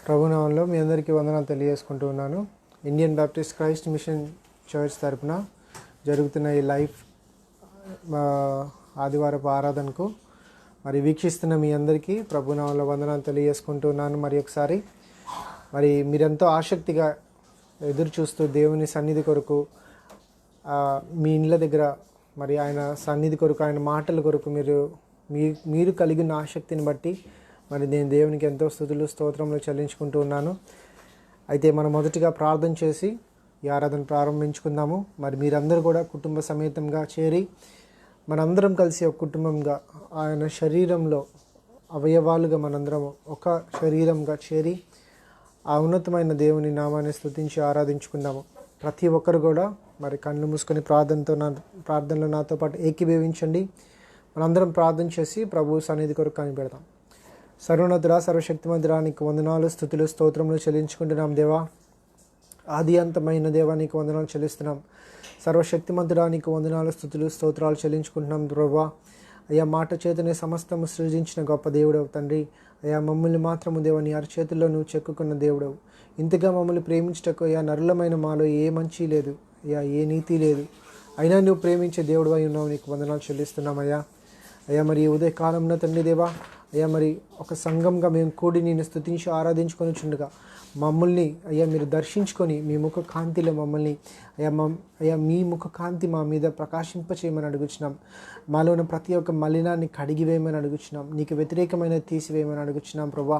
ప్రభునామంలో మీ అందరికీ వందనాలు తెలియజేసుకుంటూ ఉన్నాను. Indian Baptist Christ machine church తరపున జరుగుతున్న ఈ లైవ్ ఆదివారపు ఆరాధనకు మరి వీక్షిస్తున్న మీ అందరికీ ప్రభునామంలో వందనాలు తెలియజేసుకుంటూ ఉన్నాను. మరి ఒకసారి మీరెంతో ఆసక్తిగా ఎదురు చూస్తూ దేవుని సన్నిధి కొరకు మీ ఇండ్ల దగ్గర మరి ఆయన సన్నిధి కొరకు, ఆయన మాటల కొరకు మీరు కలిగిన ఆసక్తిని బట్టి మరి నేను దేవునికి ఎంతో స్తుతులు స్తోత్రములు చెల్లించుకుంటూ ఉన్నాను. అయితే మనం మొదటిగా ప్రార్థన చేసి ఈ ఆరాధన ప్రారంభించుకుందాము. మరి మీరందరూ కూడా కుటుంబ సమేతంగా చేరి మనందరం కలిసి ఒక కుటుంబంగా ఆయన శరీరంలో అవయవాలుగా మనందరం ఒక శరీరంగా చేరి ఆ ఉన్నతమైన దేవుని నామాన్ని స్తుతించి ఆరాధించుకుందాము. ప్రతి ఒక్కరు కూడా మరి కళ్ళు మూసుకొని ప్రార్థనలో నాతో పాటు ఏకీభవించండి. మనందరం ప్రార్థన చేసి ప్రభు సన్నిధి కొరకు కనిపెడతాం. సర్వోన్నతుడా, సర్వశక్తిమంతుడా, నీకు వందనాలు స్తుతులు స్తోత్రములు చెల్లించుకుంటున్నాం. దేవా, ఆది అంతమైన దేవా, నీకు వందనాలు చెల్లిస్తున్నాం. సర్వశక్తిమంతుడా, నీకు వందనాలు స్తుతులు స్తోత్రాలు చెల్లించుకుంటున్నాం. ప్రభా, అయ్యా మాట చేతనే సమస్తము సృజించిన గొప్ప దేవుడవు తండ్రి. అయ్యా మమ్మల్ని మాత్రము దేవ నీ అరచేతుల్లో నువ్వు చెక్కుకున్న దేవుడవు. ఇంతగా మమ్మల్ని ప్రేమించటకు అయ్యా నరులమైన మాలో ఏ మంచి లేదు, అయ్యా ఏ నీతి లేదు, అయినా నువ్వు ప్రేమించే దేవుడు అయి ఉన్నావు. నీకు వందనాలు చెల్లిస్తున్నామయ్యా. అయ్యా మరి ఉదయకాలంలో తండ్రి దేవా, అయ్యా మరి ఒక సంఘంగా మేము కూడి నేను స్తుతించి ఆరాధించుకొని చుండగా మమ్మల్ని అయ్యా మీరు దర్శించుకొని మీ ముఖ కాంతిలో మమ్మల్ని అయ్యా మీ ముఖ కాంతి మా మీద ప్రకాశింపచేయమని అడుగుచున్నాం. మాలో ఉన్న ప్రతి ఒక్క మలినాన్ని కడిగివేయమని అడుగుచున్నాం. నీకు వ్యతిరేకమైన తీసివేయమని అడుగుచున్నాం. ప్రభా,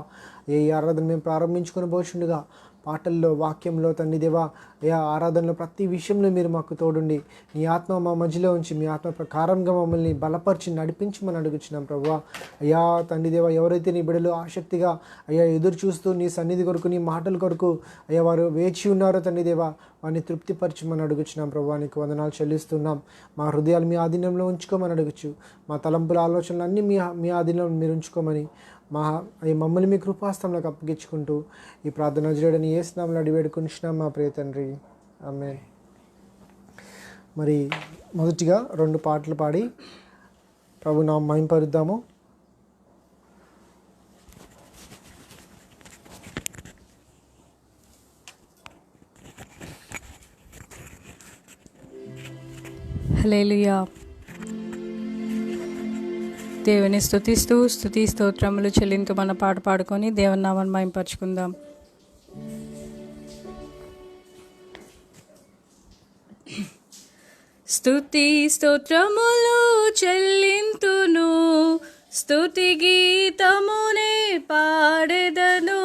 ఈ ఆరాధన మేము ప్రారంభించుకొని పోచుండగా పాటల్లో, వాక్యంలో తండ్రి దేవా, అయ్యా ఆరాధనలో ప్రతి విషయంలో మీరు మాకు తోడుండి నీ ఆత్మ మా మధ్యలో ఉంచి మీ ఆత్మ ప్రకారంగా మమ్మల్ని బలపరిచి నడిపించమని అడుగుచున్నాం. ప్రభా, అయ్యా తండ్రి దేవా, ఎవరైతే నీ బిడ్డలు ఆసక్తిగా అయ్యా ఎదురు చూస్తూ నీ సన్నిధి కొరకు, నీ మాటల కొరకు అయ్యా వారు వేచి ఉన్నారో తండ్రి దేవా, వారిని తృప్తిపరచమని అడుగుచున్నాం. ప్రభా, నీకు వందనాలు చెల్లిస్తున్నాం. మా హృదయాలు మీ ఆధీనంలో ఉంచుకోమని అడుగుచు, మా తలంపుల ఆలోచనలు అన్నీ మీ ఆధీనంలో మీరు ఉంచుకోమని మమ్మల్ని మీ కృపాస్థంలోకి అప్పగించుకుంటూ ఈ ప్రార్థన చేయడని ఏ స్నామంలో అడివేడుకుంటున్నాం మా ప్రియ తండ్రి, ఆమేన్. మరి మొదటిగా 2 పాటలు పాడి ప్రభు నామం మహింపరుద్దాము. హల్లెలూయా. దేవుని స్తుతిస్తూ స్తుతి స్తోత్రములు చెల్లింతూ మన పాట పాడుకొని దేవుని నామాన్ని మహింపరచుకుందాం. స్తుతి స్తోత్రములు చెల్లింతును, స్తుతి గీతమునే పాడెదను.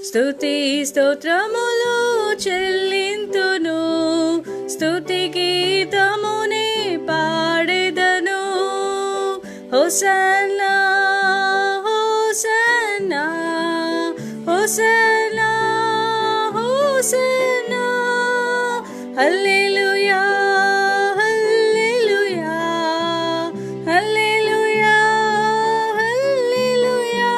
స్తుతి స్తోత్రములు చెల్లింతును, స్తుతి గీతమునే పాడెదను. హోసన్నా హోసన్నా హోసన్నా హోసన్నా, హల్లెలూయా హల్లెలూయా హల్లెలూయా హల్లెలూయా.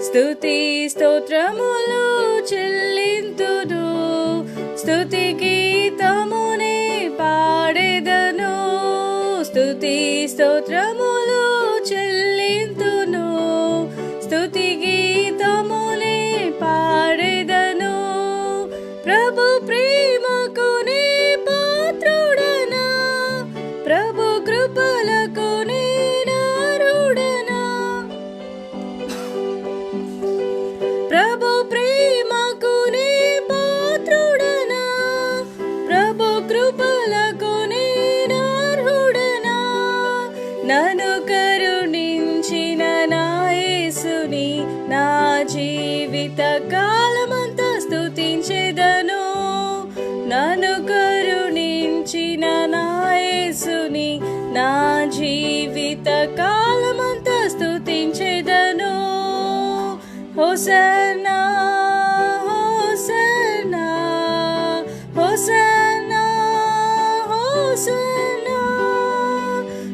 స్తుతి స్తోత్రములు చెల్లింతును, స్తుతి గీతమునే పాడెదను. స్తుతి స్తోత్రములు చెల్లింతును, స్తుతి గీతమునే పాడెదను. ప్రభు ప్రేమకు నీ పాత్రుడనా, ప్రభు కృపలకు నీ నారుడనా. ప్రభు ప్రేమకు నీ పాత్రుడనా, ప్రభు కృపలకు నీ నారుడనా. నన్ను కరుణించిన నా యేసుని నా జీవిత కాలమంతా స్తుతించెదను. నన్ను కరుణించిన నా యేసుని నా జీవిత కాలమంతా స్తుతించెదను. హోసన్నా హోసన్నా హోసన్నా హోసన్నా,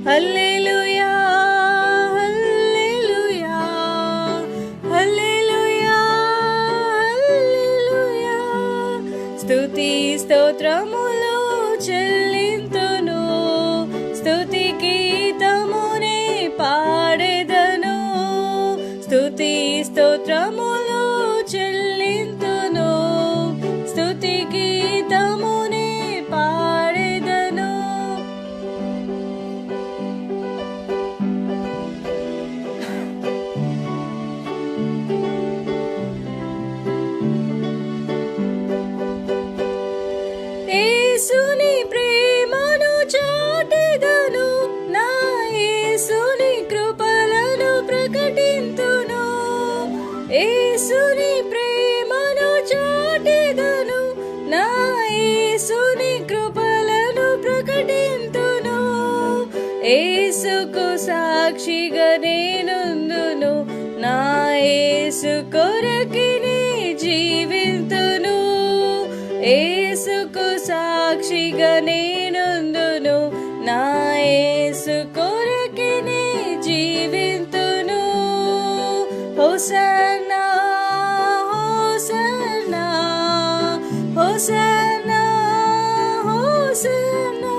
హల్లెలూయా హల్లెలూయా హల్లెలూయా హల్లెలూయా. స్తుతి స్తోత్రములు చెల్లింతును, స్తుతి గీతమునే పాడెదను. స్తుతి స్తోత్రములు చెల్లి యేసుకు సాక్షిగా నేనుందును, నా యేసు కొరకిని జీవింతును. యేసుకు సాక్షిగా నేనుందును, నా యేసు కొరకిని జీవింతును. హోసన్నా హోసన్నా హోసన్నా హోసన్నా,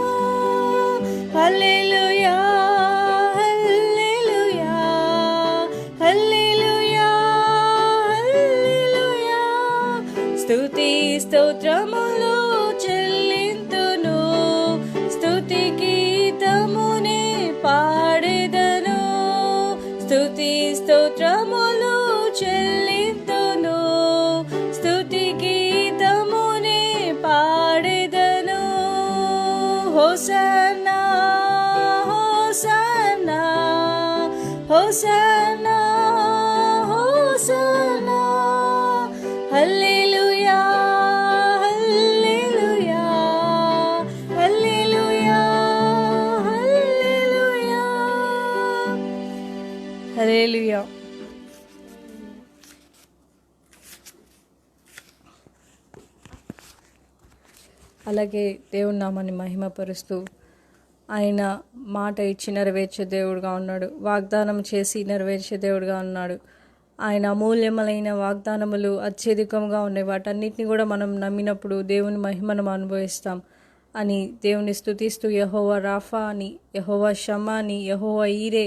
హల్లెలూయా హల్లెలూయా హల్లెలూయా హల్లెలూయా. స్తుతి స్తోత్రములు చెల్లింతును, స్తుతి గీతమునే పాడెదను. స్తుతి స్తోత్రములు చెల్లింతును, స్తుతి గీతమునే పాడెదను. హోసన్నా హోసన్నా హోసన్నా హోసన్నా, హల్లెలూయా హల్లెలూయా హల్లెలూయా హల్లెలూయా హల్లెలూయా. అలాగే దేవుని నామాన్ని మహిమపరుస్తూ, ఆయన మాట ఇచ్చి నెరవేర్చే దేవుడుగా ఉన్నాడు, వాగ్దానం చేసి నెరవేర్చే దేవుడుగా ఉన్నాడు. ఆయన అమూల్యములైన వాగ్దానములు అత్యధికంగా ఉన్నాయి. వాటన్నిటిని కూడా మనం నమ్మినప్పుడు దేవుని మహిమను అనుభవిస్తాం అని దేవుని స్తుతిస్తూ, యెహోవా రాఫా అని, యెహోవా షమ్మా అని, యెహోవా ఈరే,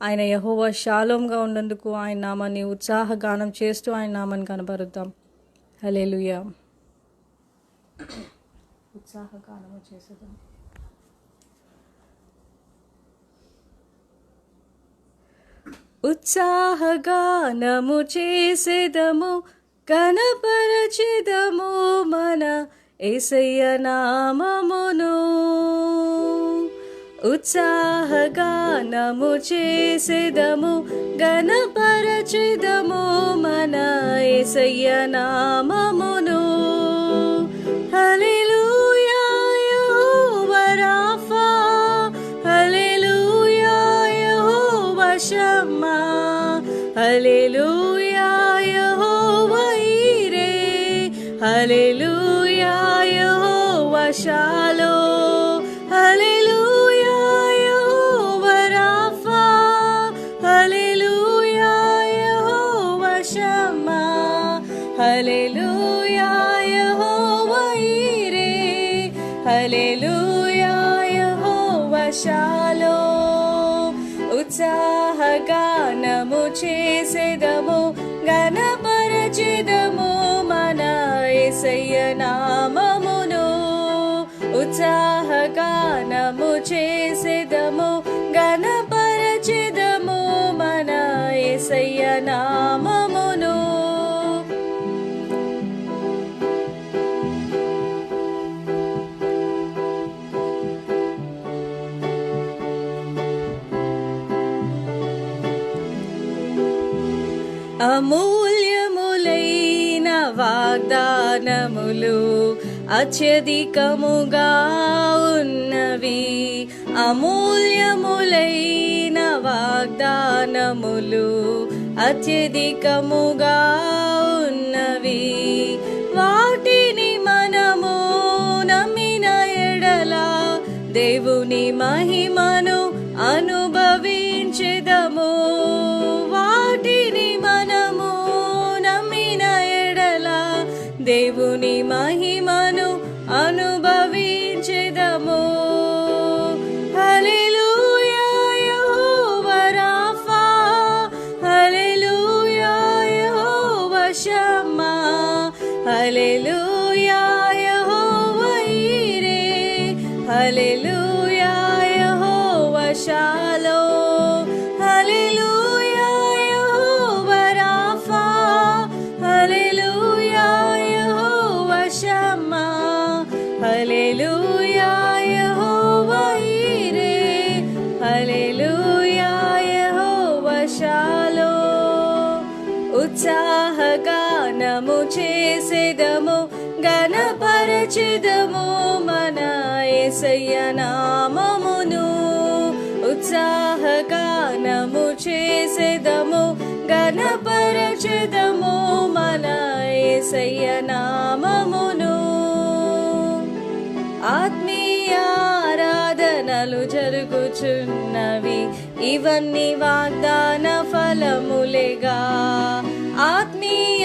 ఆయన యెహోవా షాలోమ్గా ఉన్నందుకు ఆయన నామాన్ని ఉత్సాహగానం చేస్తూ ఆయన నామాన్ని కనపరుద్దాం. హల్లెలూయా. ఉత్సాహగానము చేసేదాం. ఉత్సాహగానము చేసేదము, కనపరచెదము మన యేసయ్య నామమును. ఉత్సాహగానము చేసేదము, గణపరచెదము మన యేసయ్య నామమును. హల్లెలూయా యెహోవా రాఫా, హల్లెలూయా యెహోవా షమ్మా, హల్లెలూయా యెహోవా ఈరే, హల్లెలూయా యెహోవా షాలోమ్, హల్లెలూయా యెహోవా రాఫా, హల్లెలూయా యెహోవా షమ్మా, హల్లెలూయా యెహోవా ఈరే, హల్లెలూయా యెహోవా షాలోమ్. ఉత్సాహగానము చేసేదము, గణపరచెదము మన యేసయ్య నామమును. ఉత్సాహగానము చేసేదము, గణపరచెదము మన యేసయ్య నామమును. అమూల్యములైన వాగ్దానములు అత్యధికముగా ఉన్నవి. అమూల్యములైన వాగ్దానములు అత్యధికముగా ఉన్నవి. వాటిని మనము నమ్మిన ఎడల దేవుని మహిమను అనుభవించెదము. వాటిని మనము నమ్మిన ఎడల దేవుని మహిమను అనుభవించెదము. హల్లెలూయా యెహోవా రాఫా, హల్లెలూయా యెహోవా షమ్మా, హల్లెలూయా యెహోవా ఈరే, హల్లెలూయా యెహోవా షాలోమ్, హల్లెలూయా యెహోవా రాఫా, హల్లెలూయా యెహోవా షమ్మా, హల్లెలూయా యెహోవా ఈరే, హల్లెలూయా యెహోవా షాలోమ్. ఉత్సాహగానము చేసేదము, గణపరచెదము మన యేసయ్య నామమును. ఉత్సాహగానము చేసెదము గణపరచెదము మన యేసయ్య నామమును. ఆత్మీయ ఆరాధనలు జరుగుచున్నవి, ఇవన్నీ వాగ్దాన ఫలములేగా. ఆత్మీయ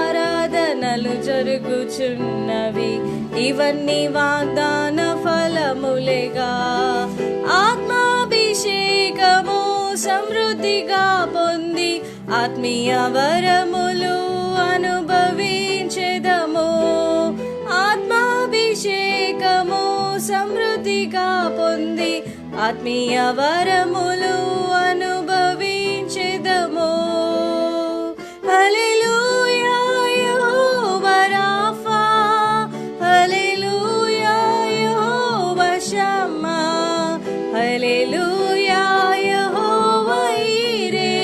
ఆరాధనలు జరుగుచున్నవి, ఇవన్నీ వాగ్దాన ఫలములేగా. ఆత్మాభిషేకము సమృద్ధిగా పొంది ఆత్మీయ వరములు అనుభవించెదము. ఆత్మాభిషేకము సమృద్ధిగా పొంది ఆత్మీయ వరములు అనుభవించెదము. హల్లెలూయా యెహోవా రాఫా, హల్లెలూయా యెహోవా షమ్మా, హల్లెలూయా యెహోవా ఈరే,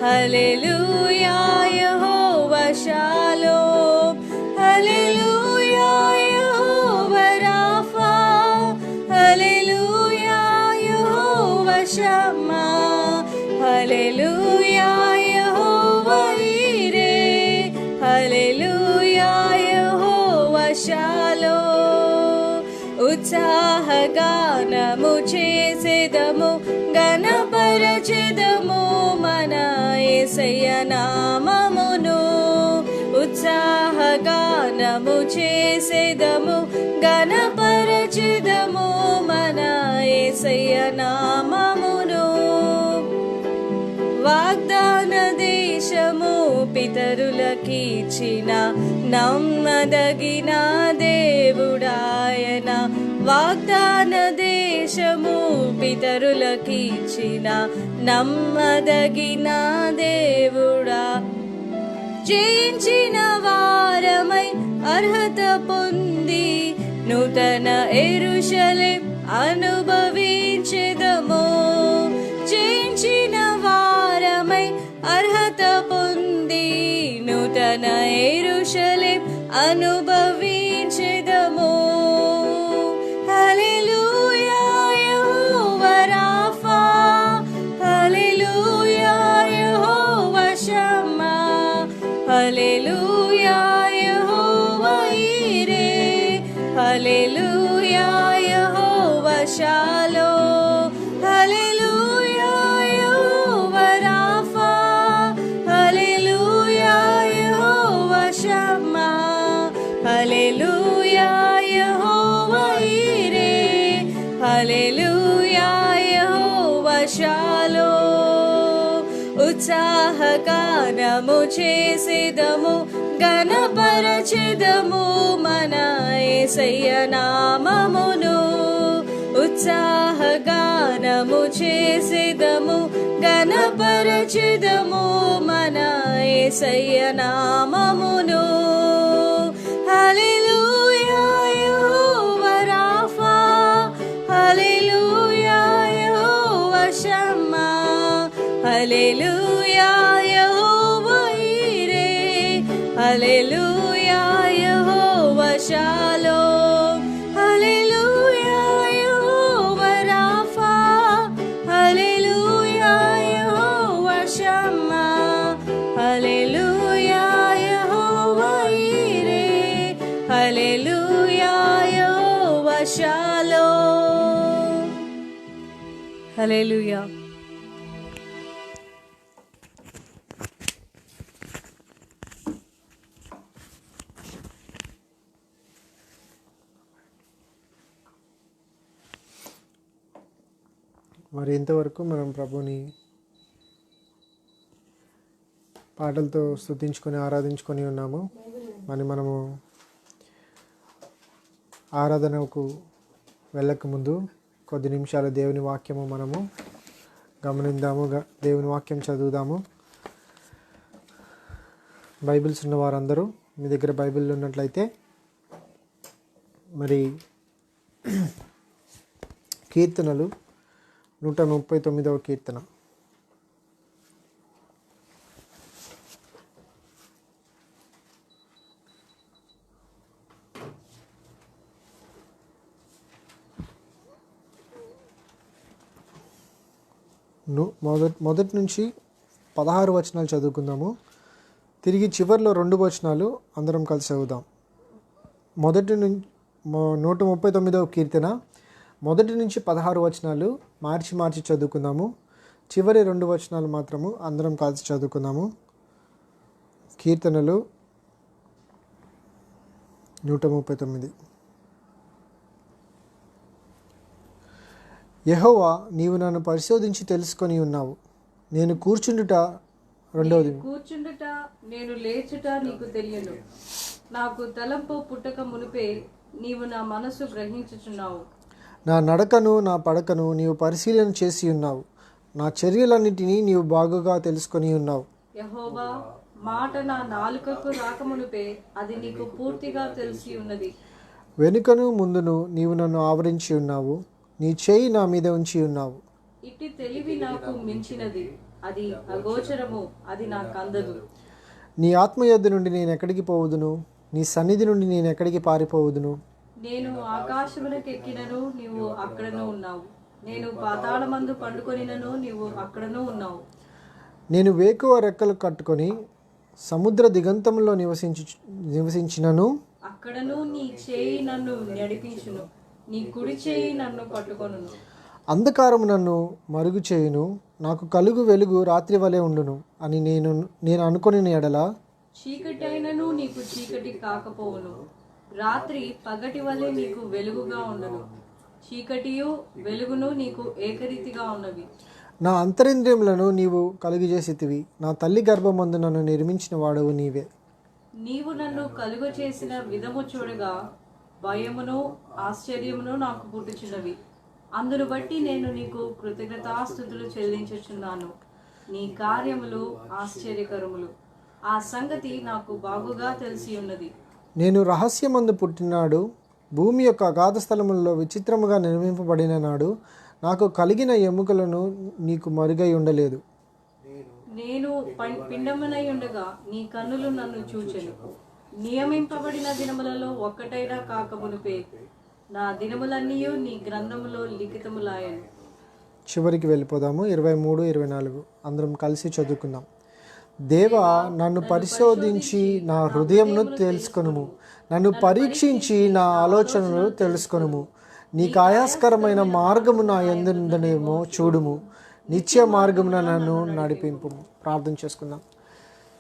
హల్లెలూయా యెహోవా షాలోమ్, హల్లెలూయా యెహోవా రాఫా, హల్లెలూయా యెహోవా షమ్మా, హల్లెలూయా యెహోవా ఈరే, హల్లెలూయా యెహోవా షాలోమ్. ఉత్సాహగానము చేసెదము గణపరచెదము మన యేసయ్య నామమును. ఉత్సాహగానము చేసెదము గణపరచెదము మన యేసయ్య నామమును. వాగ్దాన దేశము పితరులకిచ్చిన నమ్మదగిన దేవుడాయన. వాగ్దాన దేశము పితరులకిచ్చిన నమ్మదగిన దేవుడా. జయించిన వారమై అర్హత పొంది నూతన యెరూషలేము అనుభవించెదము. జయించిన వారమై అర్హత పొంది నూతన యెరూషలేము అనుభవించెదము. హల్లెలూయా యెహోవా రాఫా, హల్లెలూయా యెహోవా షమ్మా, హల్లెలూయా యెహోవా ఈరే, హల్లెలూయా యెహోవా షాలోమ్, హల్లెలూయా యెహోవా రాఫా, హల్లెలూయా యెహోవా షమ్మా, హల్లెలూయా యెహోవా ఈరే, హల్లెలూయా యెహోవా షాలోమ్. ఉత్సాహగానము చేసెదము గణపరచెదము మన యేసయ్య నామమును. ఉత్సాహగానము చేసెదము గణపరచెదము మన యేసయ్య నామమును. హల్లెలూయా యెహోవా రాఫా, హల్లెలూయా యెహోవా షమ్మా, హల్లెలూయా యెహోవా ఈరే, హల్లెలూయా యెహోవా షాలోమ్, హల్లెలూయా యెహోవా రాఫా, హల్లెలూయా యెహోవా షమ్మా, హల్లెలూయా యెహోవా ఈరే, హల్లెలూయా యెహోవా షాలోమ్. హల్లెలూయా. మరి ఇంతవరకు మనం ప్రభుని పాటలతో స్తుతించుకొని ఆరాధించుకొని ఉన్నాము. మరి మనము ఆరాధనకు వెళ్ళక ముందు కొద్ది నిమిషాలు దేవుని వాక్యము మనము గమనిద్దాము. దేవుని వాక్యం చదువుదాము. బైబిల్స్ ఉన్న వారందరూ మీ దగ్గర బైబిల్ ఉన్నట్లయితే మరి కీర్తనలు 139వ కీర్తన. మొదటి నుంచి 16 వచనాలు చదువుకుందాము. తిరిగి చివరిలో 2 వచనాలు అందరం కలిసి చదువుదాం. 139వ కీర్తన 1 నుంచి 16 వచనాలు మార్చి చదువుకుందాము. చివరి 2 వచనాలు మాత్రము అందరం కలిసి చదువుకుందాము. కీర్తనలు 139. యెహోవా, నీవు నన్ను పరిశోధించి తెలుసుకొని ఉన్నావు. నేను కూర్చుండుట నేను లేచుట నీకు తెలియను. నాకు తలంపు పుట్టక మునిపే నీవు నా మనసు గ్రహించుచున్నావు. నా నడకను నా పడకను నీవు పరిశీలన చేసి ఉన్నావు. నా చర్యలన్నిటినీ నీవు బాగుగా తెలుసుకొని ఉన్నావు. యెహోవా, మాట నా నాలుకకు రాకమునుపే అది నీకు పూర్తిగా తెలిసి ఉన్నది. వెనుకను ముందును నీవు నన్ను ఆవరించి ఉన్నావు. నీ చేయి నా మీద ఉంచి ఉన్నావు. ఇట్టి తెలివి నాకు మించినది, అది అగోచరము, అది నాకు అందదు. నీ ఆత్మయోద్ధ నుండి నేను ఎక్కడికి పోవుదును? నీ సన్నిధి నుండి నేను ఎక్కడికి పారిపోవుదును? నేను ఆకాశమునకెక్కినను నీవు అక్కడను ఉన్నావు. నేను పాతాళమందు పండుకొనినను నీవు అక్కడను ఉన్నావు. నేను వేకువ రెక్కలు కట్టుకొని సముద్ర దిగంతంలో నివసించినను అక్కడను నీ చేయి నన్ను నడిపించును, నీ కుడి చేయి నన్ను పట్టుకొనును. అంధకారము నన్ను మరుగు చేయును, నాకు కలుగు వెలుగు రాత్రి వలె ఉండును అని నేను అనుకొని ఎడల చీకటైనను నీకు చీకటి కాకపోవును, రాత్రి పగటి వలె నీకు వెలుగుగా ఉండును. చీకటియు వెలుగును నీకు ఏకరీతిగా ఉన్నవి. నా అంతరింద్రియములను నీవు కలుగజేసితివి. నా తల్లి గర్భమందు నన్ను నిర్మించిన వాడవు నీవే. నీవు నన్ను కలుగ చేసిన విధము చూడగా భయమును ఆశ్చర్యమును నాకు పుట్టుచున్నవి. అందును బట్టి నేను నీకు కృతజ్ఞతాస్తుతులు చెల్లించుచున్నాను. నీ కార్యములు ఆశ్చర్యకరములు, ఆ సంగతి నాకు బాగుగా తెలిసి ఉన్నది. నేను రహస్యమందు పుట్టినాడు, భూమి యొక్క అగాధ స్థలములలో విచిత్రముగా నిర్మింపబడిన నాడు నాకు కలిగిన ఎముకలను నీకు మరుగై ఉండలేదు. నేను పిండమునై ఉండగా నీ కన్నులు నన్ను చూచెను. నియమింపబడిన దినములలో ఒక్కటైనా కాకమునుపే నా దినములన్నీయు నీ గ్రంథములో లిఖితములాయను. చివరికి వెళ్ళిపోదాము. 23, 24 అందరం కలిసి చదువుకుందాం. దేవా, నన్ను పరిశోధించి నా హృదయంను తెలుసుకొనుము. నన్ను పరీక్షించి నా ఆలోచనలు తెలుసుకొనుము. నీకు ఆయాస్కరమైన మార్గము నా యందుందనేమో చూడుము. నిత్య మార్గమున నన్ను నడిపింపు. ప్రార్థన చేసుకుందాం.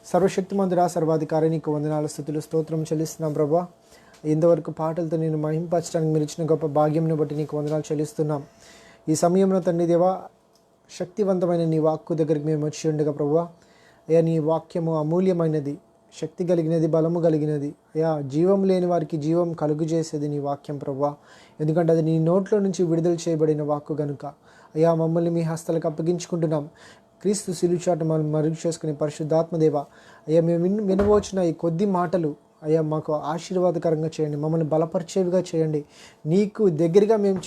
సర్వశక్తిమంతుడా, సర్వాధికారి, నీకు వందనాలు, స్తుతులు, స్తోత్రం చెల్లిస్తున్నాం ప్రభా. ఇంతవరకు పాటలతో నేను మహింపరచడానికి మీరు ఇచ్చిన గొప్ప భాగ్యంను బట్టి నీకు వందనాలు చెల్లిస్తున్నాం. ఈ సమయంలో తండ్రి దేవా, శక్తివంతమైన నీ వాక్కు దగ్గరికి మేము వచ్చి ఉండగా ప్రభా, అయ్యా నీ వాక్యము అమూల్యమైనది, శక్తి కలిగినది, బలము కలిగినది. అయ్యా, జీవం లేని వారికి జీవం కలుగు చేసేది నీ వాక్యం ప్రభా. ఎందుకంటే అది నీ నోట్లో నుంచి విడుదల చేయబడిన వాక్కు గనుక అయ్యా, మమ్మల్ని మీ హస్తాలకు అప్పగించుకుంటున్నాం. క్రీస్తు సిలుచాట మనం మరుగు చేసుకునే పరిశుద్ధాత్మదేవ, అయ్యా, మేము వినవచ్చిన ఈ కొద్ది మాటలు అయ్యా మాకు ఆశీర్వాదకరంగా చేయండి, మమ్మల్ని బలపరిచేవిగా చేయండి. నీకు దగ్గరగా మేము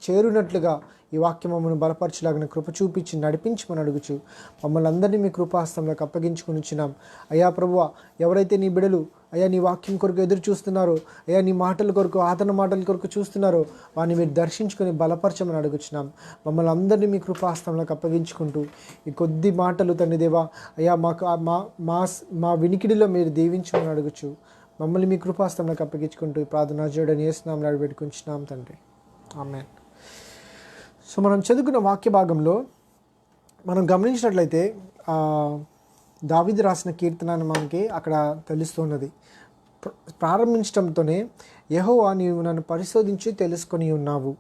చేరునట్లుగా ఈ వాక్యం మమ్మల్ని బలపరచలాగిన కృప చూపించి నడిపించమని అడుగుచు మమ్మల్ని అందరినీ మీ కృపాహస్తంలోకి అప్పగించుకుని వచ్చినాం. అయ్యా ప్రభువా, ఎవరైతే నీ బిడలు అయ్యా నీ వాక్యం కొరకు ఎదురు చూస్తున్నారో, అయ్యా నీ మాటల కొరకు, ఆదరణ మాటల కొరకు చూస్తున్నారో, వారిని మీరు దర్శించుకొని బలపరచమని అడుగుచున్నాం. మమ్మల్ని అందరినీ మీ కృపాహస్తంలోకి అప్పగించుకుంటూ ఈ కొద్ది మాటలు తండ్రి దేవా అయ్యా మాకు మా వినికిడిలో మీరు దీవించమని అడుగుచు మమ్మల్ని మీ కృపాహస్తంలోకి అప్పగించుకుంటూ ఈ ప్రార్థన చేయడం చేస్తున్నాం, నడిపెట్టుకుంటున్నాం తండ్రి. ఆమేన్. సో మనం చదువుకున్న వాక్య భాగంలో మనం గమనించినట్లయితే దావీదు రాసిన కీర్తన మనకి అక్కడ తెలుస్తున్నది. ప్రారంభించడంతోనే యెహోవా, నీవు నన్ను పరిశోధించి తెలుసుకొని ఉన్నావు.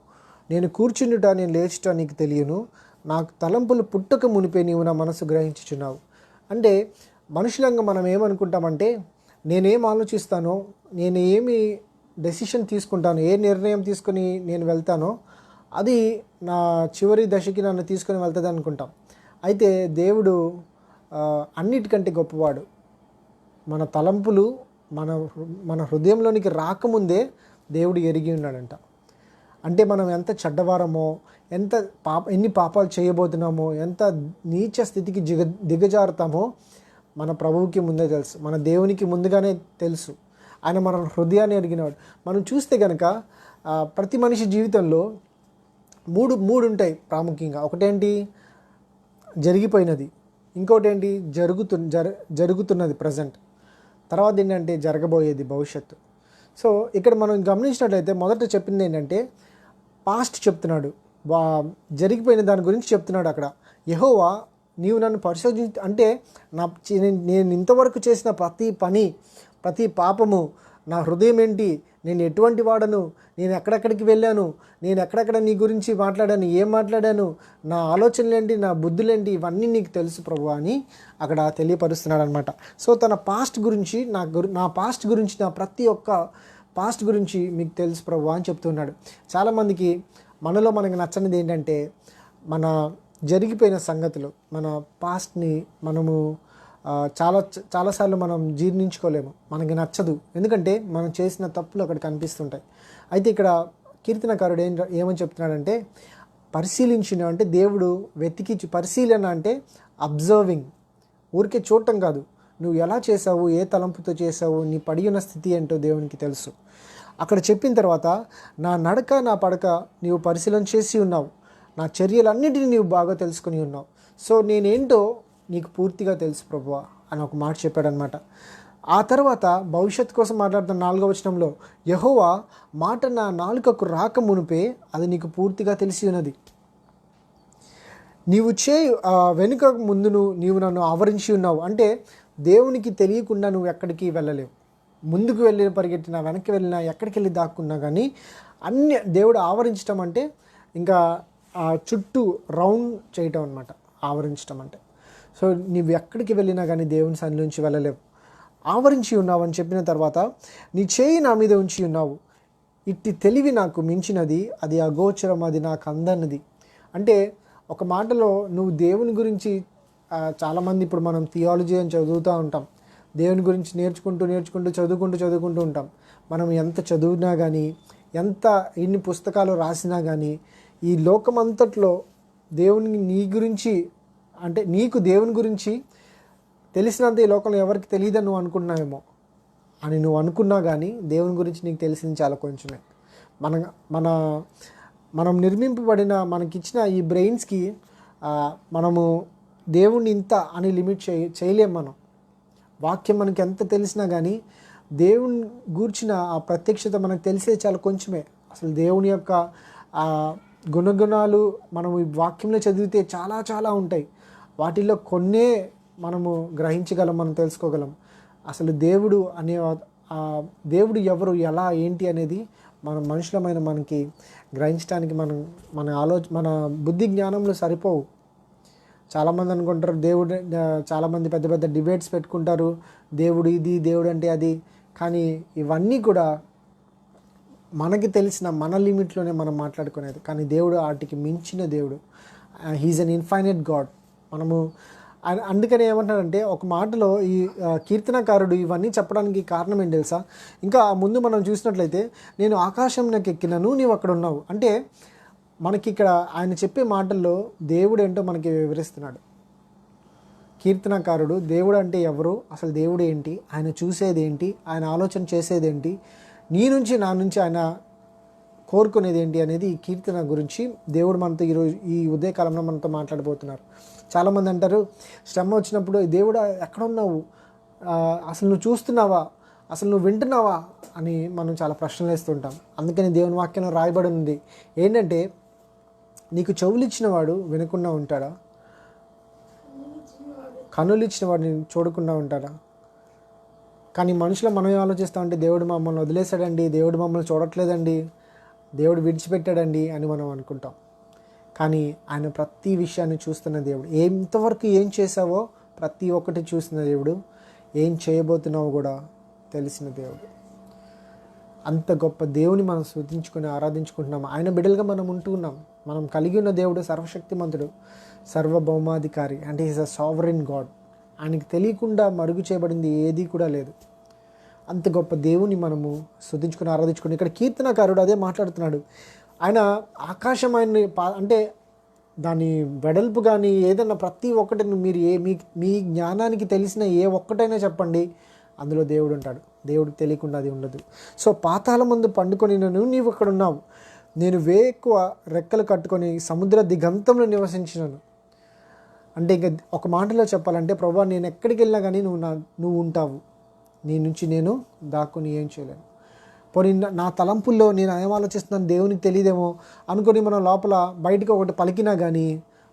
నేను కూర్చుండుట నేను లేచుట నీకు తెలియను, నాకు తలంపులు పుట్టక మునిపే నీవు నా మనసు గ్రహించుచున్నావు. అంటే మనుషులంగా మనం ఏమనుకుంటామంటే, నేనేం ఆలోచిస్తానో, నేను ఏమి డెసిషన్ తీసుకుంటానో, ఏ నిర్ణయం తీసుకొని నేను వెళ్తానో అది నా చివరి దశకి నన్ను తీసుకొని వెళ్తుంది అనుకుంటాం. అయితే దేవుడు అన్నిటికంటే గొప్పవాడు. మన తలంపులు మన హృదయంలోనికి రాకముందే దేవుడు ఎరిగి ఉన్నాడంట. అంటే మనం ఎంత చెడ్డవారమో, ఎన్ని పాపాలు చేయబోతున్నామో, ఎంత నీచ స్థితికి దిగజారుతామో మన ప్రభువుకి ముందే తెలుసు, మన దేవునికి ముందుగానే తెలుసు. ఆయన మన హృదయాన్ని ఎరిగినవాడు. మనం చూస్తే కనుక ప్రతి మనిషి జీవితంలో మూడు ఉంటాయి ప్రాముఖ్యంగా. ఒకటేంటి, జరిగిపోయినది, ఇంకోటి ఏంటి జరుగుతున్నది ప్రజెంట్, తర్వాత ఏంటంటే జరగబోయేది భవిష్యత్తు. సో ఇక్కడ మనం గమనించినట్లయితే మొదట చెప్పింది ఏంటంటే పాస్ట్ చెప్తున్నాడు, జరిగిపోయిన దాని గురించి చెప్తున్నాడు. అక్కడ యెహోవా నీవు నన్ను అంటే నేను ఇంతవరకు చేసిన ప్రతి పని, ప్రతి పాపము, నా హృదయం ఏంటి, నేను ఎటువంటి వాడను, నేను ఎక్కడెక్కడికి వెళ్ళాను, నేను ఎక్కడెక్కడ నీ గురించి మాట్లాడాను, ఏం మాట్లాడాను, నా ఆలోచనలేంటి, నా బుద్ధులేంటి, ఇవన్నీ నీకు తెలుసు ప్రభువా అని అక్కడ తెలియపరుస్తున్నాడు అనమాట. సో తన పాస్ట్ గురించి, నా పాస్ట్ గురించి, నా ప్రతి ఒక్క పాస్ట్ గురించి మీకు తెలుసు ప్రభువా అని చెప్తున్నాడు. చాలామందికి మనకు నచ్చనిది ఏంటంటే మన జరిగిపోయిన సంగతులు, మన పాస్ట్ని మనము చాలాసార్లు మనం జీర్ణించుకోలేము, మనకి నచ్చదు, ఎందుకంటే మనం చేసిన తప్పులు అక్కడ కనిపిస్తుంటాయి. అయితే ఇక్కడ కీర్తనకారుడు ఏమని చెప్తున్నాడంటే పరిశీలించిన, అంటే దేవుడు పరిశీలన అంటే అబ్జర్వింగ్, ఊరికే చూడటం కాదు, నువ్వు ఎలా చేసావు, ఏ తలంపుతో చేసావు, నీ పడి ఉన్న స్థితి ఏంటో దేవునికి తెలుసు. అక్కడ చెప్పిన తర్వాత నా నడక నా పడక నీవు పరిశీలన చేసి ఉన్నావు, నా చర్యలన్నిటినీ నీవు బాగా తెలుసుకుని ఉన్నావు, సో నేనేంటో నీకు పూర్తిగా తెలుసు ప్రభువా అని ఒక మాట చెప్పాడనమాట. ఆ తర్వాత భవిష్యత్తు కోసం మాట్లాడుతున్న 4వ వచనంలో యెహోవా మాట నా నాలుకకు రాక మునిపే అది నీకు పూర్తిగా తెలిసి ఉన్నది, నీవు వెనుక ముందును నీవు నన్ను ఆవరించి ఉన్నావు. అంటే దేవునికి తెలియకుండా నువ్వు ఎక్కడికి వెళ్ళలేవు, ముందుకు వెళ్ళి పరిగెట్టినా, వెనక్కి వెళ్ళినా, ఎక్కడికి వెళ్ళి దాక్కున్నా కానీ అన్ని దేవుడు ఆవరించడం అంటే ఇంకా చుట్టూ రౌండ్ చేయటం అనమాట ఆవరించడం అంటే. సో నీవు ఎక్కడికి వెళ్ళినా కానీ దేవుని సన్నిధి నుంచి వెళ్ళలేవు, ఆవరించి ఉన్నావు అని చెప్పిన తర్వాత నీ చేయి నా మీద ఉంచి ఉన్నావు, ఇట్టి తెలివి నాకు మించినది, అది అగోచరం, అది నాకు అందన్నది. అంటే ఒక మాటలో నువ్వు దేవుని గురించి చాలామంది ఇప్పుడు మనం థియాలజీ అని చదువుతూ ఉంటాం, దేవుని గురించి నేర్చుకుంటూ చదువుకుంటూ ఉంటాం. మనం ఎంత చదివినా కానీ, ఎన్ని పుస్తకాలు రాసినా కానీ, ఈ లోకమంతట్లో నీకు దేవుని గురించి తెలిసినంత ఈ లోకంలో ఎవరికి తెలియదని నువ్వు అనుకున్నావేమో అని నువ్వు అనుకున్నా కానీ దేవుని గురించి నీకు తెలిసింది చాలా కొంచెమే. మనం నిర్మింపబడిన, మనకిచ్చిన ఈ బ్రెయిన్స్కి మనము దేవుణ్ణి ఇంత అని లిమిట్ చేయలేం. మనం వాక్యం మనకి ఎంత తెలిసినా కానీ దేవుని గూర్చిన ఆ ప్రత్యక్షత మనకు తెలిసేది చాలా కొంచెమే. అసలు దేవుని యొక్క గుణగుణాలు మనము ఈ వాక్యంలో చదివితే చాలా ఉంటాయి, వాటిల్లో కొన్నే మనము గ్రహించగలం, మనం తెలుసుకోగలం. అసలు దేవుడు ఎవరు, ఎలా, ఏంటి అనేది మనుషులమైన మనకి గ్రహించడానికి మన బుద్ధి జ్ఞానంలో సరిపోవు. చాలామంది అనుకుంటారు చాలామంది పెద్ద పెద్ద డిబేట్స్ పెట్టుకుంటారు, దేవుడు ఇది, దేవుడు అంటే అది. కానీ ఇవన్నీ కూడా మనకి తెలిసిన మన లిమిట్లోనే మనం మాట్లాడుకునేది. కానీ దేవుడు వాటికి మించిన దేవుడు, హీఈస్ అన్ ఇన్ఫైనైట్ గాడ్. అందుకని ఏమంటాడంటే ఒక మాటలో ఈ కీర్తనకారుడు ఇవన్నీ చెప్పడానికి కారణం ఏంటి తెలుసా? ఇంకా ముందు మనం చూసినట్లయితే నేను ఆకాశంలోకి ఎక్కినను, నీవు అక్కడ ఉన్నావు. అంటే మనకి ఇక్కడ ఆయన చెప్పే మాటల్లో దేవుడు ఏంటో మనకి వివరిస్తున్నాడు కీర్తనకారుడు. దేవుడు అంటే ఎవరు, అసలు దేవుడు ఏంటి, ఆయన చూసేది ఏంటి, ఆయన ఆలోచన చేసేది ఏంటి, నీ నుంచి నా నుంచి ఆయన కోరుకునేది ఏంటి అనేది ఈ కీర్తన గురించి దేవుడు మనతో ఈరోజు ఈ ఉదయకాలంలో మనతో మాట్లాడబోతున్నారు. చాలామంది అంటారు శ్రమ వచ్చినప్పుడు దేవుడా ఎక్కడున్నావు, అసలు నువ్వు చూస్తున్నావా, అసలు నువ్వు వింటున్నావా అని మనం చాలా ప్రశ్నలు వేస్తుంటాం. అందుకని దేవుని వాక్యంలో రాయబడి ఉంది ఏంటంటే నీకు చెవులు ఇచ్చినవాడు వినకుండా ఉంటాడా, కన్నులు ఇచ్చినవాడు నేను చూడకుండా ఉంటాడా? కానీ మనుషులు మనం ఆలోచిస్తామంటే దేవుడు మమ్మల్ని వదిలేశాడండి, దేవుడు మమ్మల్ని చూడట్లేదండి, దేవుడు విడిచిపెట్టాడండి అని మనం అనుకుంటాం. కానీ ఆయన ప్రతి విషయాన్ని చూస్తున్న దేవుడు. ఎంతవరకు ఏం చేసావో ప్రతి ఒక్కటి చూసిన దేవుడు, ఏం చేయబోతున్నావో కూడా తెలిసిన దేవుడు. అంత గొప్ప దేవుని మనం స్తుతించుకొని ఆరాధించుకుంటున్నాం. ఆయన బిడ్డలుగా మనం ఉంటున్నాం. మనం కలిగి ఉన్న దేవుడు సర్వశక్తిమంతుడు, సర్వభౌమాధికారి, అంటే ఈజ్ అ సావరెన్ గాడ్. ఆయనకి తెలియకుండా మరుగు చేయబడింది ఏది కూడా లేదు. అంత గొప్ప దేవుని మనము స్తుతించుకొని ఆరాధించుకుని ఇక్కడ కీర్తనకారుడు అదే మాట్లాడుతున్నాడు. ఆయన ఆకాశం ఆయన్ని అంటే దాని వెడల్పు కానీ ఏదన్నా ప్రతి ఒక్కటి మీరు మీ జ్ఞానానికి తెలిసిన ఏ ఒక్కటైనా చెప్పండి, అందులో దేవుడు ఉంటాడు. దేవుడికి తెలియకుండా అది ఉండదు. సో పాతాళ ముందు పండుకొని నీవు అక్కడ ఉన్నావు, నేను వేకువ రెక్కలు కట్టుకొని సముద్ర దిగంతంలో నివసించినాను. అంటే ఇంకా ఒక మాటలో చెప్పాలంటే ప్రభా నేను ఎక్కడికి వెళ్ళినా కానీ నువ్వు ఉంటావు, నీ నుంచి నేను దాక్కుని ఏం చేయలేను. పోనీ నా తలంపుల్లో నేను ఏం ఆలోచిస్తున్నాను దేవునికి తెలియదేమో అనుకొని మనం లోపల బయటకు ఒకటి పలికినా కానీ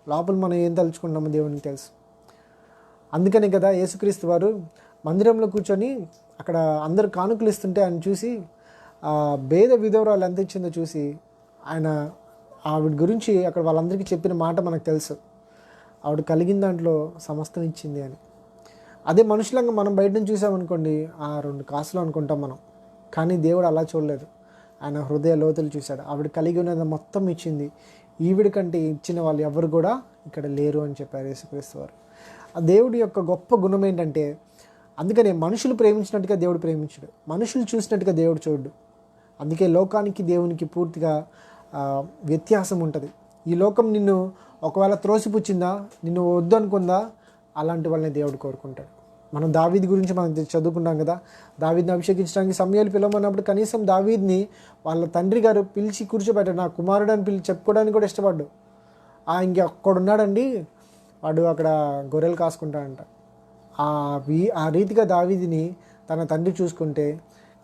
లోపల మనం ఏం తలుచుకుంటామో దేవునికి తెలుసు. అందుకని కదా యేసుక్రీస్తు వారు మందిరంలో కూర్చొని అక్కడ అందరు కానుకలు ఇస్తుంటే ఆయన చూసి భేద విధవరాలు ఎంత ఇచ్చిందో చూసి ఆయన ఆవిడ గురించి అక్కడ వాళ్ళందరికీ చెప్పిన మాట మనకు తెలుసు, ఆవిడ కలిగిన దాంట్లో సమస్తం ఇచ్చింది అని. అదే మనుషులంగా మనం బయట నుంచి చూసామనుకోండి 2 కాసులు అనుకుంటాం మనం, కానీ దేవుడు అలా చూడలేదు. ఆయన హృదయ లోతులు చూశాడు. ఆవిడ కలిగి ఉన్నది మొత్తం ఇచ్చింది, ఈవిడ కంటే ఇచ్చిన వాళ్ళు ఎవరు కూడా ఇక్కడ లేరు అని చెప్పారు యేసుక్రీస్తు వారు. ఆ దేవుడి యొక్క గొప్ప గుణం ఏంటంటే, అందుకనే మనుషులు ప్రేమించినట్టుగా దేవుడు ప్రేమించడు, మనుషులు చూసినట్టుగా దేవుడు చూడు. అందుకే లోకానికి దేవునికి పూర్తిగా వ్యత్యాసం ఉంటుంది. ఈ లోకం నిన్ను ఒకవేళ త్రోసిపుచ్చిందా, నిన్ను వద్దు అనుకుందా, అలాంటి వాళ్ళని దేవుడు కోరుకుంటాడు. మనం దావీదు గురించి మనం చదువుకుంటాం కదా, దావీద్ని అభిషేకించడానికి సమయాలు పిలవమన్నప్పుడు కనీసం దావీద్ని వాళ్ళ తండ్రి గారు పిలిచి కూర్చోబెట్టాడు, నా కుమారుడు అని చెప్పుకోవడానికి కూడా ఇష్టపడ్డు. ఇంకొక్కడున్నాడండి వాడు అక్కడ గొర్రెలు కాసుకుంటాడంట. ఆ రీతిగా దావీదుని తన తండ్రి చూసుకుంటే,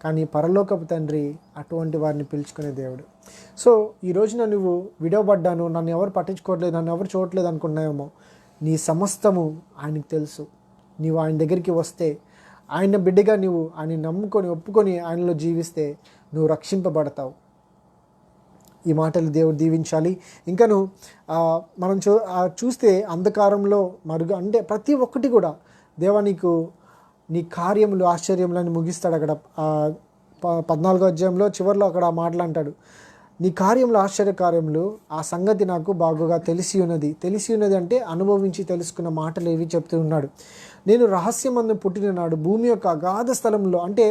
కానీ పరలోకపు తండ్రి అటువంటి వారిని పిలుచుకునే దేవుడు. సో ఈ రోజున నువ్వు విడవబడ్డాను, నన్ను ఎవరు పట్టించుకోవట్లేదు, నన్ను ఎవరు చూడట్లేదు అనుకున్నాయేమో, నీ సమస్తము ఆయనకు తెలుసు. నీవు ఆయన దగ్గరికి వస్తే, ఆయన బిడ్డగా నువ్వు ఆయన నమ్ముకొని ఒప్పుకొని ఆయనలో జీవిస్తే నువ్వు రక్షింపబడతావు. ఈ మాటలు దేవుడు దీవించాలి. ఇంకను మనం చూస్తే అంధకారంలో మరుగు అంటే ప్రతి ఒక్కటి కూడా దేవా నీ కార్యములు ఆశ్చర్యములని ముగిస్తాడు. అక్కడ 14వ అధ్యాయంలో చివరిలో అక్కడ మాటలంటాడు, నీ కార్యములు ఆశ్చర్య కార్యములు, ఆ సంగతి నాకు బాగుగా తెలిసి ఉన్నది అంటే అనుభవించి తెలుసుకున్న మాటలు ఏవి చెప్తూ ఉన్నాడు. నేను రహస్యమందు పుట్టిన నాడు భూమి యొక్క అగాధ స్థలంలో, అంటే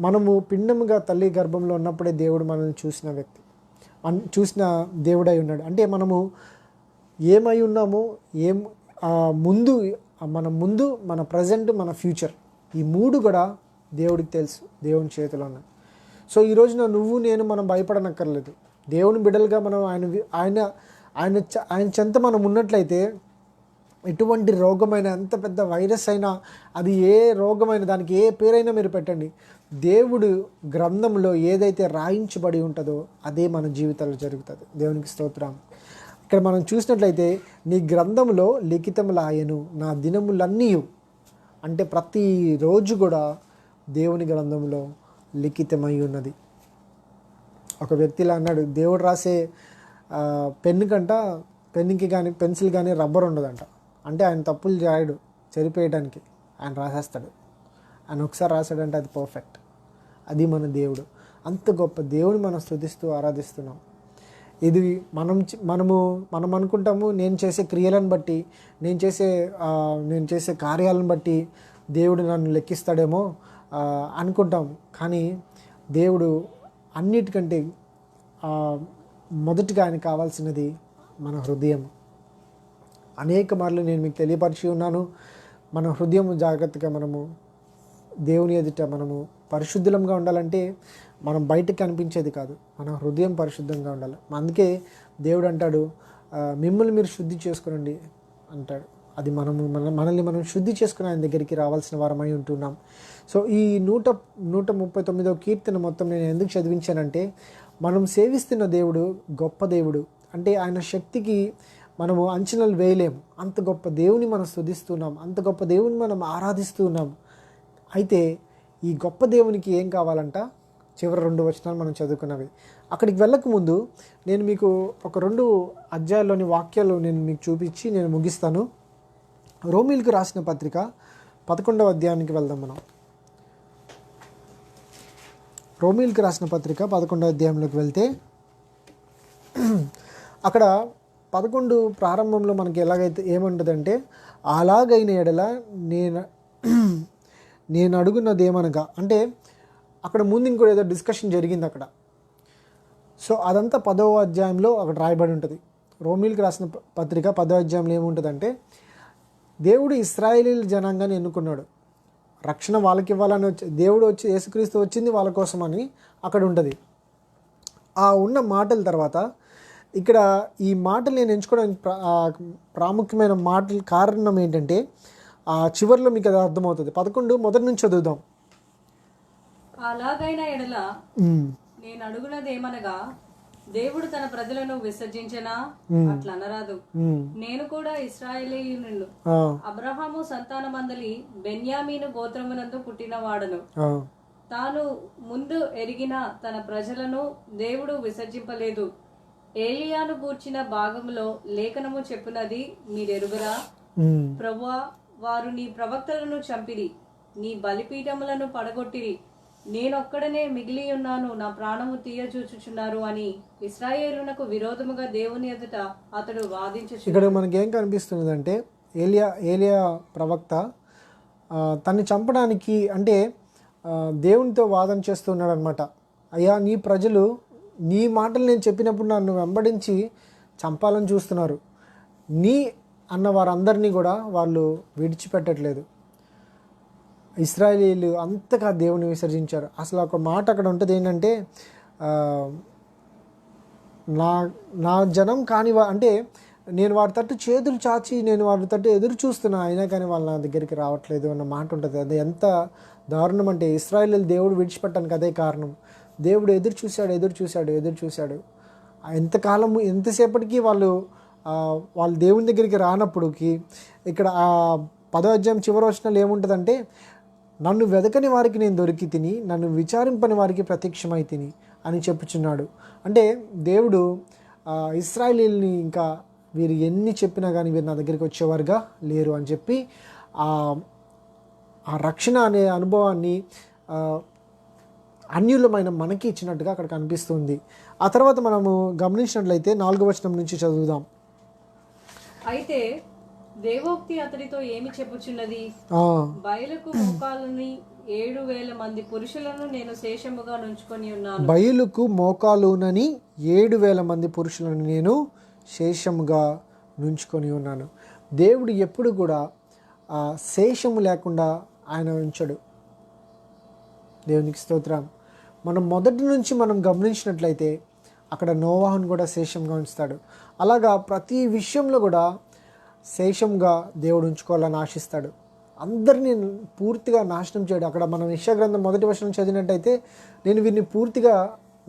మనము పిండముగా తల్లి గర్భంలో ఉన్నప్పుడే దేవుడు మనల్ని చూసిన దేవుడై ఉన్నాడు. అంటే మనము ఏమై ఉన్నామో ముందు మన ప్రజెంట్ మన ఫ్యూచర్, ఈ 3 కూడా దేవుడికి తెలుసు, దేవుని చేతిలో ఉన్నాయి. సో ఈ రోజున నువ్వు నేను మనం భయపడనక్కర్లేదు. దేవుని బిడ్డలుగా మనం ఆయన చెంత మనం ఉన్నట్లయితే ఎటువంటి రోగమైన, ఎంత పెద్ద వైరస్ అయినా, అది ఏ రోగమైన, దానికి ఏ పేరైనా మీరు పెట్టండి, దేవుడు గ్రంథంలో ఏదైతే రాయించబడి ఉంటుందో అదే మన జీవితాల్లో జరుగుతుంది. దేవునికి స్తోత్రం. ఇక్కడ మనం చూసినట్లయితే నీ గ్రంథంలో లిఖితములాయను నా దినములన్నీ, అంటే ప్రతిరోజు కూడా దేవుని గ్రంథంలో లిఖితమై ఉన్నది. ఒక వ్యక్తిలా అన్నాడు, దేవుడు రాసే పెన్నుకి కానీ పెన్సిల్ కానీ రబ్బర్ ఉండదంట. అంటే ఆయన తప్పులు రాయడు చెరిపేయడానికి, ఆయన రాసేస్తాడు. ఆయన ఒకసారి రాశాడంటే అది పర్ఫెక్ట్. అది మన దేవుడు. అంత గొప్ప దేవుని మనం స్తుతిస్తూ ఆరాధిస్తున్నాం. ఇది మనం అనుకుంటాము, నేను చేసే క్రియలను బట్టి, నేను చేసే కార్యాలను బట్టి దేవుడు నన్ను లెక్కిస్తాడేమో అనుకుంటాము. కానీ దేవుడు అన్నిటికంటే మొదటిగా ఆయన కావాల్సినది మన హృదయం. అనేక మార్లు నేను మీకు తెలియపరిచి ఉన్నాను, మన హృదయం జాగ్రత్తగా మనము దేవుని ఎదుట మనము పరిశుద్ధంగా ఉండాలంటే మనం బయటకు కనిపించేది కాదు, మన హృదయం పరిశుద్ధంగా ఉండాలి. దేవుడు అంటాడు, మిమ్మల్ని మీరు శుద్ధి చేసుకునండి అంటాడు. అది మనల్ని మనం శుద్ధి చేసుకుని ఆయన దగ్గరికి రావాల్సిన వారమై ఉంటున్నాం. సో ఈ 139వ కీర్తన మొత్తం నేను ఎందుకు చదివించానంటే, మనం సేవిస్తున్న దేవుడు గొప్ప దేవుడు. అంటే ఆయన శక్తికి మనము అంచనాలు వేయలేము. అంత గొప్ప దేవుని మనం స్తుతిస్తున్నాం, అంత గొప్ప దేవుని మనం ఆరాధిస్తున్నాం. అయితే ఈ గొప్ప దేవునికి ఏం కావాలంట? చివరి 2 వచనాలు మనం చదువుకున్నవి. అక్కడికి వెళ్ళకముందు నేను మీకు ఒక 2 అధ్యాయాల్లోని వాక్యాలు నేను మీకు చూపించి నేను ముగిస్తాను. రోమీయులకు రాసిన పత్రిక 11వ అధ్యాయానికి వెళ్దాం మనం. రోమీయులకు రాసిన పత్రిక 11వ అధ్యాయంలోకి వెళ్తే అక్కడ 11 ప్రారంభంలో మనకి ఎలాగైతే ఏముంటుందంటే, అలాగైన ఎడల నేను అడుగున్నదేమనగా, అంటే అక్కడ ముందు ఇంకోటి ఏదో డిస్కషన్ జరిగింది అక్కడ. సో అదంతా 10వ అధ్యాయంలో అక్కడ రాయబడి ఉంటుంది. రోమీయులకు రాసిన పత్రిక 10వ అధ్యాయంలో ఏముంటుందంటే, దేవుడు ఇశ్రాయేలీయుల జనాంగాన్ని ఎన్నుకున్నాడు, రక్షణ వాళ్ళకి ఇవ్వాలని దేవుడు యేసుక్రీస్తు వచ్చింది వాళ్ళ కోసమని అక్కడ ఉంటుంది. ఆ ఉన్న మాటల తర్వాత ఇక్కడ ఈ మాటలు నేను ఎంచుకోవడానికి ప్రాముఖ్యమైన మాటలు కారణం ఏంటంటే చివరిలో మీకు అది అర్థమవుతుంది. 11 మొదటి నుంచి చదువుదాం. అలాగైన ఎడల నేను అడుగునదేమనగా, దేవుడు తన ప్రజలను విసర్జించనా? అట్లా అనరాదు. నేను కూడా ఇశ్రాయేలీయులను, అబ్రహాము సంతానమందలి బెన్యామీను గోత్రమునందు పుట్టిన వాడను. తాను ముందు ఎరిగిన తన ప్రజలను దేవుడు విసర్జింపలేదు. ఏలియాను గూర్చిన భాగములో లేఖనము చెప్పునది మీరెరుగరా? ప్రభువా, వారు నీ ప్రవక్తలను చంపిరి, నీ బలిపీఠములను పడగొట్టిరి, నేనొక్కడనే మిగిలి ఉన్నాను, నా ప్రాణము తీయచూచుచున్నారు అని ఇశ్రాయేలునకు విరోధముగా దేవుని ఎదుట అతడు వాదించు. ఇక్కడ మనకేం కనిపిస్తున్నదంటే ఏలియా ప్రవక్త తన్ని చంపడానికి అంటే దేవునితో వాదన చేస్తున్నాడు అనమాట. అయ్యా, నీ ప్రజలు నీ మాటలు నేను చెప్పినప్పుడు నన్ను వెంబడించి చంపాలని చూస్తున్నారు. నీ అన్న వారందరినీ కూడా వాళ్ళు విడిచిపెట్టట్లేదు. ఇశ్రాయేలీలు అంతగా దేవుని విసర్జించారు. అసలు ఒక మాట అక్కడ ఉంటుంది ఏంటంటే, నా జనం కాని అంటే నేను వారి తట్టు చేతులు చాచి నేను వారి తట్టు ఎదురు చూస్తున్నా, అయినా కానీ వాళ్ళ నా దగ్గరికి రావట్లేదు అన్న మాట ఉంటుంది. అది ఎంత దారుణం అంటే, ఇశ్రాయేలీలు దేవుడు విడిచిపెట్టడానికి అదే కారణం. దేవుడు ఎదురు చూశాడు. ఎంతకాలము ఎంతసేపటికి వాళ్ళు దేవుని దగ్గరికి రానప్పుడుకి ఇక్కడ 10వ అధ్యాయం చివరి వచనాలు ఏముంటుందంటే, నన్ను వెదకని వారికి నేను దొరికి తిని, నన్ను విచారింపని వారికి ప్రత్యక్షమై తిని అని చెప్పుచున్నాడు. అంటే దేవుడు ఇశ్రాయేలీయుల్ని ఇంకా వీరు ఎన్ని చెప్పినా కానీ వీరు నా దగ్గరికి వచ్చేవారుగా లేరు అని చెప్పి ఆ రక్షణ అనే అనుభవాన్ని అన్యులమైన మనకి ఇచ్చినట్టుగా అక్కడ కనిపిస్తుంది. ఆ తర్వాత మనము గమనించినట్లయితే 4వ వచనం నుంచి చదువుదాం. అయితే దేవోక్తి అతడితో ఏమి చెప్పుచున్నది? బయలుకు మోకాలని 7,000 మంది పురుషులను నేను శేషముగా నుంచుకొని ఉన్నాను. బయలుకు మోకాలునని 7,000 మంది పురుషులను నేను శేషముగా నుంచుకొని ఉన్నాను. దేవుడు ఎప్పుడు కూడా శేషము లేకుండా ఆయన ఉంచడు. దేవునికి స్తోత్రం. మనం మొదటి నుంచి మనం గమనించినట్లయితే అక్కడ నోవాహును కూడా శేషంగా ఉంచుతాడు. అలాగా ప్రతి విషయంలో కూడా శేషంగా దేవుడు ఉంచుకోవాలని ఆశిస్తాడు. అందరినీ పూర్తిగా నాశనం చేయడు. అక్కడ మనం యెషయా గ్రంథం 1వ వచనం చదివినట్టయితే, నేను వీరిని పూర్తిగా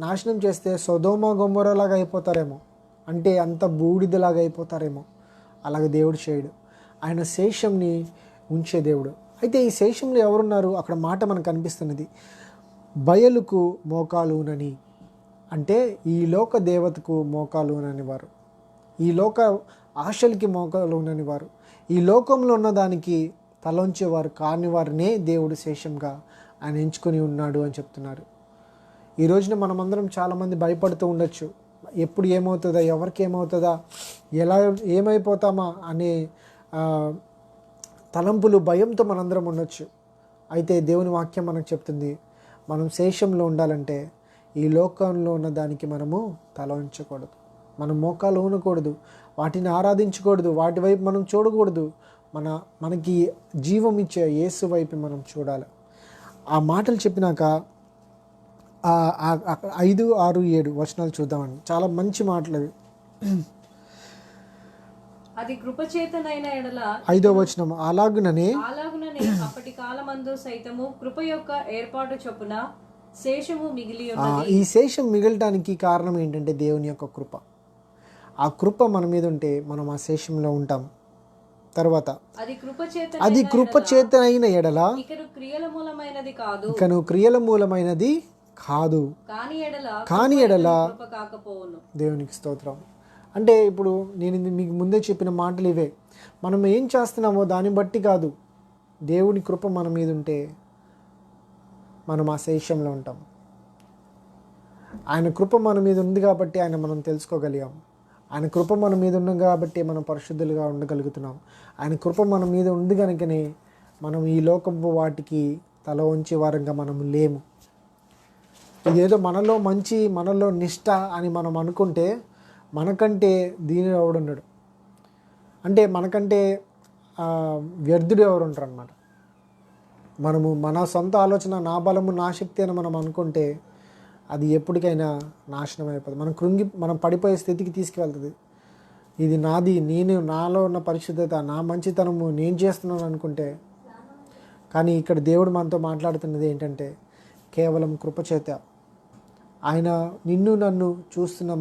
నాశనం చేస్తే సొదొమ గొమొర్రాలాగా అయిపోతారేమో, అంటే అంత బూడిదలాగా అయిపోతారేమో. అలాగే దేవుడు చేయడు. ఆయన శేషంని ఉంచే దేవుడు. అయితే ఈ శేషంలో ఎవరున్నారు? అక్కడ మాట మనకు కనిపిస్తున్నది, బయలుకు మోకాలునని, అంటే ఈ లోక దేవతకు మోకాలునని వారు, ఈ లోక ఆశలకి మోకాలునని వారు, ఈ లోకంలో ఉన్నదానికి తలంచేవారు కాని వారినే దేవుడు శేషంగా ఆయన ఎంచుకొని ఉన్నాడు అని చెప్తున్నారు. ఈ రోజున మనమందరం చాలామంది భయపడుతూ ఉండొచ్చు. ఎప్పుడు ఏమవుతుందా, ఎవరికి ఏమవుతుందా, ఎలా ఏమైపోతామా అనే తలంపులు, భయంతో మనందరం ఉండొచ్చు. అయితే దేవుని వాక్యం మనకు చెప్తుంది, మనం శేషంలో ఉండాలంటే ఈ లోకంలో ఉన్న దానికి మనము తల ఉంచకూడదు, మనం మోకాలు ఊనకూడదు, వాటిని ఆరాధించకూడదు, వాటి వైపు మనం చూడకూడదు. మనకి జీవం ఇచ్చే యేసు వైపు మనం చూడాలి. ఆ మాటలు చెప్పినాక 5, 6, 7 వచనాలు చూద్దామండి. చాలా మంచి మాటలు అవి. అది కృపచేతనైన ఎడల 5వ వచనం, అలాగుననే అప్పటి కాలమందు సైతము కృప యొక్క ఏర్పాటు చొప్పున శేషము మిగిలి ఉన్నది. ఈ శేషం మిగలటానికి కారణం ఏంటంటే దేవుని యొక్క కృప. ఆ కృప మన మీద ఉంటే మనం ఆ శేషంలో ఉంటాం. తర్వాత అది కృపచేతనైన ఎడల ఇకను క్రియల మూలమైనది కాదు, కాని ఎడల దేవునికి స్తోత్రం. అంటే ఇప్పుడు నేను మీకు ముందే చెప్పిన మాటలు ఇవే. మనం ఏం చేస్తున్నామో దాన్ని బట్టి కాదు, దేవుని కృప మన మీద ఉంటే మనం ఆ శేషంలో ఉంటాం. ఆయన కృప మన మీద ఉంది కాబట్టి ఆయన మనం తెలుసుకోగలిగాం. ఆయన కృప మన మీద ఉంది కాబట్టి మనం పరిశుద్ధులుగా ఉండగలుగుతున్నాం. ఆయన కృప మన మీద ఉంది కనుకనే మనం ఈ లోకపు వాటికి తల వంచే వారంగా మనం లేము. ఇదేదో మనలో మంచి, మనలో నిష్ఠ అని మనం అనుకుంటే మనకంటే దీనిలో ఎవడున్నాడు, అంటే మనకంటే వ్యర్థుడు ఎవరు ఉంటారు అన్నమాట. మనము మన సొంత ఆలోచన, నా బలము నా శక్తి అని మనం అనుకుంటే అది ఎప్పటికైనా నాశనం అయిపోతుంది. మనం పడిపోయే స్థితికి తీసుకువెళ్తుంది. ఇది నాది, నేను నాలో ఉన్న పరిశుద్ధత, నా మంచితనము నేను చేస్తున్నాను అనుకుంటే. కానీ ఇక్కడ దేవుడు మనతో మాట్లాడుతున్నది ఏంటంటే కేవలం కృపచేత. ఆయన నిన్ను నన్ను చూస్తున్న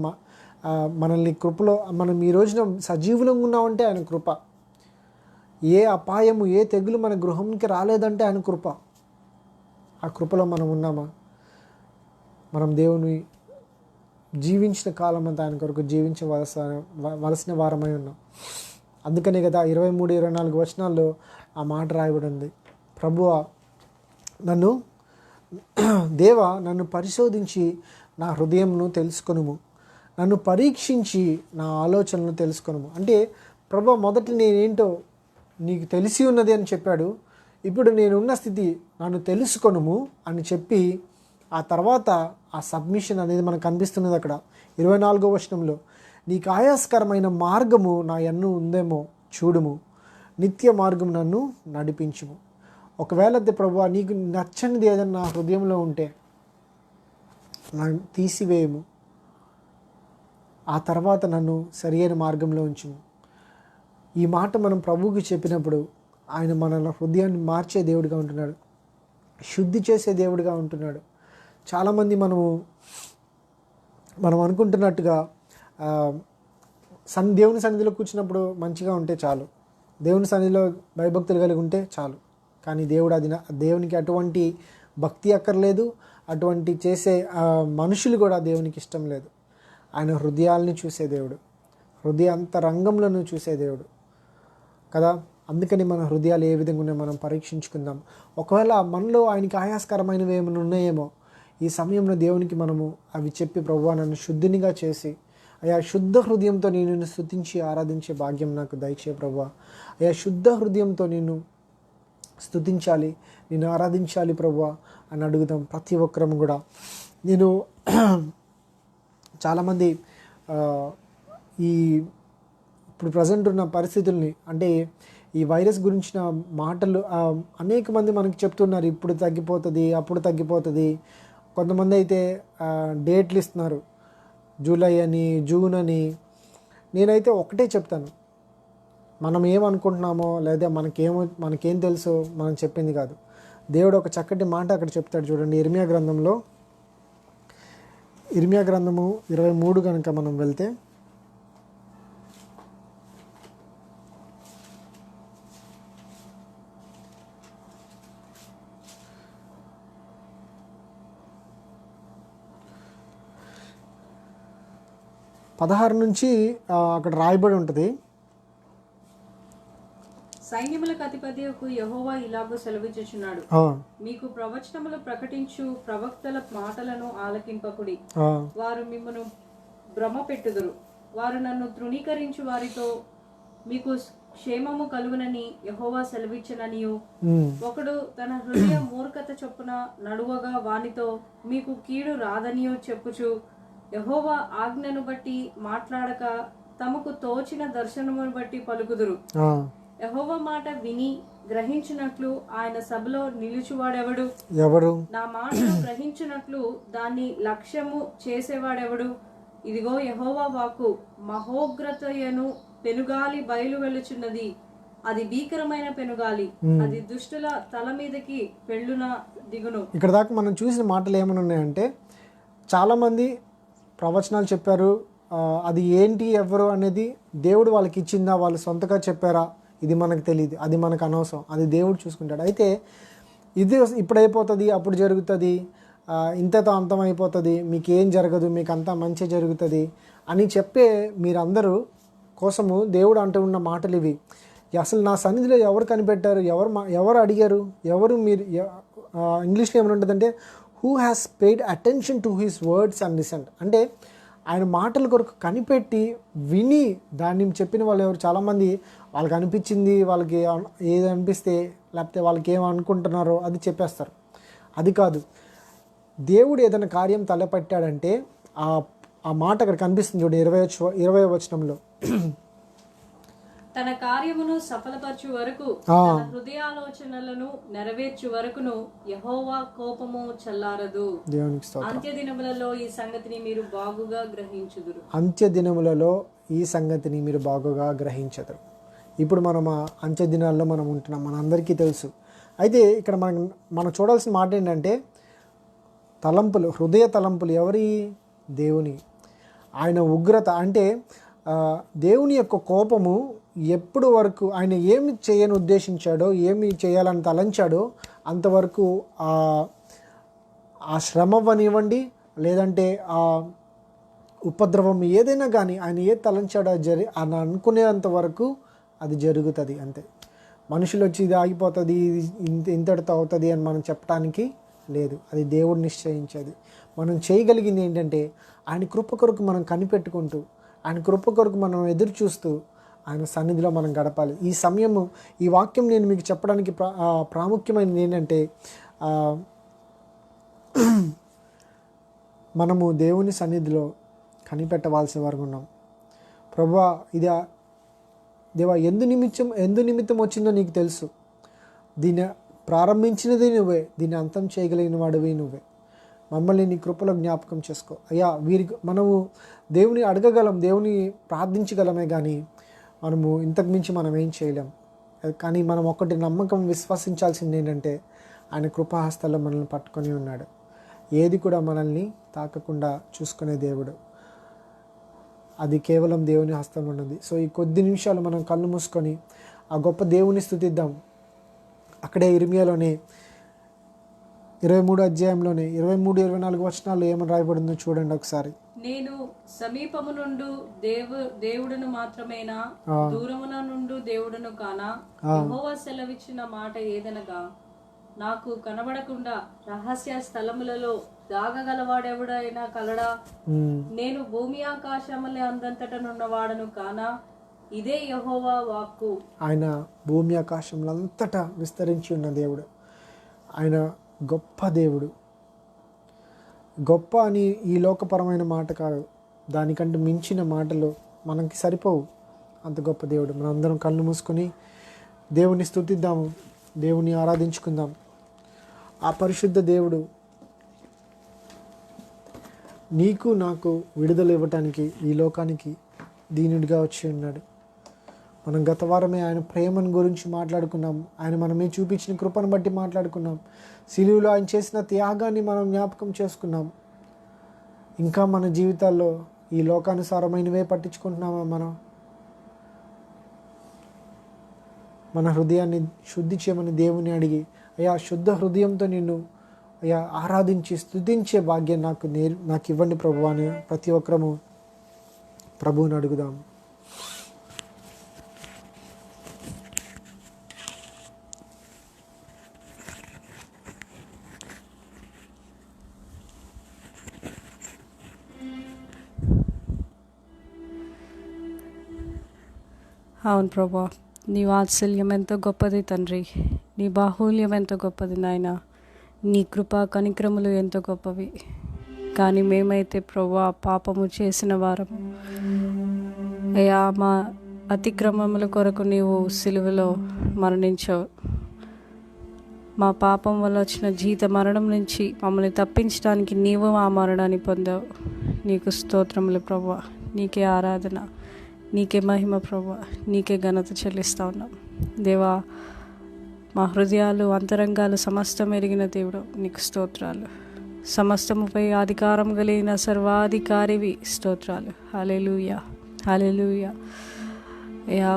మనల్ని కృపలో మనం ఈ రోజున సజీవులంగా ఉన్నామంటే ఆయన కృప. ఏ అపాయము ఏ తెగులు మన గృహంకి రాలేదంటే ఆయన కృప. ఆ కృపలో మనం ఉన్నామా? మనం దేవుని జీవించిన కాలం అంతా ఆయన కొరకు జీవించవలసిన వారమై ఉన్నాం. అందుకనే కదా 23-24 వచనాల్లో ఆ మాట రాయబడి ఉంది. ప్రభువా దేవా నన్ను పరిశోధించి నా హృదయంను తెలుసుకొనుము, నన్ను పరీక్షించి నా ఆలోచనలు తెలుసుకొనుము. అంటే ప్రభువా మొదట నేనేంటో నీకు తెలిసి ఉన్నది అని చెప్పాడు. ఇప్పుడు నేనున్న స్థితి నన్ను తెలుసుకొనుము అని చెప్పి ఆ తర్వాత ఆ సబ్మిషన్ అనేది మనకు కనిపిస్తున్నది అక్కడ 24వ వచనంలో. నీకు ఆయాస్కరమైన మార్గము నా ఎన్ను ఉందేమో చూడుము, నిత్య మార్గం నన్ను నడిపించుము. ఒకవేళ ప్రభువా నీకు నచ్చనిది ఏదన్నా నా హృదయంలో ఉంటే నన్ను తీసివేయము, ఆ తర్వాత నన్ను సరియైన మార్గంలో ఉంచుము. ఈ మాట మనం ప్రభువుకి చెప్పినప్పుడు ఆయన మన హృదయాన్ని మార్చే దేవుడిగా ఉంటున్నాడు, శుద్ధి చేసే దేవుడిగా ఉంటున్నాడు. చాలామంది మనం అనుకుంటున్నట్టుగా దేవుని సన్నిధిలో కూర్చున్నప్పుడు మంచిగా ఉంటే చాలు, దేవుని సన్నిధిలో భయభక్తులు కలిగి ఉంటే చాలు. కానీ దేవునికి అటువంటి భక్తి అక్కర్లేదు, అటువంటి చేసే మనుషులు కూడా దేవునికి ఇష్టం లేదు. ఆయన హృదయాల్ని చూసే దేవుడు, హృదయాంతరంగంలను చూసే దేవుడు కదా. అందుకని మన హృదయాలు ఏ విధంగా ఉన్నాయో మనం పరీక్షించుకుందాం. ఒకవేళ మనలో ఆయనకి ఆయాస్కరమైనవి ఏమైనా ఉన్నాయేమో ఈ సమయంలో దేవునికి మనము అవి చెప్పి ప్రభువా నన్ను శుద్ధినిగా చేసి అయా శుద్ధ హృదయంతో నేను స్తుతించి ఆరాధించే భాగ్యం నాకు దయచే ప్రభువా. అయా శుద్ధ హృదయంతో నేను స్తుతించాలి, నేను ఆరాధించాలి ప్రభువా అని అడుగుదాం ప్రతి ఒక్కరం కూడా. నేను చాలామంది ఇప్పుడు ప్రజెంట్ ఉన్న పరిస్థితుల్ని, అంటే ఈ వైరస్ గురించిన మాటలు అనేక మంది మనకి చెప్తున్నారు. ఇప్పుడు తగ్గిపోతుంది, అప్పుడు తగ్గిపోతుంది. కొంతమంది అయితే డేట్లు ఇస్తున్నారు, జూలై అని, జూన్ అని. నేనైతే ఒకటే చెప్తాను, మనం ఏమనుకుంటున్నామో లేదా మనకేం తెలుసో మనం చెప్పింది కాదు. దేవుడు ఒక చక్కటి మాట అక్కడ చెప్తాడు చూడండి. ఇర్మియా గ్రంథము 23 కనుక మనం వెళ్తే పదహారు నుంచి అక్కడ రాయబడి ఉంటుంది. సైన్యములకు అధిపతియగు యెహోవా ఇలాగూ సెలవిచ్చుచున్నాడు, మీకు ప్రవచనములు ప్రకటించు ప్రవక్తల మాటలను ఆలకింపకుడి. వారు మిమ్మను భ్రమ పెట్టుదురు. వారు నన్ను తృణీకరించు వారితో మీకు క్షేమము కలుగునని యెహోవా సెలవిచ్చననియు, ఒకడు తన హృదయ మూర్ఖత చొప్పున నడువగా వానితో మీకు కీడు రాదనియో చెప్పుచు యెహోవా ఆజ్ఞను బట్టి మాట్లాడక తమకు తోచిన దర్శనమును బట్టి పలుకుదురు. యెహోవా మాట విని గ్రహించినట్లు ఆయన సభలో నిలుచువాడెవడు? నా మాటను గ్రహించినట్లు దాన్ని లక్ష్యము చేసేవాడెవడు? ఇదిగో యెహోవా వాక్కు, మహోగ్రతయను పెనుగాలి బయలు వెలుచున్నది. అది భీకరమైన పెనుగాలి, అది దుష్టుల తల మీదకి పెళ్ళున దిగును. ఇక్కడ దాకా మనం చూసిన మాటలు ఏమని ఉన్నాయంటే, చాలామంది ప్రవచనాలు చెప్పారు. అది ఏంటి ఎవరు అనేది దేవుడు వాళ్ళకి ఇచ్చిందా, వాళ్ళు సొంతగా చెప్పారా, ఇది మనకు తెలియదు, అది మనకు అనవసరం, అది దేవుడు చూసుకుంటాడు. అయితే ఇది ఇప్పుడు అయిపోతుంది, అప్పుడు జరుగుతుంది, ఇంతతో అంతం అయిపోతుంది, మీకు ఏం జరగదు, మీకు అంతా మంచి జరుగుతుంది అని చెప్పే మీరందరూ కోసము దేవుడు అంటూ ఉన్న మాటలు ఇవి. అసలు నా సన్నిధిలో ఎవరు కనిపెట్టారు, ఎవరు అడిగారు, మీరు ఇంగ్లీష్లో ఏమైనా ఉంటుందంటే who has paid attention to his words and listened. అంటే ఆయన మాటల కొరకు కనిపెట్టి విని దాన్ని చెప్పిన వాళ్ళు ఎవరు? చాలామంది వాళ్ళకి అనిపించింది, వాళ్ళకి ఏది అనిపిస్తే లేకపోతే వాళ్ళకి ఏమనుకుంటున్నారో అది చెప్పేస్తారు. అది కాదు, దేవుడు ఏదైనా కార్యం తలపెట్టాడంటే ఆ మాట అక్కడ కనిపిస్తుంది చూడండి 20వ వచనంలో. తన కార్యమును సఫలపరచు వరకు తన హృదయాలోచనలను నెరవేర్చు వరకును యెహోవా కోపము చల్లారదు. దేవునికి స్తోత్రం. అంత్య దినములలో ఈ సంగతిని మీరు బాగుగా గ్రహించుదురు. అంత్య దినములలో ఈ సంగతిని మీరు బాగుగా గ్రహించదురు. ఇప్పుడు మనం ఆ అంత్య దినాల్లో మనం ఉంటున్నాం, మనందరికీ తెలుసు. అయితే ఇక్కడ మనం చూడాల్సిన మాట ఏంటంటే తలంపులు, హృదయ తలంపులు ఎవరి? దేవుని. ఆయన ఉగ్రత అంటే దేవుని యొక్క కోపము ఎప్పుడు వరకు ఆయన ఏమి చేయని ఉద్దేశించాడో, ఏమి చేయాలని తలంచాడో అంతవరకు ఆ శ్రమ అవ్వనివ్వండి, లేదంటే ఆ ఉపద్రవం ఏదైనా కానీ ఆయన ఏ తలంచాడో అని అనుకునేంత వరకు అది జరుగుతుంది అంతే. మనుషులు వచ్చి ఇది ఆగిపోతుంది, ఇంతటితో అవుతుంది అని మనం చెప్పడానికి లేదు. అది దేవుడు నిశ్చయించేది. మనం చేయగలిగింది ఏంటంటే ఆయన కృప కొరకు మనం కనిపెట్టుకుంటూ, ఆయన కృప కొరకు మనం ఎదురు చూస్తూ ఆయన సన్నిధిలో మనం గడపాలి. ఈ సమయము, ఈ వాక్యం నేను మీకు చెప్పడానికి ప్రాముఖ్యమైనది ఏంటంటే మనము దేవుని సన్నిధిలో కనిపెట్టవలసిన వారు ఉన్నాం. ప్రభువా, ఇది దేవా ఎందు నిమిత్తం వచ్చిందో నీకు తెలుసు. దీన్ని ప్రారంభించినది నువ్వే, దీన్ని అంతం చేయగలిగిన వాడివి నువ్వే. మమ్మల్ని నీ కృపలో జ్ఞాపకం చేసుకో అయ్యా. మనము దేవుని అడగగలం, దేవుని ప్రార్థించగలమే కానీ మనము ఇంతకు మించి మనం ఏం చేయలేం. కానీ మనం ఒకటి నమ్మకం విశ్వసించాల్సింది ఏంటంటే ఆయన కృపాహస్తాల్లో మనల్ని పట్టుకొని ఉన్నాడు. ఏది కూడా మనల్ని తాకకుండా చూసుకునే దేవుడు. అది కేవలం దేవుని హస్తంలో ఉన్నది. సో ఈ కొద్ది నిమిషాలు మనం కళ్ళు మూసుకొని ఆ గొప్ప దేవుని స్తుతిద్దాం. అక్కడే ఇర్మియాలోనే 23వ అధ్యాయంలోనే 23-24 వచనాల్లో ఏమని రాయబడిందో చూడండి ఒకసారి. నేను సమీపము నుండు దేవుడును మాత్రమేనా, దూరమున నుండు దేవుడును కానా? యెహోవా సెలవిచ్చిన మాట ఏదనగా, నాకు కనబడకుండా రహస్య స్థలములలో దాగగలవాడెవడైనా కలడా? నేను భూమి ఆకాశముల అందంతటనున్నవాడను కానా? ఇదే యెహోవా వాక్కు. ఆయన భూమి ఆకాశములంతటా విస్తరించి ఉన్న దేవుడు. ఆయన గొప్ప దేవుడు. గొప్ప అని ఈ లోకపరమైన మాట కాదు, దానికంటే మించిన మాటలు మనకి సరిపోవు. అంత గొప్ప దేవుడు. మనందరం కళ్ళు మూసుకొని దేవుని స్తుతిద్దాము, దేవుని ఆరాధించుకుందాం. ఆ పరిశుద్ధ దేవుడు నీకు నాకు విడుదల ఇవ్వటానికి ఈ లోకానికి దీనుడిగా వచ్చి ఉన్నాడు. మనం గత వారమే ఆయన ప్రేమను గురించి మాట్లాడుకున్నాం. ఆయన మనమే చూపించిన కృపను బట్టి మాట్లాడుకున్నాం. సిలువలో ఆయన చేసిన త్యాగాన్ని మనం జ్ఞాపకం చేసుకున్నాం. ఇంకా మన జీవితాల్లో ఈ లోకానుసారమైనవే పట్టించుకుంటున్నామా? మన హృదయాన్ని శుద్ధి చేయమని దేవుని అడిగి, అయ్యా శుద్ధ హృదయంతో నిన్ను అయ్యా ఆరాధించి స్తుతించే భాగ్యం నాకు ఇవ్వండి ప్రభువా అని ప్రతి ఒక్కరము ప్రభువుని అడుగుదాం. అవును ప్రభా, నీ వాత్సల్యం ఎంతో గొప్పది తండ్రి. నీ బాహుల్యం ఎంతో గొప్పది నాయన. నీ కృపా కనిక్రములు ఎంతో గొప్పవి. కానీ మేమైతే ప్రభా పాపము చేసిన వారం అయ్యా, మా అతిక్రమముల కొరకు నీవు సిలువలో మరణించావు. మా పాపం వల్ల వచ్చిన జీత మరణం నుంచి మమ్మల్ని తప్పించడానికి నీవు ఆ మరణాన్ని పొందావు. నీకు స్తోత్రములు ప్రభా. నీకే ఆరాధన, నీకే మహిమ ప్రభా. నీకే ఘనత చెల్లిస్తా ఉన్నాం దేవా. మా హృదయాలు అంతరంగాలు సమస్తం ఎరిగిన దేవుడు, నీకు స్తోత్రాలు. సమస్తముపై అధికారం కలిగిన సర్వాధికారివి, స్తోత్రాలు. హల్లెలూయా, హల్లెలూయా.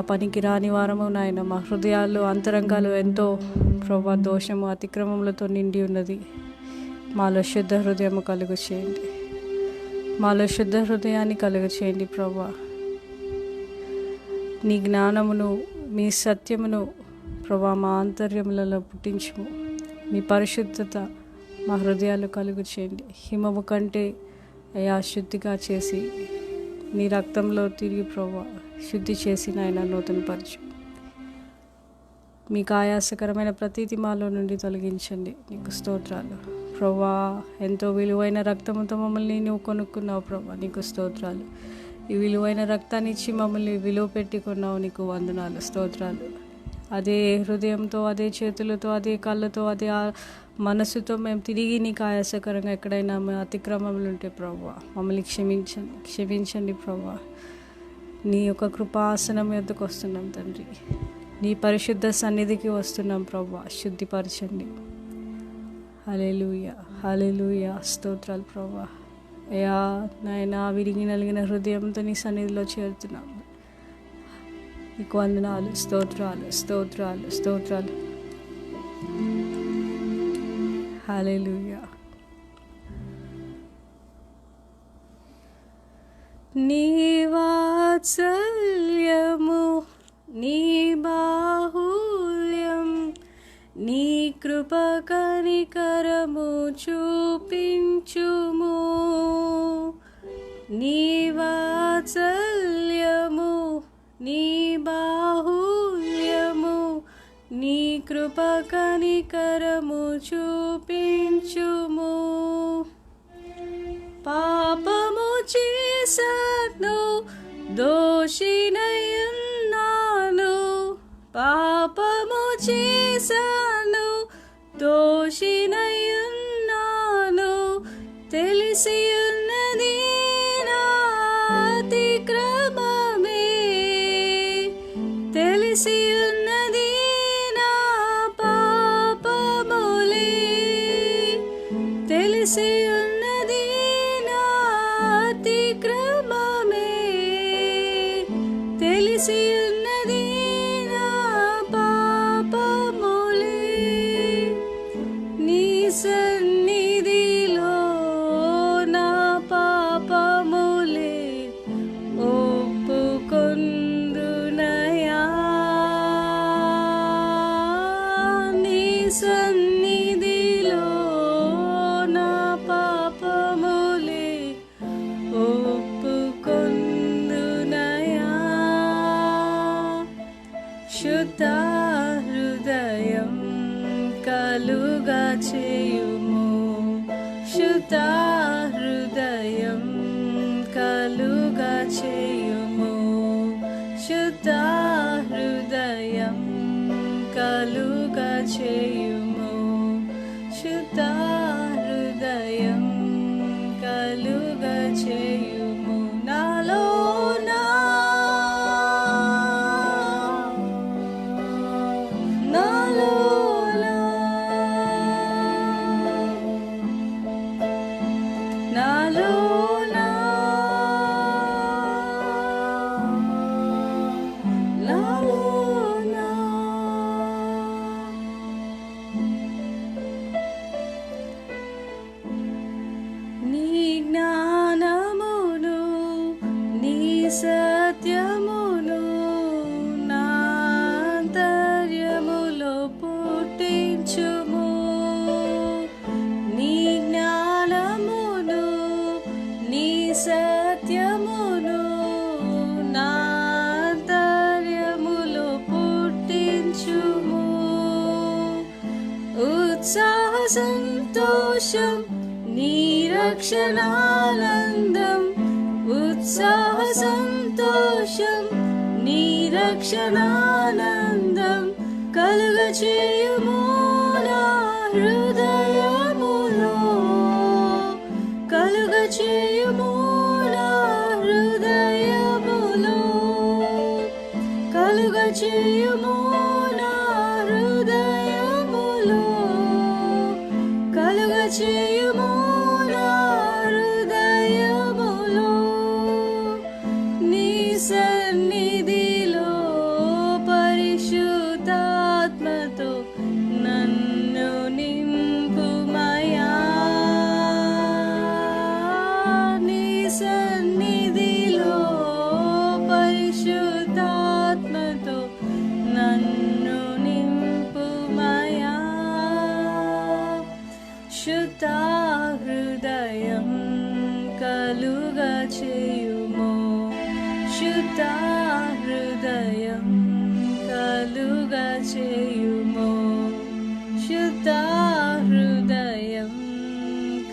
పనికి రాని వారము నాయన. మా హృదయాలు అంతరంగాలు ఎంతో ప్రభా దోషము అతిక్రమములతో నిండి ఉన్నది. మాలో శుద్ధ హృదయము కలుగు చేయండి. మాలో శుద్ధ హృదయాన్ని కలుగు చేయండి ప్రభా. నీ జ్ఞానమును, మీ సత్యమును ప్రభా మా ఆంతర్యములలో పుట్టించుము. మీ పరిశుద్ధత మా హృదయాలు కలుగు చేయండి. హిమము కంటే అయా శుద్ధిగా చేసి నీ రక్తంలో తిరిగి ప్రభా శుద్ధి చేసి నాయన నూతనపరచు. మీకు ఆయాసకరమైన ప్రతీతి మాలో నుండి తొలగించండి. నీకు స్తోత్రాలు ప్రభా. ఎంతో విలువైన రక్తముతో మమ్మల్ని నువ్వు కొనుక్కున్నావు ప్రభా. నీకు స్తోత్రాలు. ఈ విలువైన రక్తాన్ని ఇచ్చి మమ్మల్ని విలువ పెట్టుకున్నావు. నీకు వందనాలు, స్తోత్రాలు. అదే హృదయంతో, అదే చేతులతో, అదే కళ్ళతో, అదే మనసుతో మేము తిరిగి నీకు ఆయాసకరంగా ఎక్కడైనా అతిక్రమములు ఉంటే ప్రభువా మమ్మల్ని క్షమించండి ప్రభువా. నీ యొక్క కృపాసనం ఎద్దుకు వస్తున్నాం తండ్రి, నీ పరిశుద్ధ సన్నిధికి వస్తున్నాం ప్రభువా, శుద్ధిపరచండి. హల్లెలూయా, హల్లెలూయా, స్తోత్రాలు ప్రభువా. అయ్యా నాయనా, విరిగి నలిగిన హృదయంతో నీ సన్నిధిలో చేరుతున్నాం. నీకు వందనాలు, స్తోత్రాలు, స్తోత్రాలు, స్తోత్రాలు. హల్లెలూయా. నీ వాత్సల్యము, నీ బాహుల్యం, నీ కృప కనికరము చూపించుము. నీ వాత్సల్యము, నీ బాహుల్యము, నీ కృప కనికరము చూపించుము. పాపము చేశాను, దోషినయున్నాను, పాపము చేశాను, దోషినయున్నాను, తెలిసి ఉన్నది నా అతిక్రమమే, తెలిసి ఉన్నది నా పాపములే, తెలిసి ఉన్నది నా అతిక్రమమే, తెలిసి ఉన్నది నా పాపములే. నీ సన్నిధిలో నా పాపములే ఒప్పుకొందునయా. నీ సన్నిధిలో నా పాపములే ఒప్పుకొందునయా. శుద్ధ హృదయం కలుగా చేయుము, శుద్ధ హృదయం కలుగా చేయుము, శుద్ధ హృదయం కలుగా చేయుము, శుద్ధ హృదయం కలుగా చేయుము. నాలోనా నాలోనా నాలోనా నాలోనా. నీ జ్ఞానమును, నీ సత్యమును నా అంతర్యములో పుట్టించుము. నీ జ్ఞానమును, నీ సత్యమును నా అంతర్యములో పుట్టించుము. ఉత్సాహ సంతోషం నీ రక్షణానందం, ఉత్సాహ సంతోషం నీ రక్షణానందం కలుగ చేయుము నా హృదయములో, కలుగ చేయుము నా హృదయములో, కలుగ చేయుము నా హృదయములో, కలుగ చేయుము నా హృదయములో. నీ సన్నిధిలో పరిశుద్ధాత్మతో నన్ను నింపుమయా. నీ సన్నిధిలో పరిశుద్ధాత్మతో నన్ను నింపుమయా. శుద్ధ హృదయం కలుగా చేయుము, శుద్ధ హృదయం కలుగా చేయుము, శుద్ధ హృదయం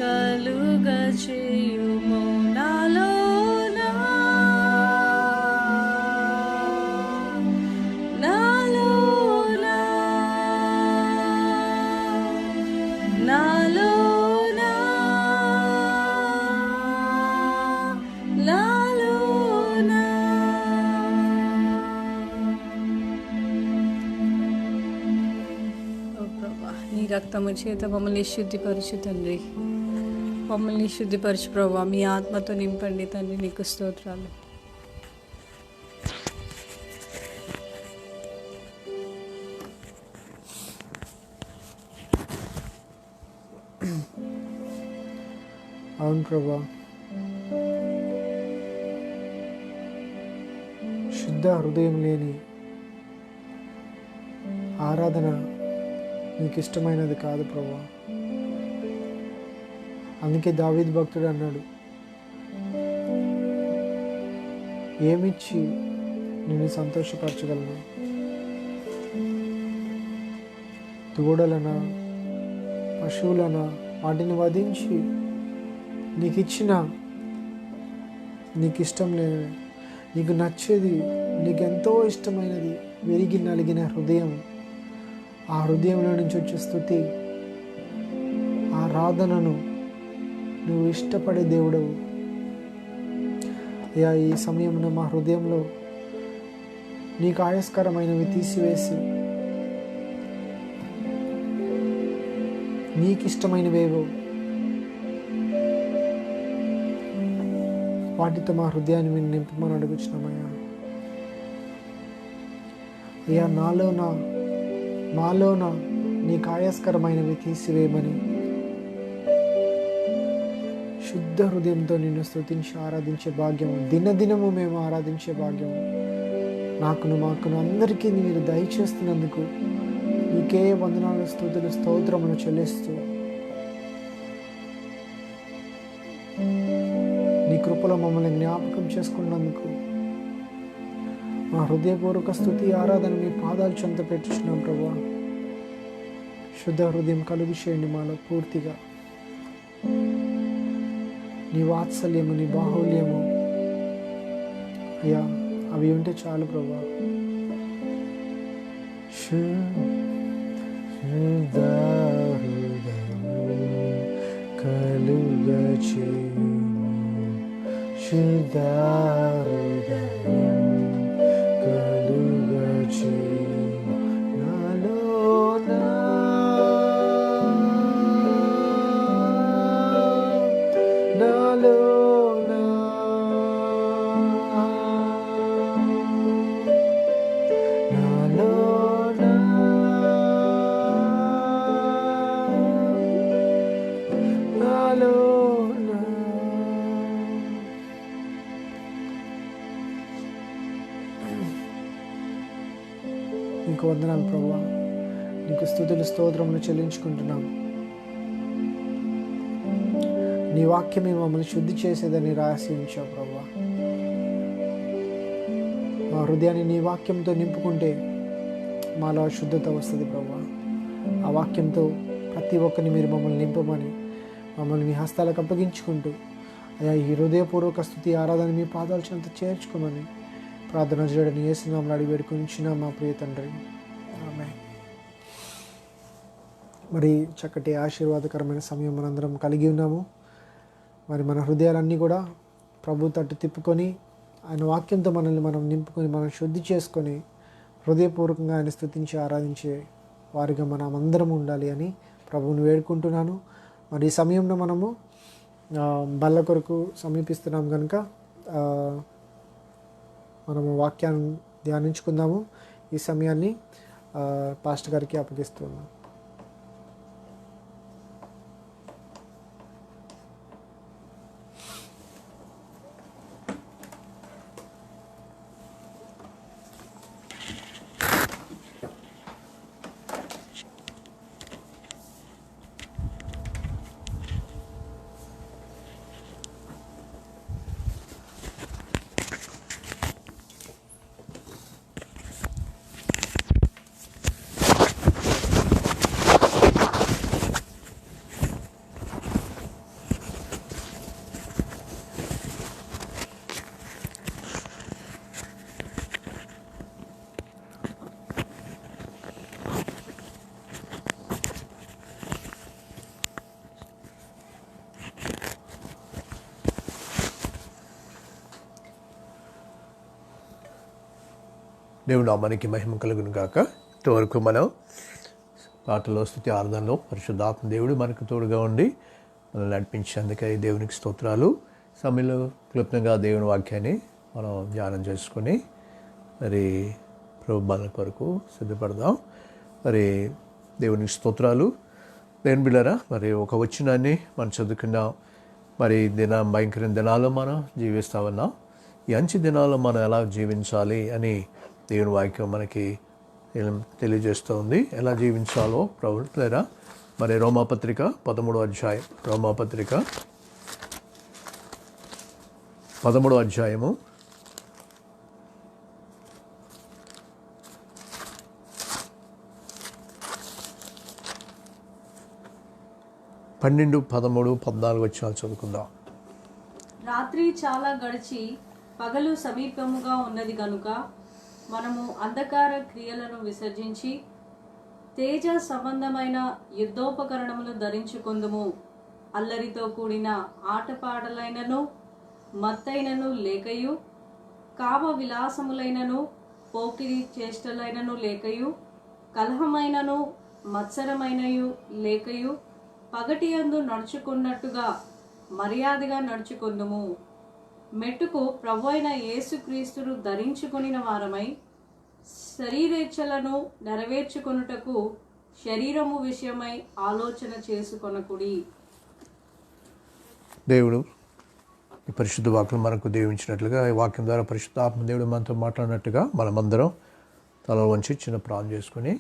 కలుగా చేయుము. నాలోనా నీ రక్తము చేత మమ్మల్ని శుద్ధిపరచు తండ్రి. మమ్మల్ని శుద్ధిపరచు ప్రభువా. మీ ఆత్మతో నింపండి తండ్రి. నీకు స్తోత్రాలు. అవును ప్రభా, శుద్ధ హృదయం లేని ఆరాధన నీకు ఇష్టమైనది కాదు ప్రభా. అందుకే దావీదు భక్తుడు అన్నాడు, ఏమిచ్చి నిన్ను సంతోషపరచగలను? దూడలనా, పశువులనా, వాటిని వధించి నీకు ఇచ్చిన, నీకు ఇష్టం లేని, నీకు నచ్చేది, నీకు ఎంతో ఇష్టమైనది విరిగి నలిగిన హృదయం, ఆ హృదయంలో నుంచి వచ్చే స్తుతి, ఆరాధనను నువ్వు ఇష్టపడే దేవుడవు. అయ్యా, ఈ సమయంలో మా హృదయంలో నీకు ఆయస్కరమైనవి తీసివేసి నీకు ఇష్టమైనవేవో వాటితో మా హృదయాన్ని మేము నింపమని అడుగుచున్నామయ్యా. అయ్యా, మాలోన నీకు ఆయస్కరమైనవి తీసివేయమని శుద్ధ హృదయంతో నిన్ను స్తుతించి ఆరాధించే భాగ్యము, దినదినము మేము ఆరాధించే భాగ్యము మాకును అందరికీ మీరు దయచేస్తున్నందుకు నీకే వందనాలు, స్తుతులు, స్తోత్రములు చెల్లిస్తూ నీ కృపలో మమ్మల్ని జ్ఞాపకం చేసుకున్నందుకు మా హృదయపూర్వక స్తుతి ఆరాధన మీ పాదాలు చెంత పెట్టుచున్నాం ప్రభా. శుద్ధ హృదయం కలుగు చేయండి మాలో పూర్తిగా. నీ వాత్సల్యము, నీ బాహుల్యము అయ్యా, అవి ఉంటే చాలు ప్రభా. శుద్ధ హృదయము కలుగ చేయుము, శుద్ధ హృదయము కలుగ చేయుము నాలోనా, నాలోనా, నాలోనా, నాలోనా. నీకు వందనాలు ప్రభువా. నీకు స్తుతులు, స్తోత్రములు చెల్లించుకుంటున్నాం. నీ వాక్యమే మమ్మల్ని శుద్ధి చేసేదని రాసి ఉంచావు ప్రభువా. మా హృదయాన్ని నీ వాక్యంతో నింపుకుంటే మాలో శుద్ధత వస్తుంది ప్రభువా. ఆ వాక్యంతో ప్రతి ఒక్కరిని మీరు మమ్మల్ని నింపమని, మమ్మల్ని మీ హస్తాలకు అప్పగించుకుంటూ అయ్యా, ఈ హృదయపూర్వక స్తుతి ఆరాధన మీ పాదాల చెంత చేర్చుకోమని ప్రార్థన చేయడం యేసునామములో అడిగి వేడుకొనిచున్న మా ప్రియ తండ్రి, ఆమేన్. మరి చక్కటి ఆశీర్వాదకరమైన సమయం మనందరం కలిగి ఉన్నాము. మరి మన హృదయాలన్నీ కూడా ప్రభు తట్టు తిప్పుకొని ఆయన వాక్యంతో మనల్ని మనం నింపుకొని మనం శుద్ధి చేసుకొని హృదయపూర్వకంగా ఆయన స్తుతించి ఆరాధించే వారిగా మనం అందరం ఉండాలి అని ప్రభువుని వేడుకుంటున్నాను. మరి ఈ సమయంలో మనము బల్ల కొరకు సమీపిస్తున్నాం కనుక మనము వాక్యాన్ని ధ్యానించుకుందాము. ఈ సమయాన్ని పాస్టర్ గారికి అప్పగిస్తున్నాం. దేవుని నామానికి మహిమ కలుగును గాక. ఇంతవరకు మనం పాటలో స్తుతి ఆరాధనలో పరిశుద్ధాత్మ దేవుడు మనకు తోడుగా ఉండి మనల్ని నడిపించేందుకై దేవునికి స్తోత్రాలు. సమయంలో క్లుప్తంగా దేవుని వాక్యాన్ని మనం ధ్యానం చేసుకొని మరి ప్రభు బల కొరకు సిద్ధపడదాం. మరి దేవునికి స్తోత్రాలు. దేవుని బిడ్డలారా, మరి ఒక వచనాన్ని మనం చదువుకున్నాం. మరి భయంకర దినాల్లో మనం జీవిస్తూ ఉన్నాం. ఈ అంచె దినాల్లో మనం ఎలా జీవించాలి అని దేవుని వాక్యం మనకి తెలియజేస్తూ ఉంది. ఎలా జీవించాలో ప్రభుత్వరా. మరి రోమాపత్రిక 13వ అధ్యాయం, రోమాపత్రిక 13వ అధ్యాయము 12, 13, 14 వచనాలు చదువుకుందాం. రాత్రి చాలా గడిచి పగలు సమీపముగా ఉన్నది గనుక మనము అంధకార క్రియలను విసర్జించి తేజ సంబంధమైన యుద్ధోపకరణములు ధరించుకొందుము. అల్లరితో కూడిన ఆటపాటలైనను మత్తైనను లేకయు, కామ విలాసములైనను పోకిరి చేష్టలైనను లేకయు, కలహమైనను మత్సరమైనయు లేకయు, పగటియందు నడుచుకున్నట్టుగా మర్యాదగా నడుచుకొందుము. మెట్టుకు ప్రభు అయిన యేసుక్రీస్తును ధరించుకొనిన వారమై శరీరేచ్ఛలను నెరవేర్చుకొనుటకు శరీరము విషయమై ఆలోచన చేసుకొనకుడి. దేవుడు ఈ పరిశుద్ధ వాక్యం మనకు దీవించినట్లుగా, ఈ వాక్యం ద్వారా పరిశుద్ధ ఆత్మ దేవుడు మనతో మాట్లాడినట్టుగా మనమందరం తల వంచి చిన్న ప్రార్థన చేసుకుని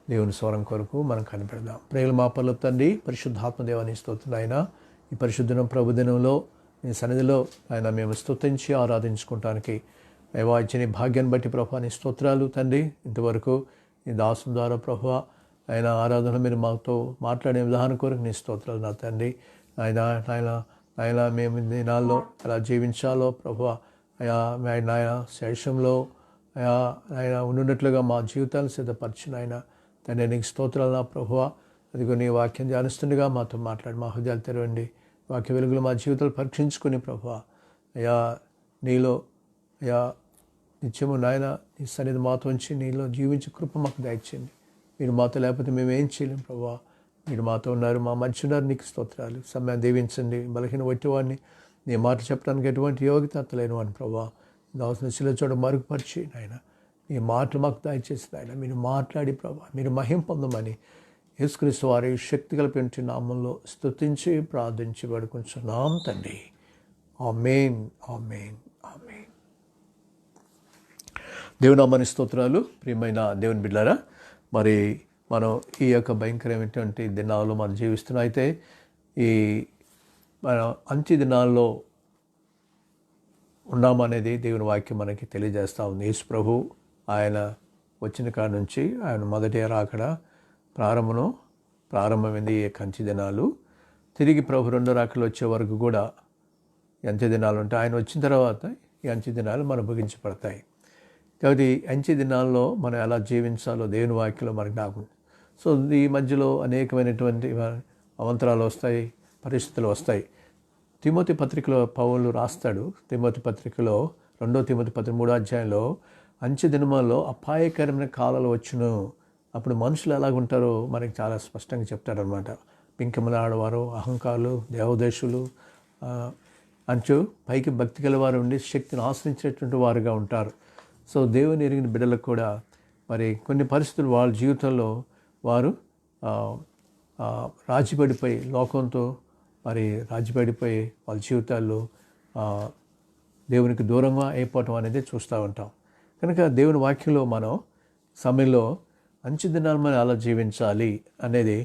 దేవుని స్వరం కొరకు మనం కనిపెడదాం. ప్రేమ మా పర్లోక తండ్రి, పరిశుద్ధాత్మ దేవాన్ని స్తోత్రం. ఆయన ఈ పరిశుద్ధ ప్రభుదినంలో నీ సన్నిధిలో ఆయన మేము స్తుతించి ఆరాధించుకోవటానికి అయ్యా ఇచ్చిన భాగ్యాన్ని బట్టి ప్రభా నీ స్తోత్రాలు తండ్రి. ఇంతవరకు నీ దాసం ద్వారా ప్రభా ఆయన ఆరాధన మీరు మాతో మాట్లాడే విధానం కొరకు నీ స్తోత్రాలు నా తండ్రి. ఆయన మేము దినాల్లో ఎలా జీవించాలో ప్రభా అయా నాయన శేషంలో ఆయన ఉండున్నట్లుగా మా జీవితాలను సిద్ధపరిచిన ఆయన తండ్రి నీకు స్తోత్రాలు నా ప్రభువా. అదిగో నీ వాక్యం ధ్యానిస్తుండగా మాతో మాట్లాడి మా హృదయాలు తెరవండి. వాక్య వెలుగులు మా జీవితాలు పరీక్షించుకుని ప్రభువా అయా నీలో అయా నిత్యము నాయన నీ సన్నిధి మాతో ఉంచి నీలో జీవించే కృప మాకు దయచేయండి. మీరు మాతో లేకపోతే మేము ఏం చేయలేం ప్రభువా. మీరు మాతో ఉన్నారు, మా మధ్య ఉన్నారు. నీకు స్తోత్రాలు. సమయాన్ని దీవించండి. బలహీన వట్టివాడిని నీ మాట చెప్పడానికి ఎటువంటి యోగ్యత లేని వాడిని ప్రభువా. దావసిన శిల చోట మరుగుపరిచి నాయన నీ మాటలు మాకు దయచేసి నాయన మీరు మాట్లాడి ప్రభా మీరు మహిమ పొందమని యేసుక్రీస్తు వారి శక్తి కలిపి నామంలో స్తుతించి ప్రార్థించి వేడుకుంటున్నాం తండ్రి. ఆమేన్, ఆమేన్, ఆమేన్. దేవుని నామానికి స్తోత్రాలు. ప్రియమైన దేవుని బిడ్డలారా, మరి మనం ఈ యొక్క భయంకరమైనటువంటి దినాల్లో మనం జీవిస్తున్నాం. అయితే ఈ మన అంత్య దినాల్లో ఉన్నామనేది దేవుని వాక్యం మనకి తెలియజేస్తూ ఉంది. యేసు ప్రభు ఆయన వచ్చిన కాడ నుంచి ఆయన మొదటి రాకడ ప్రారంభమైంది ఈ అంత్య దినాలు. తిరిగి ప్రభు రెండో రాకలు వచ్చే వరకు కూడా అంత్య దినాలు ఉంటాయి. ఆయన వచ్చిన తర్వాత ఈ అంత్య దినాలు మనం ముగించబడతాయి. కాబట్టి అంత్య దినాల్లో మనం ఎలా జీవించాలో దేవుని వాక్యంలో మనకు జ్ఞాపకం. సో ఈ మధ్యలో అనేకమైనటువంటి అవంతరాలు వస్తాయి, పరిస్థితులు వస్తాయి. తిమోతి పత్రికలో పౌలు రాస్తాడు. తిమోతి పత్రికలో 2 తిమోతి 13వ అధ్యాయంలో అంత్య దినమాల్లో అపాయకరమైన కాలాలు వచ్చును. అప్పుడు మనుషులు ఎలాగుంటారో మనకి చాలా స్పష్టంగా చెప్తాడనమాట. పింకముల ఆడవారు, అహంకారులు, దేవదేశులు అంచు పైకి భక్తి గలవారు ఉండి శక్తిని ఆశ్రయించేటువంటి వారుగా ఉంటారు. సో దేవుని ఎరిగిన బిడ్డలకు కూడా మరి కొన్ని పరిస్థితులు వాళ్ళ జీవితంలో వారు రాజీపడిపోయి లోకంతో మరి రాజీపడిపోయి వాళ్ళ జీవితాల్లో దేవునికి దూరంగా అయిపోవటం అనేది చూస్తూ ఉంటాం. కనుక దేవుని వాక్యంలో మనం సమయంలో అంచె దినాలు మనం ఎలా జీవించాలి అనేది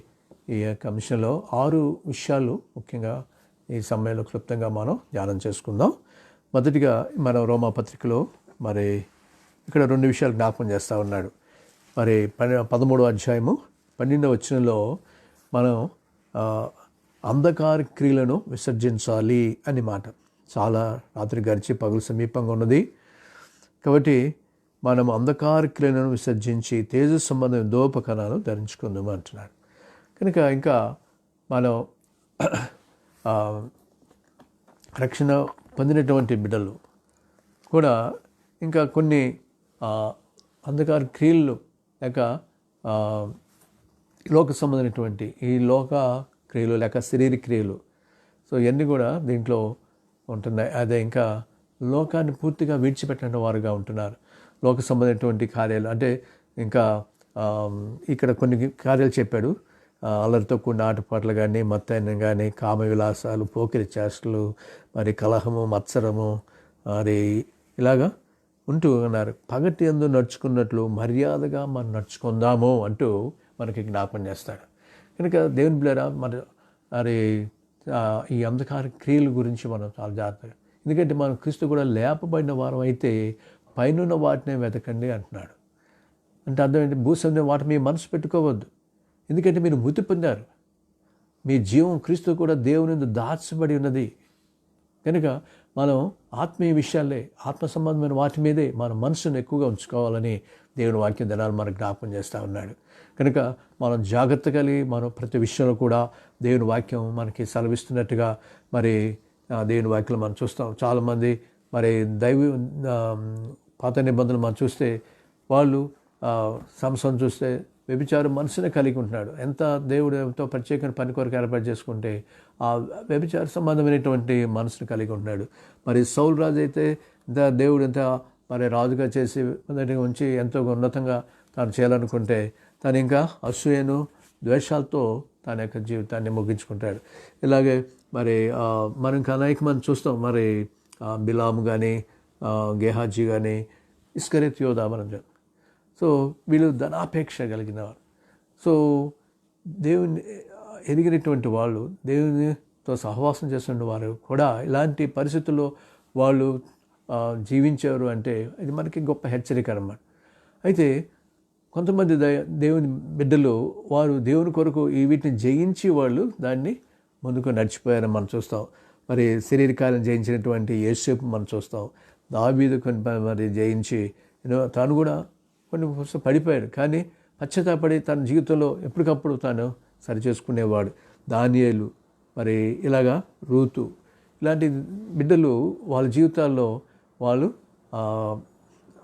ఈ యొక్క అంశంలో 6 విషయాలు ముఖ్యంగా ఈ సమయంలో క్లుప్తంగా మనం ధ్యానం చేసుకుందాం. మొదటిగా మనం రోమాపత్రికలో మరి ఇక్కడ 2 విషయాలు జ్ఞాపకం చేస్తూ ఉన్నాడు. మరి 13వ అధ్యాయము 12వ వచనంలో మనం అంధకార క్రియలను విసర్జించాలి అని మాట. చాలా రాత్రి గడిచి పగులు సమీపంగా ఉన్నది కాబట్టి మనం అంధకార క్రియలను విసర్జించి తేజ సంబంధం దోపకణాలు ధరించుకుందాము అంటున్నాడు. కనుక ఇంకా మనం రక్షణ పొందినటువంటి బిడ్డలు కూడా ఇంకా కొన్ని అంధకార క్రియలు లేక లోక సంబంధమైనటువంటి ఈ లోక క్రియలు లేక శరీర క్రియలు, సో ఇవన్నీ కూడా దీంట్లో ఉంటున్నాయి. అదే ఇంకా లోకాన్ని పూర్తిగా విడిచిపెట్టిన వారుగా ఉంటున్నారు. లోక సంబంధమైనటువంటి కార్యాలు అంటే ఇంకా ఇక్కడ కొన్ని కార్యాలు చెప్పాడు. అల్లరితో కూడిన ఆటపాటలు కానీ, మత్తైనం కానీ, కామ విలాసాలు, పోకిరి చేష్టలు, మరి కలహము, మత్సరము, మరి ఇలాగా ఉంటూ ఉన్నారు. పగటి యందు నడుచుకున్నట్లు మర్యాదగా మనం నడుచుకుందాము అంటూ మనకి జ్ఞాపం చేస్తాడు. కనుక దేవుని బిడ్డలారా, మరి ఈ అంధకార క్రియల గురించి మనం చాలా జాగ్రత్తగా, ఎందుకంటే మనం క్రీస్తు కూడా లేపబడిన వారం అయితే పైనున్న వాటినే వెతకండి అంటున్నాడు. అంటే అర్థం ఏంటి? భూసందే వాటి మీ మనసు పెట్టుకోవద్దు, ఎందుకంటే మీరు మృతి పొందారు. మీ జీవం క్రీస్తు కూడా దేవుని యందు దాచబడి ఉన్నది. కనుక మనం ఆత్మీయ విషయాలే, ఆత్మ సంబంధమైన వాటి మీదే మన మనసును ఎక్కువగా ఉంచుకోవాలని దేవుని వాక్యం దినాలు మనకు జ్ఞాపకం చేస్తూ ఉన్నాడు. కనుక మనం జాగ్రత్త కలిగి మనం ప్రతి విషయంలో కూడా దేవుని వాక్యం మనకి సెలవిస్తున్నట్టుగా మరి దేవుని వాక్యం మనం చూస్తాం. చాలామంది మరి పాత నిబంధనలు మనం చూస్తే వాళ్ళు సంసోను చూస్తే వ్యభిచారం మనసునే కలిగి ఉంటున్నాడు. ఎంత దేవుడు ఎంతో ప్రత్యేకమైన పని కొరకు ఏర్పాటు చేసుకుంటే ఆ వ్యభిచార సంబంధమైనటువంటి మనసును కలిగి ఉంటున్నాడు. మరి సౌలు రాజు అయితే దేవుడు ఎంత మరి రాజుగా చేసి ఉంచి ఎంతో ఉన్నతంగా తాను చేయాలనుకుంటే తను ఇంకా అసూయను ద్వేషాలతో తన యొక్క జీవితాన్ని ముగించుకుంటాడు. ఇలాగే మరి మనం ఇంకా అనేక మంది చూస్తాం. మరి బిలాము కానీ, గేహాజీ కానీ, ఇస్కరియోతు యోధా మనం. సో వీళ్ళు ధనాపేక్ష కలిగిన వారు. సో దేవుని ఎదిగినటువంటి వాళ్ళు, దేవునితో సహవాసం చేస్తున్న వారు కూడా ఇలాంటి పరిస్థితుల్లో వాళ్ళు జీవించారు అంటే ఇది మనకి గొప్ప హెచ్చరిక అన్నమాట. అయితే కొంతమంది దేవుని బిడ్డలు వారు దేవుని కొరకు వీటిని జయించి వాళ్ళు దాన్ని ముందుకు నడిచిపోయారని మనం చూస్తాం. మరి శరీరకాలను జయించినటువంటి యేసేపు మనం చూస్తాం. దావీదు మరి జయించి తాను కూడా కొన్ని పడిపోయాడు, కానీ పశ్చాత్తాపడి తన జీవితంలో ఎప్పటికప్పుడు తాను సరిచేసుకునేవాడు. దానియేలు, మరి ఇలాగా రూతు, ఇలాంటి బిడ్డలు వాళ్ళ జీవితాల్లో వాళ్ళు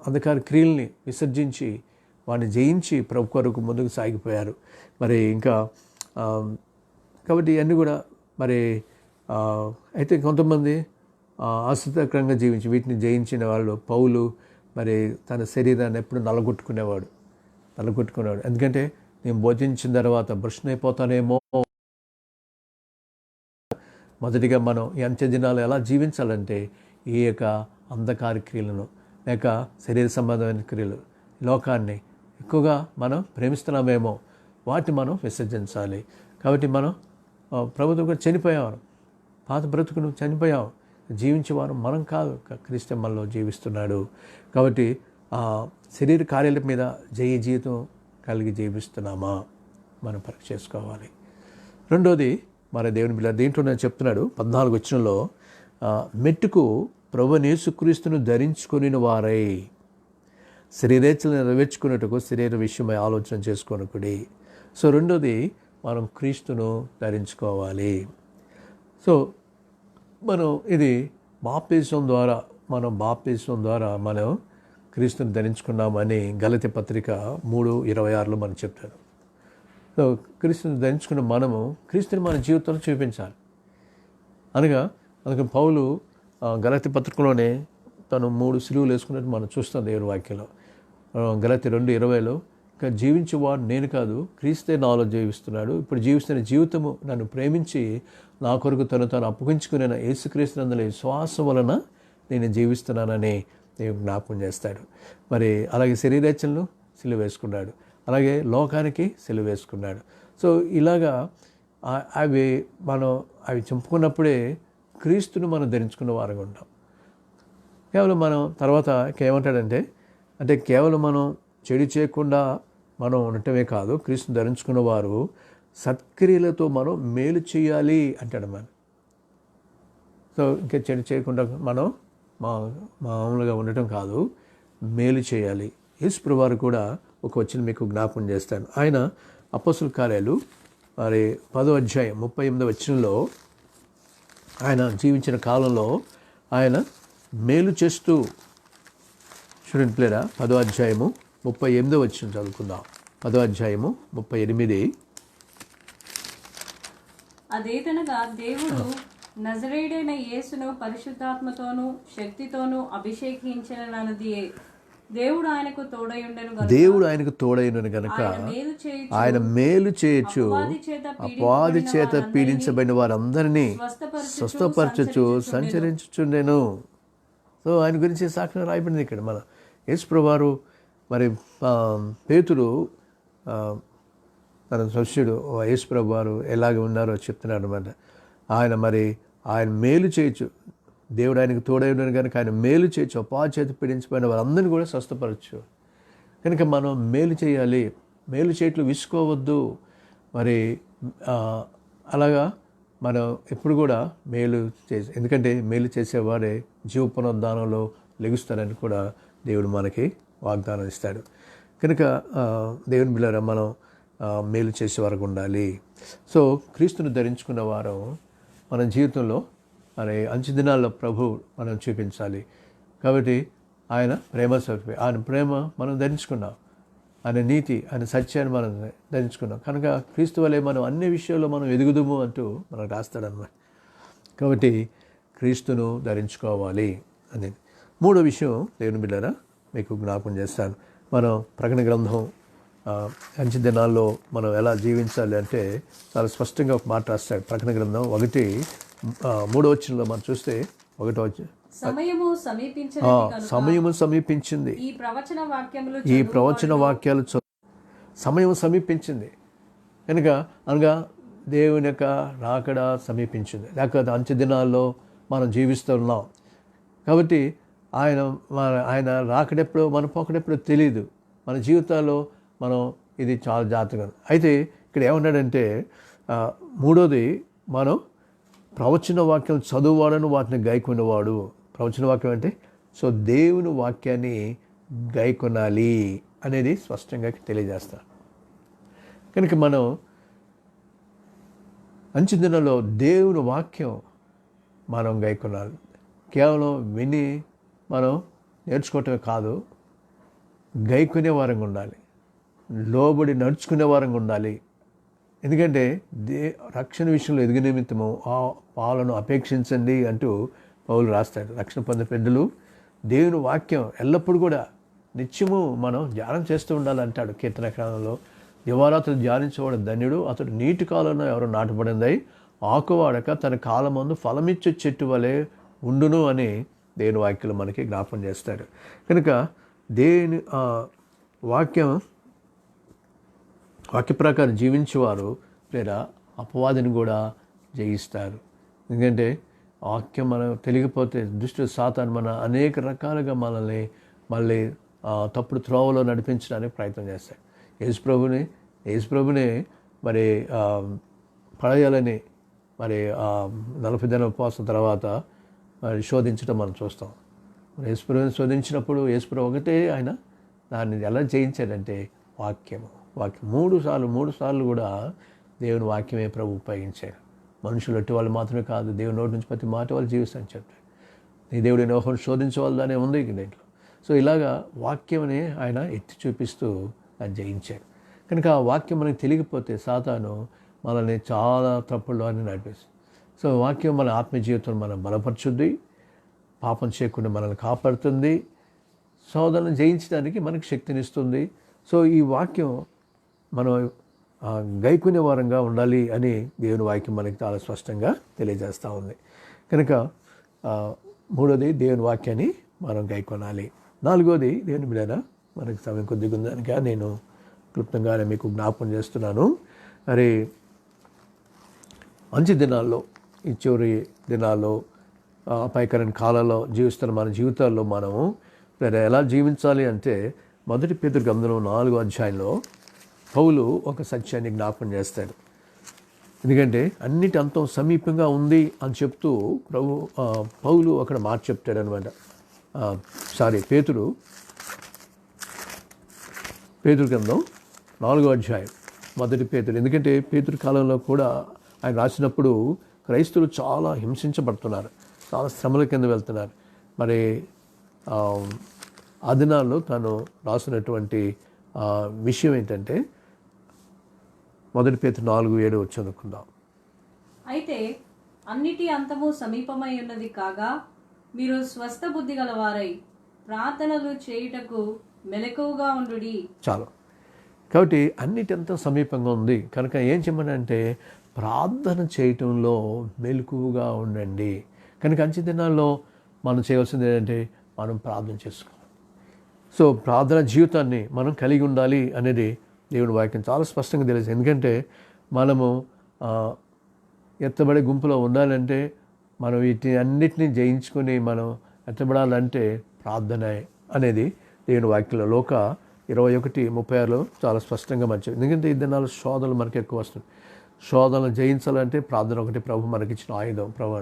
అంధకార క్రియల్ని విసర్జించి వాడిని జయించి ప్రభు కొరకు ముందుకు సాగిపోయారు. మరి ఇంకా కాబట్టి ఇవన్నీ కూడా మరి అయితే కొంతమంది ఆసక్తికరంగా జీవించి వీటిని జయించిన వాళ్ళు పౌలు మరి తన శరీరాన్ని ఎప్పుడు నల్లగొట్టుకునేవాడు. ఎందుకంటే నేను భోజించిన తర్వాత భ్రష్నైపోతానేమో. మొదటిగా మనం ఈ అంత్య దినాలు ఎలా జీవించాలంటే ఈ యొక్క అంధకార క్రియలను లేక శరీర సంబంధమైన క్రియలు, లోకాన్ని ఎక్కువగా మనం ప్రేమిస్తున్నామేమో వాటిని మనం విసర్జించాలి. కాబట్టి మనం ప్రభుత్వం కూడా చనిపోయాం, పాత బ్రతుకును చనిపోయాం, జీవించేవారు మనం కాదు, క్రీస్తు మనలో జీవిస్తున్నాడు. కాబట్టి శరీర కార్యాల మీద జయ జీవితం కలిగి జీవిస్తున్నామా మనం పరీక్ష చేసుకోవాలి. రెండోది మరి దేవుని బిడ్డ దీంట్లో నేను చెప్తున్నాడు 14 వచనంలో, మెట్టుకు ప్రభువైన యేసుక్రీస్తును ధరించుకొని వారై శరీరేచ్ఛలను నెరవేర్చుకున్నట్టుకు శరీర విషయమై ఆలోచన చేసుకోనుకుడి. సో రెండోది మనం క్రీస్తును ధరించుకోవాలి. సో మనం ఇది బాప్తిసం ద్వారా మనం క్రీస్తుని ధరించుకున్నామని గలతీ పత్రిక 3:26 మనం చెప్తారు. సో క్రీస్తుని ధరించుకున్న మనము క్రీస్తుని మన జీవితంలో చూపించాలి. అందుకని పౌలు గలతీ పత్రికలోనే తను 3 సిలువలు వేసుకున్నట్టు మనం చూస్తాం దేవుని వాక్యంలో. గలతీ 2:20లో ఇంకా జీవించేవాడు నేను కాదు, క్రీస్తే నాలో జీవిస్తున్నాడు, ఇప్పుడు జీవిస్తున్న జీవితము నన్ను ప్రేమించి నా కొరకు తాను అప్పగించుకునే యేసుక్రీస్తునందుల విశ్వాసం వలన నేను జీవిస్తున్నానని దేవుడు జ్ఞాపకం చేస్తాడు. మరి అలాగే శరీరేచ్ఛలను సిలువ వేసుకున్నాడు, అలాగే లోకానికి సిలువ వేసుకున్నాడు. సో ఇలాగా అవి చెప్పుకున్నప్పుడే క్రీస్తును మనం ధరించుకున్న వారుగా ఉంటాం. కేవలం మనం తర్వాత ఏమంటాడంటే కేవలం మనం చెడు చేయకుండా మనం ఉండటమే కాదు, క్రీస్తుని ధరించుకున్న వారు సత్క్రియలతో మనం మేలు చేయాలి అంటాడు మనం. సో ఇంకా చెడు చేయకుండా మనం మామూలుగా ఉండటం కాదు, మేలు చేయాలి. యేసు వారు కూడా ఒక వచనం మీకు జ్ఞాపకం చేస్తాను. ఆయన అపోస్తుల కార్యాలు మరి 10వ అధ్యాయం 38వ వచనంలో ఆయన జీవించిన కాలంలో ఆయన మేలు చేస్తూ, స్టూడెంట్ ప్లేరా 10వ అధ్యాయము 38వ వచనం చదువుకుందాం. 10వ అధ్యాయము 38. అదేదనగా దేవుడు నజరేయుడైన యేసును పరిశుద్ధాత్మతోనూ శక్తితోనూ అభిషేకించినది. దేవుడు ఆయనకు తోడైయుండెను గనుక ఆయన మేలు చేయొచ్చు అపవాది చేత పీడించబడిన వారందరినీ స్వస్థపరచచ్చు సంచరించుచుండెను. సో ఆయన గురించి సాక్ష్యం రాయబడింది ఇక్కడ. మన యేసుప్రభువు వారు మరి పేతురు తన శిష్యుడు యేసుప్రభువు వారు ఎలాగ ఉన్నారో చెప్తున్నాడు అన్నమాట. ఆయన మేలు చేయొచ్చు, దేవుడు ఆయనకు తోడై ఉన్నాడు కనుక ఆయన మేలు చేయొచ్చు, అపవాది చేత పీడించబడిన వారందరినీ కూడా స్వస్థపరచు. కనుక మనం మేలు చేయాలి, మేలు చేయట్లు విసుకోవద్దు. మరి అలాగా మనం ఎప్పుడు కూడా మేలు చేసి, ఎందుకంటే మేలు చేసేవాడే జీవ పునరుద్ధానంలో లెగుస్తారని కూడా దేవుడు మనకి వాగ్దానం ఇస్తాడు. కనుక దేవుని బిడ్డలారా మనం మేలు చేసే వరకు ఉండాలి. సో క్రీస్తుని ధరించుకున్న వారు మన జీవితంలో మరి అంచు దినాల్లో ప్రభు మనం చూపించాలి. కాబట్టి ఆయన ప్రేమ స్వరూపి, ఆయన ప్రేమ మనం ధరించుకున్నాం, ఆయన నీతి, ఆయన సత్యాన్ని మనం ధరించుకున్నాం. కనుక క్రీస్తు వలె మనం అన్ని విషయాల్లో మనం ఎదుగుదుము అంటూ మనకు రాస్తాడన్నమాట. కాబట్టి క్రీస్తును ధరించుకోవాలి అనేది. మూడో విషయం దేవుని బిడ్డలారా మీకు జ్ఞాపకం చేస్తాను. మనం ప్రకటన గ్రంథం అంచె దినాల్లో మనం ఎలా జీవించాలి అంటే చాలా స్పష్టంగా ఒక మాట రాస్తాడు. ప్రకటన గ్రంథం 1:3 మనం చూస్తే 1 సమయము సమీపించింది. ఈ ప్రవచన వాక్యాలు సమయం సమీపించింది కనుక అనగా దేవుని యొక్క రాకడ సమీపించింది. లేకపోతే అంచె దినాల్లో మనం జీవిస్తున్నాం కాబట్టి ఆయన రాకడెప్పుడో మన పోకడెప్పుడో తెలియదు. మన జీవితాల్లో మనం ఇది చాలా జాగ్రత్తగా. అయితే ఇక్కడ ఏమన్నాడంటే మూడోది మనం ప్రవచన వాక్యం చదువువాడను వాటిని గైకొనేవాడు. ప్రవచన వాక్యం అంటే సో దేవుని వాక్యాన్ని గైకొనాలి అనేది స్పష్టంగా తెలియజేస్తారు. కనుక మనం అంచె దినాల్లో దేవుని వాక్యం మనం గైకొనాలి. కేవలం విని మనం నేర్చుకోవటమే కాదు, గైకొనే వారంగా ఉండాలి, లోబడి నడుచుకునే వారంగా ఉండాలి. ఎందుకంటే రక్షణ విషయంలో ఎదుగు నిమిత్తము ఆ పాలను అపేక్షించండి అంటూ పౌలు రాస్తాడు. రక్షణ పొందే పెద్దలు దేవుని వాక్యం ఎల్లప్పుడూ కూడా నిత్యము మనం ధ్యానం చేస్తూ ఉండాలంటాడు కీర్తనకాలంలో. దివారాత్రులు ధ్యానించేవాడు ధన్యుడు, అతడు నీటి కాలంలో ఎవరో నాటబడింది ఆకువాడక తన కాలమందు ఫలమిచ్చే చెట్టు వలె ఉండును అని దేవుని వాక్యం మనకి జ్ఞాపకం చేస్తాడు. కనుక దేవుని వాక్య ప్రకారం జీవించేవారు లేదా అపవాదిని కూడా జయిస్తారు. ఎందుకంటే వాక్యం మనం తెలియకపోతే దుష్టుడు సాతాను మన అనేక రకాలుగా మనల్ని మళ్ళీ తప్పుడు త్రోవలో నడిపించడానికి ప్రయత్నం చేస్తాడు. యేసుప్రభుని మరి పడేయాలని మరి 40 దినాల ఉపవాసం తర్వాత మరి శోధించడం మనం చూస్తాం. మరి యేసుప్రభుని శోధించినప్పుడు యేసుప్రభు ఒకటే ఆయన దాన్ని ఎలా జయించాడంటే వాక్యం 3 సార్లు కూడా దేవుని వాక్యమే ప్రభు ఉపయోగించారు. మనుషులు అట్టి వాళ్ళు మాత్రమే కాదు, దేవుని నోటి నుంచి ప్రతి మాట వాళ్ళు జీవిస్తారని చెప్తారు. నీ దేవుడి నోహం శోధించవాలని ఉంది దీంట్లో. సో ఇలాగా వాక్యంని ఆయన ఎత్తి చూపిస్తూ ఆయన జయించాడు. కనుక ఆ వాక్యం మనకి తెలియకపోతే సాతాను మనల్ని చాలా తప్పుల్లో అని నడిపిస్తుంది. సో వాక్యం మన ఆత్మీయ జీవితంలో మనం బలపరుచుద్ది, పాపం చేయకుండా మనల్ని కాపాడుతుంది, సోదరులను జయించడానికి మనకు శక్తినిస్తుంది. సో ఈ వాక్యం మనం గైకునే వారంగా ఉండాలి అని దేవుని వాక్యం మనకి చాలా స్పష్టంగా తెలియజేస్తూ ఉంది. కనుక మూడోది దేవుని వాక్యాన్ని మనం గైకొనాలి. 4వది దేవుని బిడ్డ మనకి సమయం కొద్దిగా ఉందనుక నేను క్లుప్తంగానే మీకు జ్ఞాపకం చేస్తున్నాను. మరి మంచి దినాల్లో, ఈ చివరి దినాల్లో, అపాయకరమైన కాలాల్లో జీవిస్తున్న మన జీవితాల్లో మనము ఎలా జీవించాలి అంటే 1 పేతురు గ్రంథం 4వ అధ్యాయంలో పౌలు ఒక సత్యాన్ని జ్ఞాపకం చేస్తాడు. ఎందుకంటే అన్నిటి అంతం సమీపంగా ఉంది అని చెప్తూ పౌలు అక్కడ మాట చెప్తాడు అనమాట. పేతురు గ్రంథం 4వ అధ్యాయం 1 పేతురు. ఎందుకంటే పేతురు కాలంలో కూడా ఆయన రాసినప్పుడు క్రైస్తవులు చాలా హింసించబడుతున్నారు, చాలా శ్రమల కింద వెళ్తున్నారు. మరి ఆ దినాల్లో తను రాసినటువంటి విషయం ఏంటంటే 1 పేతురు 4:7 చదువుకుందాం. అయితే అన్నిటి అంతము సమీపమై ఉన్నది కాగా మీరు స్వస్థ బుద్ధి గలవారై ప్రార్థనలు చేయుటకు మెలకువగా ఉండుడి. చాలు. కాబట్టి అన్నిటంత సమీపంగా ఉంది కనుక ఏం చెప్పనంటే ప్రార్థన చేయటంలో మెలకువగా ఉండండి. కనుక అంచె దినాల్లో మనం చేయవలసింది ఏంటంటే మనం ప్రార్థన చేసుకోవాలి. సో ప్రార్థన జీవితాన్ని మనం కలిగి ఉండాలి అనేది దేవుని వాక్యం చాలా స్పష్టంగా తెలుసు. ఎందుకంటే మనము ఎత్తబడే గుంపులో ఉండాలంటే మనం వీటిని అన్నిటినీ జయించుకొని మనం ఎత్తబడాలంటే ప్రార్థన అనేది దేవుని వాక్యంలో లోక 21:36 చాలా స్పష్టంగా మంచిది. ఎందుకంటే ఈ దినాలు శోధనలు మనకి ఎక్కువ వస్తుంది. శోధనలు జయించాలంటే ప్రార్థన ఒకటి ప్రభు మనకిచ్చిన ఆయుధం. ప్రభు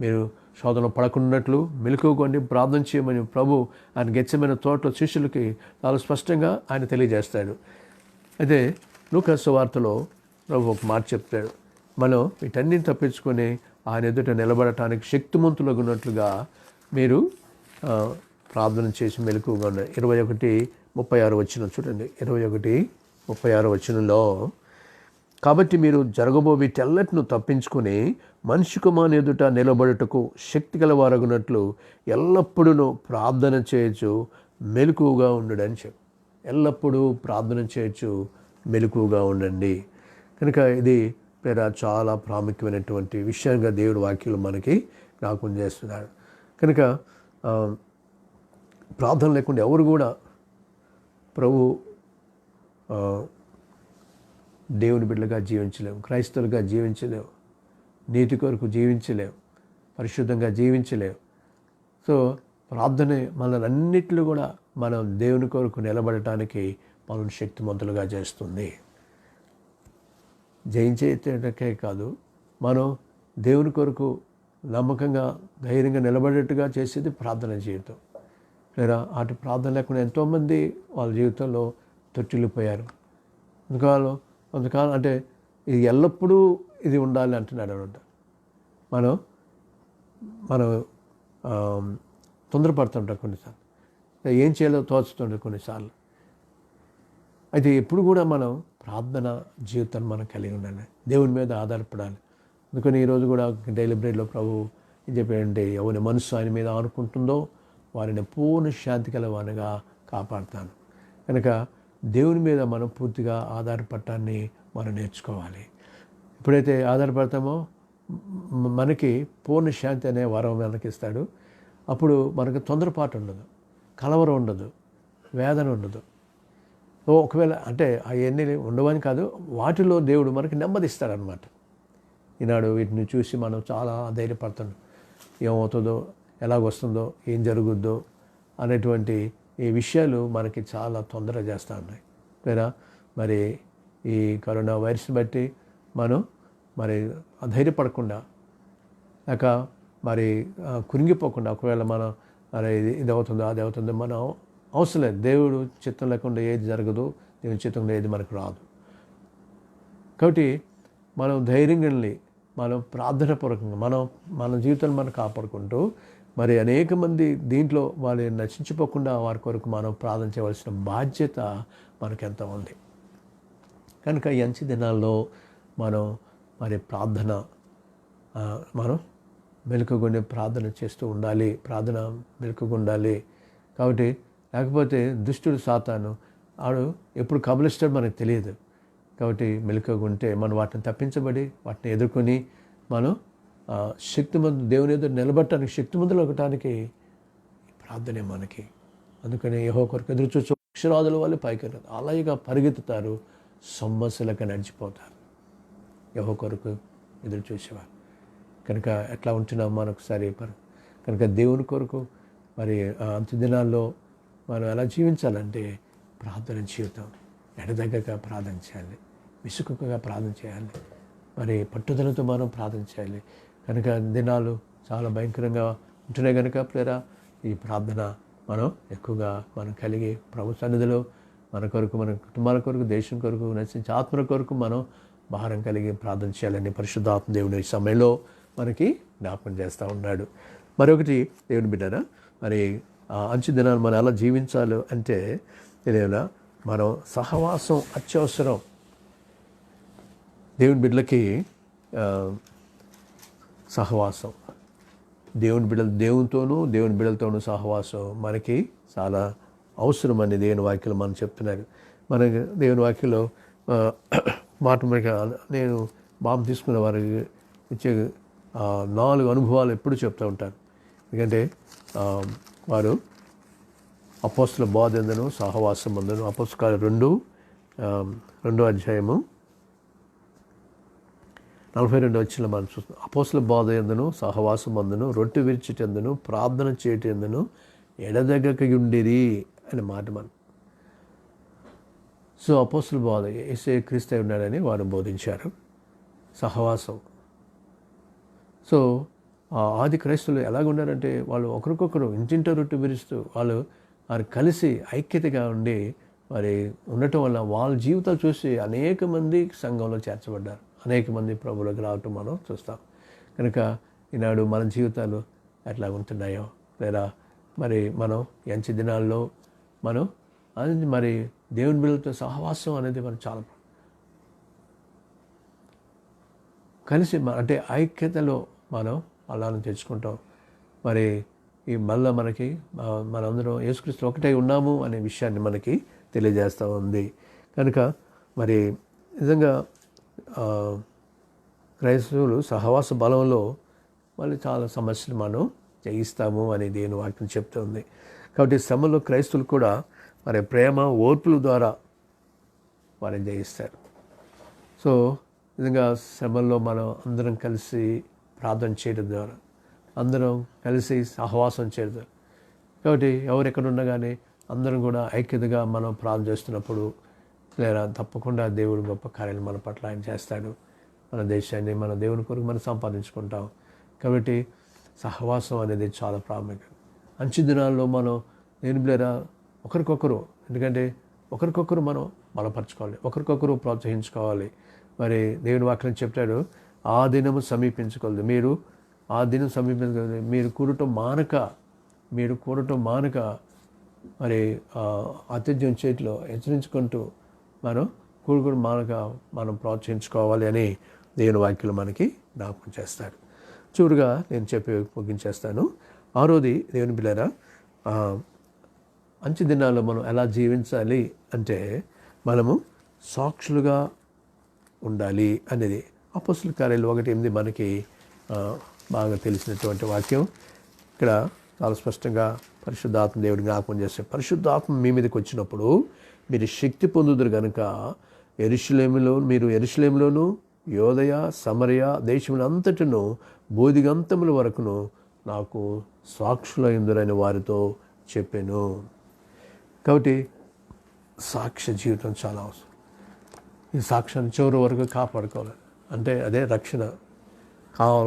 మీరు శోధన పడకున్నట్లు మెలకువగొండి ప్రార్థన చేయమని ప్రభు ఆయన గెత్సెమనే తోటలో శిష్యులకి చాలా స్పష్టంగా ఆయన తెలియజేస్తాడు. అయితే లూకా సువార్తలో ప్రభు ఒక మాట చెప్తాడు, మనం వీటన్నిటిని తప్పించుకొని ఆయన ఎదుట నిలబడటానికి శక్తిమంతులుగా ఉన్నట్లుగా మీరు ప్రార్థన చేసి మెలకువగా ఉన్నారు. 21:36 వచనం చూడండి. 21:36 వచనంలో, కాబట్టి మీరు జరగబో వీటెల్లటిను తప్పించుకొని మనిషి కుమారుని ఎదుట నిలబడుటకు శక్తి గలవారగునట్లు ఎల్లప్పుడూ ప్రార్థన చేయొచ్చు మెలకువగా ఉండడని చెప్పి, ఎల్లప్పుడూ ప్రార్థన చేయొచ్చు మెలకువగా ఉండండి. కనుక ఇది చాలా ప్రాముఖ్యమైనటువంటి విషయంగా దేవుడి వాక్యాలు మనకి జ్ఞాపకం చేస్తున్నాడు. కనుక ప్రార్థన లేకుండా ఎవరు కూడా ప్రభు దేవుని బిడ్డలుగా జీవించలేము, క్రైస్తవులుగా జీవించలేము, నీతి కొరకు జీవించలేము, పరిశుద్ధంగా జీవించలేము. సో ప్రార్థనే మనల్ని అన్నిట్లో కూడా మనం దేవుని కొరకు నిలబడటానికి మనల్ని శక్తిమంతులుగా చేస్తుంది. జయించేటకే కాదు, మనం దేవుని కొరకు నమ్మకంగా ధైర్యంగా నిలబడేట్టుగా చేసేది ప్రార్థన జీవితం. లేదా అటు ప్రార్థన లేకుండా ఎంతోమంది వాళ్ళ జీవితంలో తొట్టిల్లిపోయారు. కొంతకాలం అంటే ఇది ఎల్లప్పుడూ ఇది ఉండాలి అంటున్నాడు అనమాట. మనం తొందరపడుతుంటాం కొన్నిసార్లు, ఏం చేయాలో తోచుతుంటాం కొన్నిసార్లు. అయితే ఎప్పుడు కూడా మనం ప్రార్థన జీవితాన్ని మనం కలిగి ఉండాలి, దేవుని మీద ఆధారపడాలి. అందుకని ఈరోజు కూడా డైలీ బ్రెడ్లో ప్రభు ఏం చెప్పాడంటే, ఎవరి మనసు ఆయన మీద ఆనుకుంటుందో వారిని పూర్ణ శాంతి కలవానిగా కాపాడుతాను. కనుక దేవుని మీద మనం పూర్తిగా ఆధారపడటాన్ని మనం నేర్చుకోవాలి. ఎప్పుడైతే ఆధారపడతామో మనకి పూర్ణ శాంతి అనే వరం మనకిస్తాడు. అప్పుడు మనకు తొందరపాటు ఉండదు, కలవరం ఉండదు, వేదన ఉండదు. ఒకవేళ అంటే అవన్నీ ఉండవని కాదు, వాటిలో దేవుడు మనకి నెమ్మదిస్తాడనమాట. ఈనాడు వీటిని చూసి మనం చాలా ధైర్యపడుతున్నాం, ఏమవుతుందో, ఎలాగొస్తుందో, ఏం జరుగుద్దో అనేటువంటి ఈ విషయాలు మనకి చాలా తొందర చేస్తూ ఉన్నాయి. లేదా మరి ఈ కరోనా వైరస్ బట్టి మనం మరి ధైర్యపడకుండా లేక మరి కురింగిపోకుండా, ఒకవేళ మనం మరి ఇది అవుతుందో అది అవుతుందో మనం అవసరం లేదు. దేవుడు చిత్తం లేకుండా ఏది జరగదు, దేవుని చిత్తంలో ఏది మనకు రాదు. కాబట్టి మనం ధైర్యంగా మనం ప్రార్థనాపూర్వకంగా మన జీవితాన్ని మనం కాపాడుకుంటూ మరి అనేక మంది దీంట్లో వాళ్ళు నశించిపోకుండా వారి కొరకు మనం ప్రార్థన చేయవలసిన బాధ్యత మనకెంత ఉంది. కనుక ఈ అంచె దినాల్లో మనం మరి ప్రార్థన మనం మెలకువగా ప్రార్థన చేస్తూ ఉండాలి, ప్రార్థన మెలకువగా ఉండాలి. కాబట్టి లేకపోతే దుష్టుడు సాతాను ఆడు ఎప్పుడు కబలిస్తాడు మనకు తెలియదు. కాబట్టి మెలకువగా ఉంటే మనం వాటిని తప్పించబడి వాటిని ఎదుర్కొని మనం శక్తిమంతులు దేవుని ఎదురు నిలబడటానికి శక్తిమంతులు అవ్వటానికి ప్రార్థనే మనకి. అందుకని యెహోవా కొరకు ఎదురు చూచు అక్షరాదుల వాళ్ళు పైకి అలాగే పరిగెత్తుతారు, సమస్యలకు నడిచిపోతారు యెహోవా కొరకు ఎదురు చూసేవారు. కనుక ఎట్లా ఉంటున్నాం మనొకసారి కనుక దేవుని కొరకు మరి అంత్య దినాల్లో మనం ఎలా జీవించాలంటే ప్రార్థన జీవితం, ఎడదగ్గగా ప్రార్థన చేయాలి, విసుగుగా ప్రార్థన చేయాలి, మరి పట్టుదలతో మనం ప్రార్థన చేయాలి. కనుక దినాలు చాలా భయంకరంగా ఉంటున్నాయి. కనుక ప్రేరా ఈ ప్రార్థన మనం ఎక్కువగా మనం కలిగి ప్రభు సన్నిధిలో మన కొరకు, మన కుటుంబాల కొరకు, దేశం కొరకు, నశించే ఆత్మల కొరకు మనం భారం కలిగి ప్రార్థన చేయాలని పరిశుద్ధాత్మ దేవుని ఈ సమయంలో మనకి జ్ఞాపకం చేస్తూ ఉన్నాడు. మరొకటి దేవుని బిడ్డరా, మరి అంచు దినాలు మనం ఎలా జీవించాలి అంటే తెలియలా మనం సహవాసం అత్యవసరం. దేవుని బిడ్డలకి సహవాసం, దేవుని దేవునితోనూ దేవుని బిడ్డలతోనూ సహవాసం మనకి చాలా అవసరం అని దేవుని వాక్యంలో మనం చెప్తున్నారు. మన దేవుని వాక్యంలో మాట మనకి నేను బాంబు తీసుకున్న వారికి ఇచ్చే 4 అనుభవాలు ఎప్పుడు చెప్తూ ఉంటాను. ఎందుకంటే వారు అపోస్తల బోధ ఎందును సహవాసం అందును, అపోస్తల 2వ అధ్యాయము 42 వచ్చిన మనం చూస్తాం. అపోస్తల బోధ ఎందును సహవాసం అందును, రొట్టె విరిచిటి ఎందును, ప్రార్థన చేయటి ఎందును ఎడదెగకయుండిరి అనే మాట మనం. సో అపోస్తల బోధ యేసే క్రీస్తు ఉన్నాడని వారు బోధించారు. సహవాసం. సో ఆది క్రైస్తవులు ఎలాగ ఉన్నారంటే వాళ్ళు ఒకరికొకరు ఇంటింట రొట్టె విరుస్తూ వారు కలిసి ఐక్యతగా ఉండి మరి ఉండటం వల్ల వాళ్ళ జీవితాలు చూసి అనేక మంది సంఘంలో చేర్చబడ్డారు, అనేక మంది ప్రభువులకు రావటం మనం చూస్తాం. కనుక ఈనాడు మన జీవితాలు ఎట్లా ఉంటున్నాయో, లేదా మరి మనం ఎంచి దినాల్లో మనం మరి దేవుని బిడ్డలతో సహవాసం అనేది మనం చాలా కలిసి అంటే ఐక్యతలో మనం అలానే తెచ్చుకుంటాం. మరి ఈ మళ్ళీ మనకి మనందరం యేసుక్రీస్తు ఒకటే ఉన్నాము అనే విషయాన్ని మనకి తెలియజేస్తూ ఉంది. కనుక మరి నిజంగా క్రైస్తవులు సహవాస బలంలో మళ్ళీ చాలా సమస్యలు మనం జయిస్తాము అని దేవుని వాక్యం చెప్తుంది. కాబట్టి శ్రమలో క్రైస్తవులు కూడా మరి ప్రేమ ఓర్పుల ద్వారా వారిని జయిస్తారు. సో నిజంగా శ్రమల్లో మనం అందరం కలిసి ప్రార్థన చేయడం ద్వారా, అందరం కలిసి సహవాసం చేయడం. కాబట్టి ఎవరు ఎక్కడున్నా కానీ అందరం కూడా ఐక్యతగా మనం ప్రార్థన చేస్తున్నప్పుడు లేదా తప్పకుండా దేవుడు గొప్ప కార్యాలు మన పట్ల ఆయన చేస్తాడు. మన దేశాన్ని మన దేవుని కొరకు మనం సంపాదించుకుంటాం. కాబట్టి సహవాసం అనేది చాలా ప్రాముఖ్యం. అంచు దినాల్లో మనం నేను ఒకరికొకరు, ఎందుకంటే ఒకరికొకరు మనం బలపరచుకోవాలి, ఒకరికొకరు ప్రోత్సహించుకోవాలి. మరి దేవుని వాక్యం చెప్తాడు, ఆ దినము సమీపించుకోలేదు, మీరు ఆ దినం సమీపించుకోలేదు, మీరు కూడటం మానక మరి అత్యధ్యం చేతిలో హెచ్చరించుకుంటూ మనం కూడుకుని మానక మనం ప్రోత్సహించుకోవాలి అని దేవుని వాక్యం మనకి జ్ఞాపకం చేస్తాడు. చూడుగా నేను చెప్పి ముగించేస్తాను. 6వది దేవుని బిడ్డలారా, అంచె దినాల్లో మనం ఎలా జీవించాలి అంటే మనము సాక్షులుగా ఉండాలి అనేది అపోస్తలుల కార్యాలు 1:8 మనకి బాగా తెలిసినటువంటి వాక్యం. ఇక్కడ చాలా స్పష్టంగా పరిశుద్ధాత్మ దేవుడు జ్ఞాపకం చేస్తే, పరిశుద్ధాత్మ మీ మీదకి వచ్చినప్పుడు మీరు శక్తి పొందుదురు కనుక మీరు యెరూషలేములోను యోదయ సమరయ దేశముల అంతటను బోధిగంతముల వరకును నాకు సాక్షులైందురని వారితో చెప్పాను. కాబట్టి సాక్ష్య జీవితం చాలా అవసరం. ఈ సాక్ష్యాన్ని చివరి వరకు కాపాడుకోవాలి. అంటే అదే రక్షణ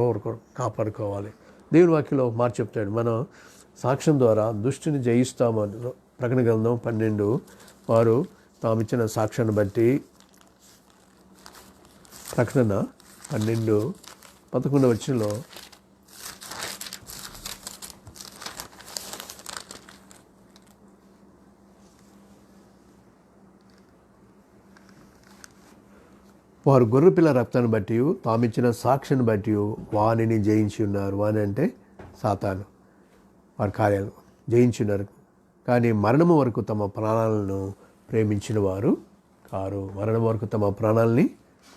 వరకు కాపాడుకోవాలి. దేవుని వాక్యంలో మాట చెప్తాడు, మనం సాక్ష్యం ద్వారా దుష్టిని జయిస్తామని. ప్రకటన గ్రంథం 12 వారు తామిచ్చిన సాక్ష్యాన్ని బట్టి, ప్రకటన 12:11 వచనంలో వారు గొర్రెపిల్ల రక్తాన్ని బట్టి తామిచ్చిన సాక్ష్యాన్ని బట్టి వానిని జయించి ఉన్నారు. వాని అంటే సాతాను, వారి కార్యాలు జయించి ఉన్నారు. కానీ మరణము వరకు తమ ప్రాణాలను ప్రేమించిన వారు కారు. మరణం వరకు తమ ప్రాణాలని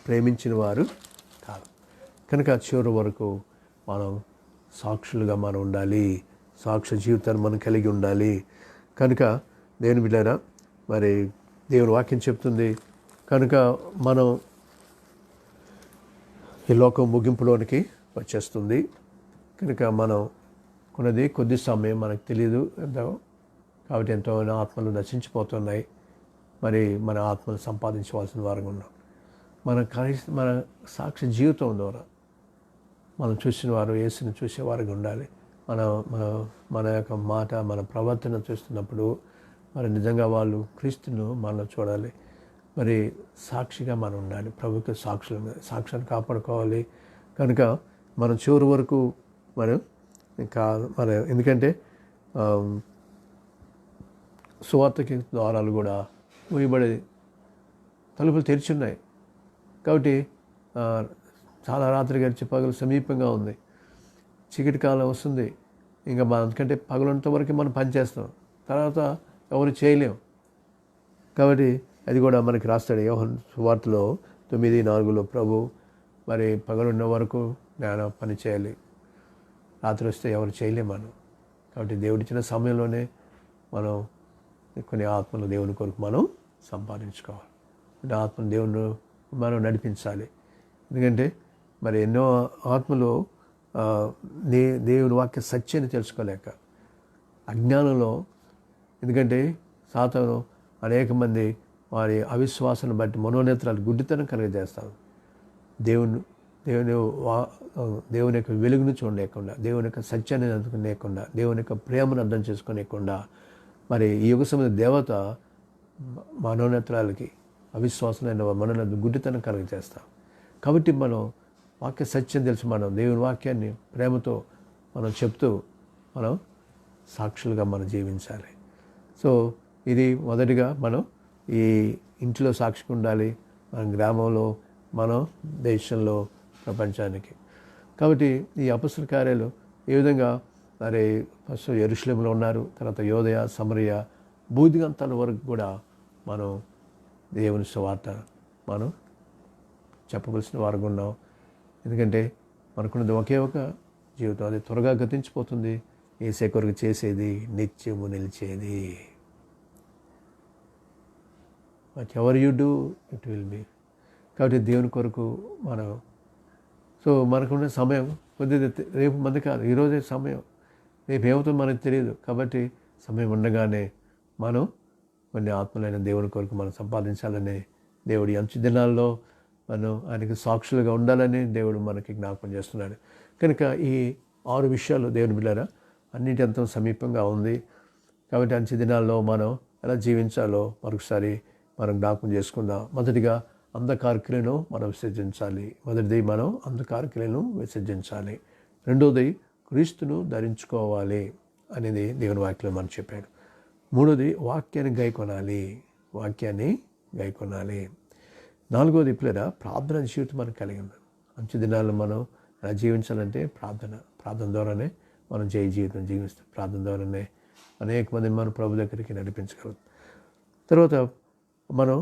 ప్రేమించిన వారు కాదు. కనుక చివరి వరకు మనం సాక్షులుగా మనం ఉండాలి, సాక్ష్య జీవితాన్ని మనం కలిగి ఉండాలి. కనుక దేవుని బిడ్డలారా, మరి దేవుని వాక్యం చెప్తుంది కనుక మనం ఈ లోకం ముగింపులోనికి వచ్చేస్తుంది. కనుక మనం కొద్ది సమయం మనకు తెలియదు ఎంతో, కాబట్టి ఎంతో ఆత్మలు నశించిపోతున్నాయి. మరి మన ఆత్మలు సంపాదించవలసిన వారంగా ఉన్నాం. మన సాక్షి జీవితం ద్వారా మనం చూసిన వారు యేసుని చూసేవారుగా ఉండాలి. మన యొక్క మాట, మన ప్రవర్తన చూస్తున్నప్పుడు మరి నిజంగా వాళ్ళు క్రీస్తును మనలో చూడాలి. మరి సాక్షిగా మనం ఉండాలి, ప్రభుత్వ సాక్ష్యాన్ని కాపాడుకోవాలి. కనుక మనం చివరి వరకు మన ఎందుకంటే సువార్తకి ద్వారాలు కూడా మూయబడి తలుపులు తెరిచున్నాయి. కాబట్టి చాలా రాత్రి గడిచి పగలు సమీపంగా ఉంది. చీకటి కాలం వస్తుంది, ఇంకా మనకంటే పగలంత వరకు మనం పనిచేస్తాం, తర్వాత ఎవరు చేయలేం. కాబట్టి అది కూడా మనకి రాస్తాడు యోహాను సువార్తలో 9:4 ప్రభు మరి పగలున్న వరకు నేను పని చేయాలి, రాత్రి వస్తే ఎవరు చేయలేం మనం. కాబట్టి దేవుడిచ్చిన సమయంలోనే మనం కొన్ని ఆత్మలు దేవుని కొరకు మనం సంపాదించుకోవాలి. ఆత్మను దేవుని మనం నడిపించాలి. ఎందుకంటే మరి ఎన్నో ఆత్మలు దేవుని వాక్య సత్యాన్ని తెలుసుకోలేక అజ్ఞానంలో, ఎందుకంటే సాతాను అనేక మంది వారి అవిశ్వాసాన్ని బట్టి మనోనేత్రాలు గుడ్డితనం కలిగజేస్తారు. దేవుని యొక్క వెలుగును చూడలేకుండా, దేవుని యొక్క సత్యాన్ని అందుకునేకుండా, దేవుని యొక్క ప్రేమను అర్థం చేసుకోలేకుండా మరి ఈ యుగ సమయ దేవత మనోనేత్రాలకి అవిశ్వాసమైన మనోనేత్ర గుడ్డితనం కలిగజేస్తాం. కాబట్టి మనం వాక్య సత్యం తెలిసి మనం దేవుని వాక్యాన్ని ప్రేమతో మనం చెప్తూ మనం సాక్షులుగా మనం జీవించాలి. సో ఇది మొదటిగా మనం ఈ ఇంట్లో సాక్షిగా ఉండాలి, మన గ్రామంలో, మనం దేశంలో, ప్రపంచానికి. కాబట్టి ఈ అపొస్తల కార్యాలు ఏ విధంగా మరి ఫస్ట్ యెరూషలేములో ఉన్నారు, తర్వాత యోదయ, సమరయ, భూదిగంతాల వరకు కూడా మనం దేవుని సువార్త మనం చెప్పవలసిన వారుగా ఉన్నాం. ఎందుకంటే మనకున్నది ఒకే ఒక జీవితం, అది త్వరగా గతించిపోతుంది. యేసే కొరకు చేసేది నిత్యము నిలిచేది. Whatever you do it will be. కాబట్టి దేవుని కొరకు మనం మనకున్న సమయం కొద్దిగా, రేపు మంది కాదు, ఈరోజే సమయం, రేపు ఏమవుతుందో మనకు తెలియదు. కాబట్టి సమయం ఉండగానే మనం కొన్ని ఆత్మలైన దేవుని కొరకు మనం సంపాదించాలని దేవుడి అంచు దినాల్లో మనం ఆయనకి సాక్షులుగా ఉండాలని దేవుడు మనకి జ్ఞాపకం చేస్తున్నాడు. కనుక ఈ 6 విషయాలు దేవుని బిడ్డలారా అన్నిటి అంత సమీపంగా ఉంది. కాబట్టి అంచు దినాల్లో మనం ఎలా జీవించాలో మరొకసారి మనం జ్ఞాపకం చేసుకుందాం. మొదటిగా అంధకార క్రియను మనం విసర్జించాలి. మనం అంధకార క్రియను విసర్జించాలి. రెండోది క్రీస్తును ధరించుకోవాలి అనేది దేవుని వాక్యంలో మనం చెప్పాడు. మూడోది వాక్యాన్ని గైకొనాలి. నాలుగోది పిల్లరా ప్రార్థన జీవితం మనం కలిగి ఉన్నాం. అంచు దినాల్లో మనం ఎలా జీవించాలంటే ప్రార్థన ద్వారానే మనం జీవితం జీవిస్తాం. ప్రార్థన ద్వారానే అనేక మందిని మనం ప్రభు దగ్గరికి నడిపించగలం. తర్వాత మనం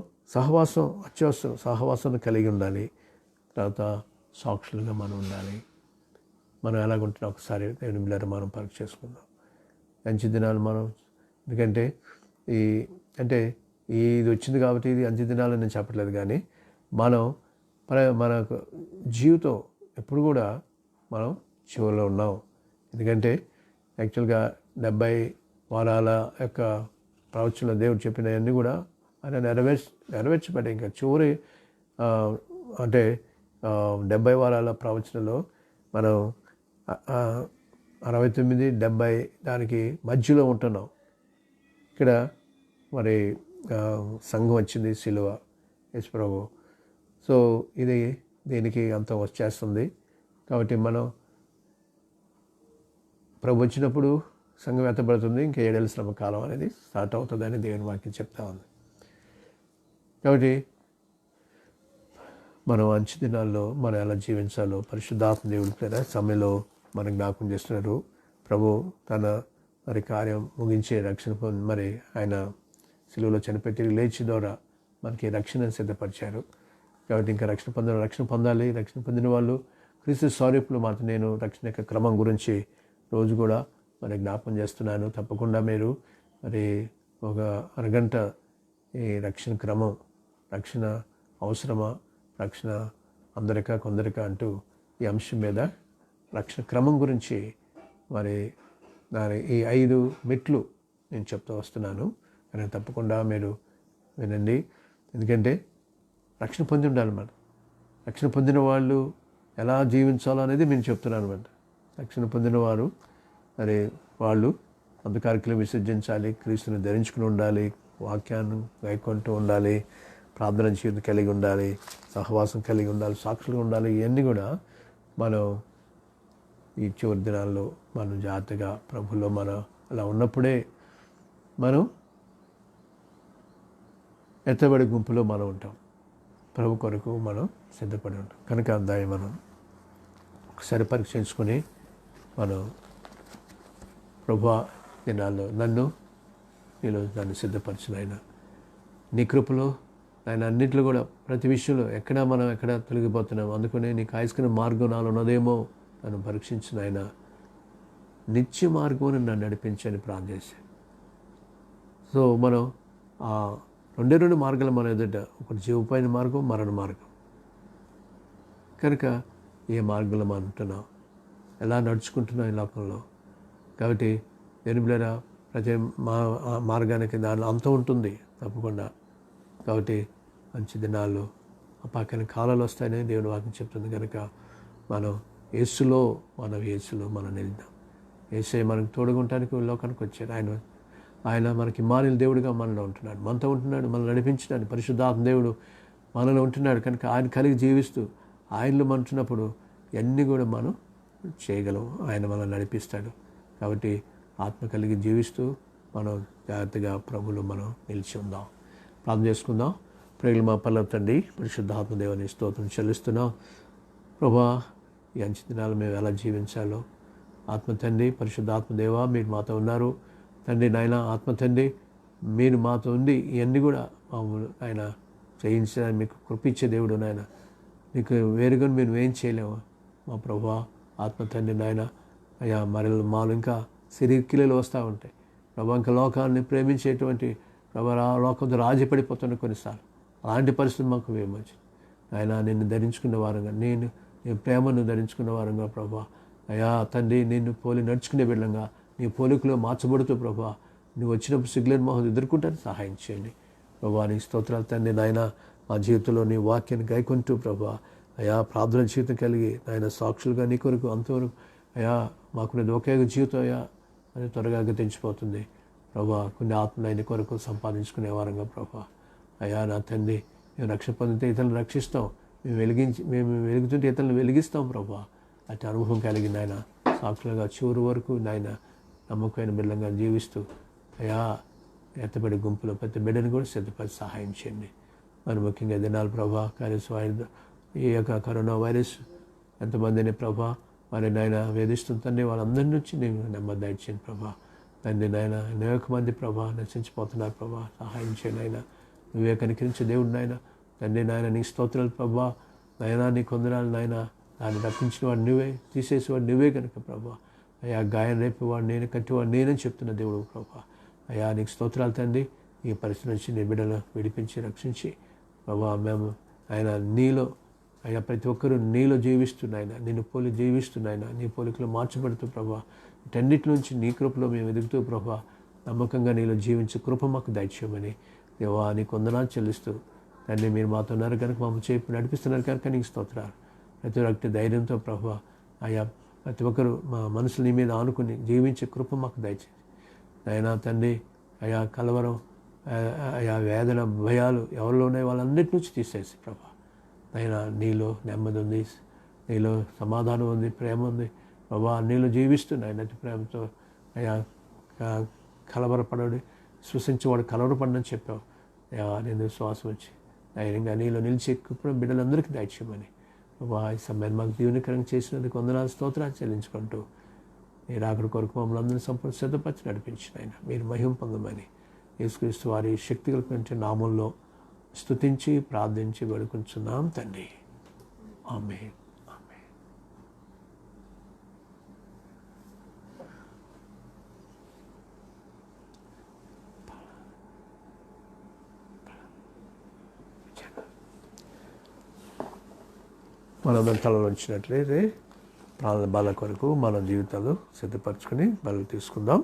అత్యవసరం సహవాసం కలిగి ఉండాలి. తర్వాత సాక్షులుగా మనం ఉండాలి. మనం ఎలాగుంటున్నా ఒకసారి దేవుని బిడ్డలారా మనం పరీక్ష చేసుకుందాం. అంచు దినాలు మనం, ఎందుకంటే ఇది వచ్చింది కాబట్టి ఇది అంచు దినాలని నేను చెప్పట్లేదు, కానీ మన జీవితం ఎప్పుడు కూడా మనం చివరిలో ఉన్నాం. ఎందుకంటే యాక్చువల్గా 70 వారాల యొక్క ప్రవచనంలో దేవుడు చెప్పినవన్నీ కూడా ఆయన నెరవేర్చబడ్డాయి. ఇంకా చివరి 70 వారాల ప్రవచనంలో మనం 69, 70 దానికి మధ్యలో ఉంటున్నాం. ఇక్కడ మరి సంఘం వచ్చింది, సిలువ, యేసు ప్రభు. సో ఇది దీనికి అంతం వచ్చేస్తుంది. కాబట్టి మనం ప్రభు వచ్చినప్పుడు సంఘం ఎత్తబడుతుంది. ఇంకా 7 ఏళ్ళ శ్రమ కాలం అనేది స్టార్ట్ అవుతుందని దేవుని వాక్యం చెప్తా ఉంది. కాబట్టి మనం అంచు దినాల్లో మనం ఎలా జీవించాలో పరిశుద్ధాత్మ దేవుడి సమయంలో మనం జ్ఞాపకం చేస్తున్నారు. ప్రభు తన మరి కార్యం ముగించే రక్షణ మరి ఆయన సిలువలో చనిపెట్టి లేచి ద్వారా మనకి రక్షణ సిద్ధపరిచారు. కాబట్టి ఇంకా రక్షణ పొందాలి. రక్షణ పొందిన వాళ్ళు క్రీస్తు స్వరూపులు మాత్రం నేను రక్షణ యొక్క క్రమం గురించి రోజు కూడా మరి జ్ఞాపకం చేస్తున్నాను. తప్పకుండా మీరు మరి ఒక అరగంట ఈ రక్షణ క్రమం, రక్షణ అవసరమా, రక్షణ కొందరికా అంటూ ఈ అంశం మీద రక్షణ క్రమం గురించి మరి ఈ 5 మెట్లు నేను చెప్తూ వస్తున్నాను. కానీ తప్పకుండా మీరు వినండి. ఎందుకంటే రక్షణ పొంది ఉండాలి. రక్షణ పొందిన వాళ్ళు ఎలా జీవించాలో అనేది నేను చెప్తున్నాను అనమాట. రక్షణ పొందిన వారు మరి వాళ్ళు అంధకారికలు విసర్జించాలి, క్రీస్తుని ధరించుకుని ఉండాలి, వాక్యాన్ని గైకొంటూ ఉండాలి, ప్రార్థన జీవితం కలిగి ఉండాలి, సహవాసం కలిగి ఉండాలి, సాక్షులుగా ఉండాలి. ఇవన్నీ కూడా మనం ఈ చివరి దినాల్లో మనం జాగ్రత్తగా ప్రభులో మనం అలా ఉన్నప్పుడే మనం ఎత్తబడి గుంపులో మనం ఉంటాం. ప్రభు కొరకు మనం సిద్ధపడి ఉంటాం. కనుక దాన్ని మనం ఒకసారి పరీక్షించుకొని మనం ప్రభువా దినాల్లో నన్ను నీలో నన్ను సిద్ధపరచు నాయన. నీ కృపలో ఆయన అన్నింటిలో కూడా ప్రతి విషయంలో ఎక్కడ తొలగిపోతున్నాం, అందుకనే నీకు ఆయుష్కరమైన మార్గం నాలో ఉన్నదేమో నన్ను పరీక్షించిన ఆయన నిత్య మార్గం నన్ను నడిపించని ప్రార్థన చేశాను. సో మనం ఆ రెండు మార్గాలు మన ఎదుట, ఒకటి జీవపైన మార్గం, మరణ మార్గం. కనుక ఏ మార్గంలో మనం ఉంటున్నాం, ఎలా నడుచుకుంటున్నాం ఈ లోకంలో. కాబట్టి దేని బిడ్డరా ప్రతి మార్గానికి దానిలో అంతం ఉంటుంది తప్పకుండా. కాబట్టి మంచి దినాలు పక్కన కాలాలు వస్తాయని దేవుని వాక్యం చెప్తుంది. కనుక మనం యేసులో మనం నిలుద్దాం. యేసే మనకు తోడుగుంటానికి లోకానికి వచ్చాడు. ఆయన మనకి మానిల దేవుడిగా మనలో ఉంటున్నాడు, మనతో ఉంటున్నాడు, మనల్ని నడిపించడానికి పరిశుద్ధాత్మ దేవుడు మనలో ఉంటున్నాడు. కనుక ఆయన కలిగి జీవిస్తూ ఆయనలో మనటున్నప్పుడు ఇవన్నీ కూడా మనం చేయగలం. ఆయన మనల్ని నడిపిస్తాడు. కాబట్టి ఆత్మ కలిగి జీవిస్తూ మనం జాగ్రత్తగా ప్రభువులో మనం నిలిచి ఉందాం. ప్రార్థన చేసుకుందాం. ప్రేగులు మా పల్లవ తండ్రి, పరిశుద్ధాత్మ దేవుని స్తోత్రం చెల్లిస్తున్నాం. ప్రభువా, ఈ అంచె దినాలు మేము ఎలా జీవించాలో ఆత్మ తండ్రి, పరిశుద్ధాత్మ దేవ మీరు మాతో ఉన్నారు తండ్రి. నాయన ఆత్మ తండ్రి, మీరు మాతో ఉండి ఇవన్నీ కూడా ఆయన చేయించడానికి మీకు కృపించే దేవుడు నాయన. నీకు వేరుగా మేము ఏం చేయలేము మా ప్రభువా. ఆత్మ తండ్రి నాయన అయ్యా, మరి మాలు ఇంకా సిరికిలు వస్తూ ఉంటాయి ప్రభా. ఇంకా లోకాన్ని ప్రేమించేటువంటి ప్రభా, లోకంతో రాజీ పడిపోతున్న కొన్నిసార్లు అలాంటి పరిస్థితి మాకు వేయవచ్చు ఆయన. నిన్ను ధరించుకున్న వారంగా, నేను ప్రేమను ధరించుకున్న వారంగా ప్రభా అయ్యా తండ్రి, నిన్ను పోలి నడుచుకునే బిడ్డంగా నీ పోలికలో మార్చబడుతూ ప్రభా, నువ్వు వచ్చినప్పుడు సిగ్గులేని మొహం ఎదుర్కొంటాను సహాయం చేయండి ప్రభా. నీ స్తోత్రాలు తండ్రి నాయన. మా జీవితంలో నీ వాక్యాన్ని గైకొంటూ ప్రభా అయా ప్రార్థన జీవితం కలిగి ఆయన సాక్షులుగా నీ కొరకు అంతవరకు అయా మాకున్నది ఒకే జీవితం అయ్యా అది త్వరగా గతించిపోతుంది ప్రభా. కొన్ని ఆత్మలు ఆయన కొరకు సంపాదించుకునే వారంగా ప్రభా అయ్యా నా తండ్రి, మేము రక్షణ పొందితే ఇతరులను రక్షిస్తాం, మేము వెలుగుతుంటే ఇతరులను వెలిగిస్తాం ప్రభా. అటు అనుభవం కలిగింది ఆయన సాక్షులుగా చివరి వరకు నాయన నమ్మకమైన బిడ్డగా జీవిస్తూ అయా ఎత్తబడి గుంపులో ప్రతి బిడ్డను కూడా సిద్ధపడి సహాయం చేయండి. మరి ముఖ్యంగా దినాలు ప్రభా ఈ యొక్క కరోనా వైరస్ ఎంతమందిని ప్రభా మరి నాయన వేధిస్తుంది తండ్రి, వాళ్ళందరి నుంచి నేను నెమ్మది దయచేయండి ప్రభా. తండ్రి నాయన అనేక మంది ప్రభా నశించిపోతున్నారు ప్రభా, సహాయం చేయండి ఆయన. నువ్వే కనికరించే దేవుడు నాయన. తండ్రి నాయన నీ స్తోత్రాలు ప్రభా. నాయన నీ కొందనాలు నాయన. దాన్ని రప్పించిన వాడు నువ్వే, తీసేసేవాడు నువ్వే కనుక ప్రభా. అయ్యా గాయం రేపేవాడు నేను, కట్టివాడు నేనని చెప్తున్న దేవుడు ప్రభా. అయ్యా నీకు స్తోత్రాలు తండ్రి. ఈ పరిస్థితి నుంచి నీ బిడ్డలు విడిపించి రక్షించి ప్రభా, మేము ఆయన నీలో అయ్యా ప్రతి ఒక్కరూ నీలో జీవిస్తున్నాయన, నిన్ను పోలి జీవిస్తున్నాయన, నీ పోలికలో మార్చబడుతూ ప్రభా. వీటన్నిటి నుంచి నీ కృపలో మేము ఎదుగుతూ ప్రభా నమ్మకంగా నీలో జీవించే కృప మాకు దయచేయమని దేవా నీకు వందనాలు చెల్లిస్తూ తండ్రి, మీరు మాతో ఉన్నారు కనుక మమ్మల్ని చేపి నడిపిస్తున్నారు కనుక నీకు స్తోత్రాలు. ప్రతి ఒక్కటి ధైర్యంతో ప్రభా అయ్యా ప్రతి ఒక్కరు మా మనసులు నీ మీద ఆనుకుని జీవించే కృప మాకు దయచేసి అయినా తండ్రి అయా కలవరం అయా వేదన భయాలు ఎవరిలో ఉన్నాయో వాళ్ళన్నిటి నుంచి తీసేసి ప్రభా అయినా నీలో నెమ్మది ఉంది, నీలో సమాధానం ఉంది, ప్రేమ ఉంది ప్రభా. నీలో జీవిస్తున్నాయి నటి ప్రేమతో అయా కలవరపడి సృష్టించేవాడు కలవరపడని చెప్పావు అయా. నేను శ్వాసం వచ్చి ధైర్యంగా నీలో నిలిచి ఎక్కువ బిడ్డలందరికీ దయచేయమని ప్రభా ఈ సమయాన్ని మాకు దీవెనకరంగా చేసినందుకు వందనాలు స్తోత్రాలు చెల్లించుకుంటూ మీరు అక్కడి కొరకు మమ్మల్ని అందరినీ సంపూర్ణ సిద్ధపరిచి నడిపించిన ఆయన మీరు మహిమ పొందమని యేసుక్రీస్తు వారి శక్తి కలిగిన నామంలో స్తుతించి ప్రార్థించి వేడుకుంటున్నాం తండ్రి. ఆమేన్. ఆమేన్. మనందరం తలలో వచ్చినట్లయితే ప్రాణ బాల కొరకు మన జీవితాలు సిద్ధపరచుకొని బలు తీసుకుందాం.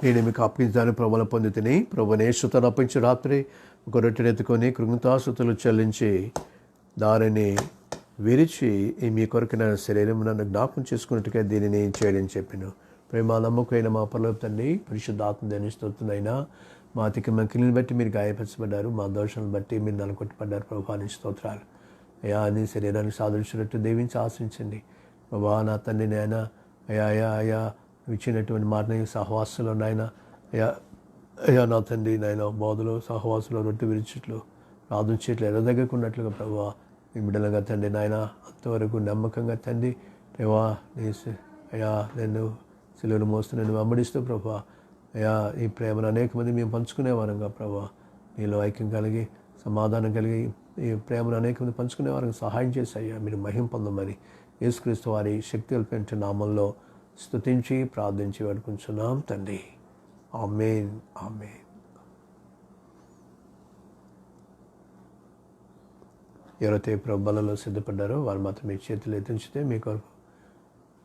నేను మీకు అప్పగించాలని ప్రభువును పొంది తిని ప్రభుని యేసుతను అప్పించి రాత్రి ఒక రొట్టెను ఎత్తుకొని కృతజ్ఞతాస్తుతులు చెల్లించి దానిని విరిచి మీ కొరకు నా శరీరం నన్ను జ్ఞాపకం చేసుకున్నట్టుగా దీనిని చేయడం చెప్పాను. ప్రేమ నమ్మకమైన మా పరలోక తండ్రి, పరిశుద్ధాత్మ దేని స్తోత్రులైనా మా అతికి మకిలిని బట్టి మీరు గాయపరచబడ్డారు, మా దోషాలను బట్టి మీరు నలగొట్టబడ్డారు. ప్రభాని స్తోత్రాలు అయ్యా. నీ శరీరాన్ని సాధించినట్టు దీవించి ఆశించండి ప్రభా. నా తండ్రి నాయన అయ్యా అయ్యా అయ్యా ఇచ్చినటువంటి మాట సహవాసులో నాయన అయ్యా అయ్యా నా తండ్రి నాయన బోధలో సహవాసులో రొట్టె విరిచిట్లు ప్రార్థన చేయట్లు ఎర్ర దగ్గరకు ఉన్నట్లుగా ప్రభా మీ బిడ్డలుగా తండ్రి నాయన అంతవరకు నమ్మకంగా తండ్రి ప్రభా అయ్యా నేను సిలువను మోస్తూ నేను వెంబడిస్తూ ప్రభా అయ్యా ఈ ప్రేమను అనేక మంది మేము పంచుకునేవారంగా ప్రభా. నీలో ఐక్యం కలిగి సమాధానం కలిగి ఈ ప్రేమను అనేక మంది పంచుకునేవారికి సహాయం చేసి అయ్యా మీరు మహిమ పొందమని యేసుక్రీస్తు వారి శక్తి కలిపిన నామంలో స్తుతించి ప్రార్థించి వేడుకుంటున్నాం తండ్రి. ఆమేన్ ఆమేన్. ఎవరైతే ప్రభు బలలో సిద్ధపడ్డారో వారు మాత్రం మీ చేతులు ఎత్తించితే మీ కొరకు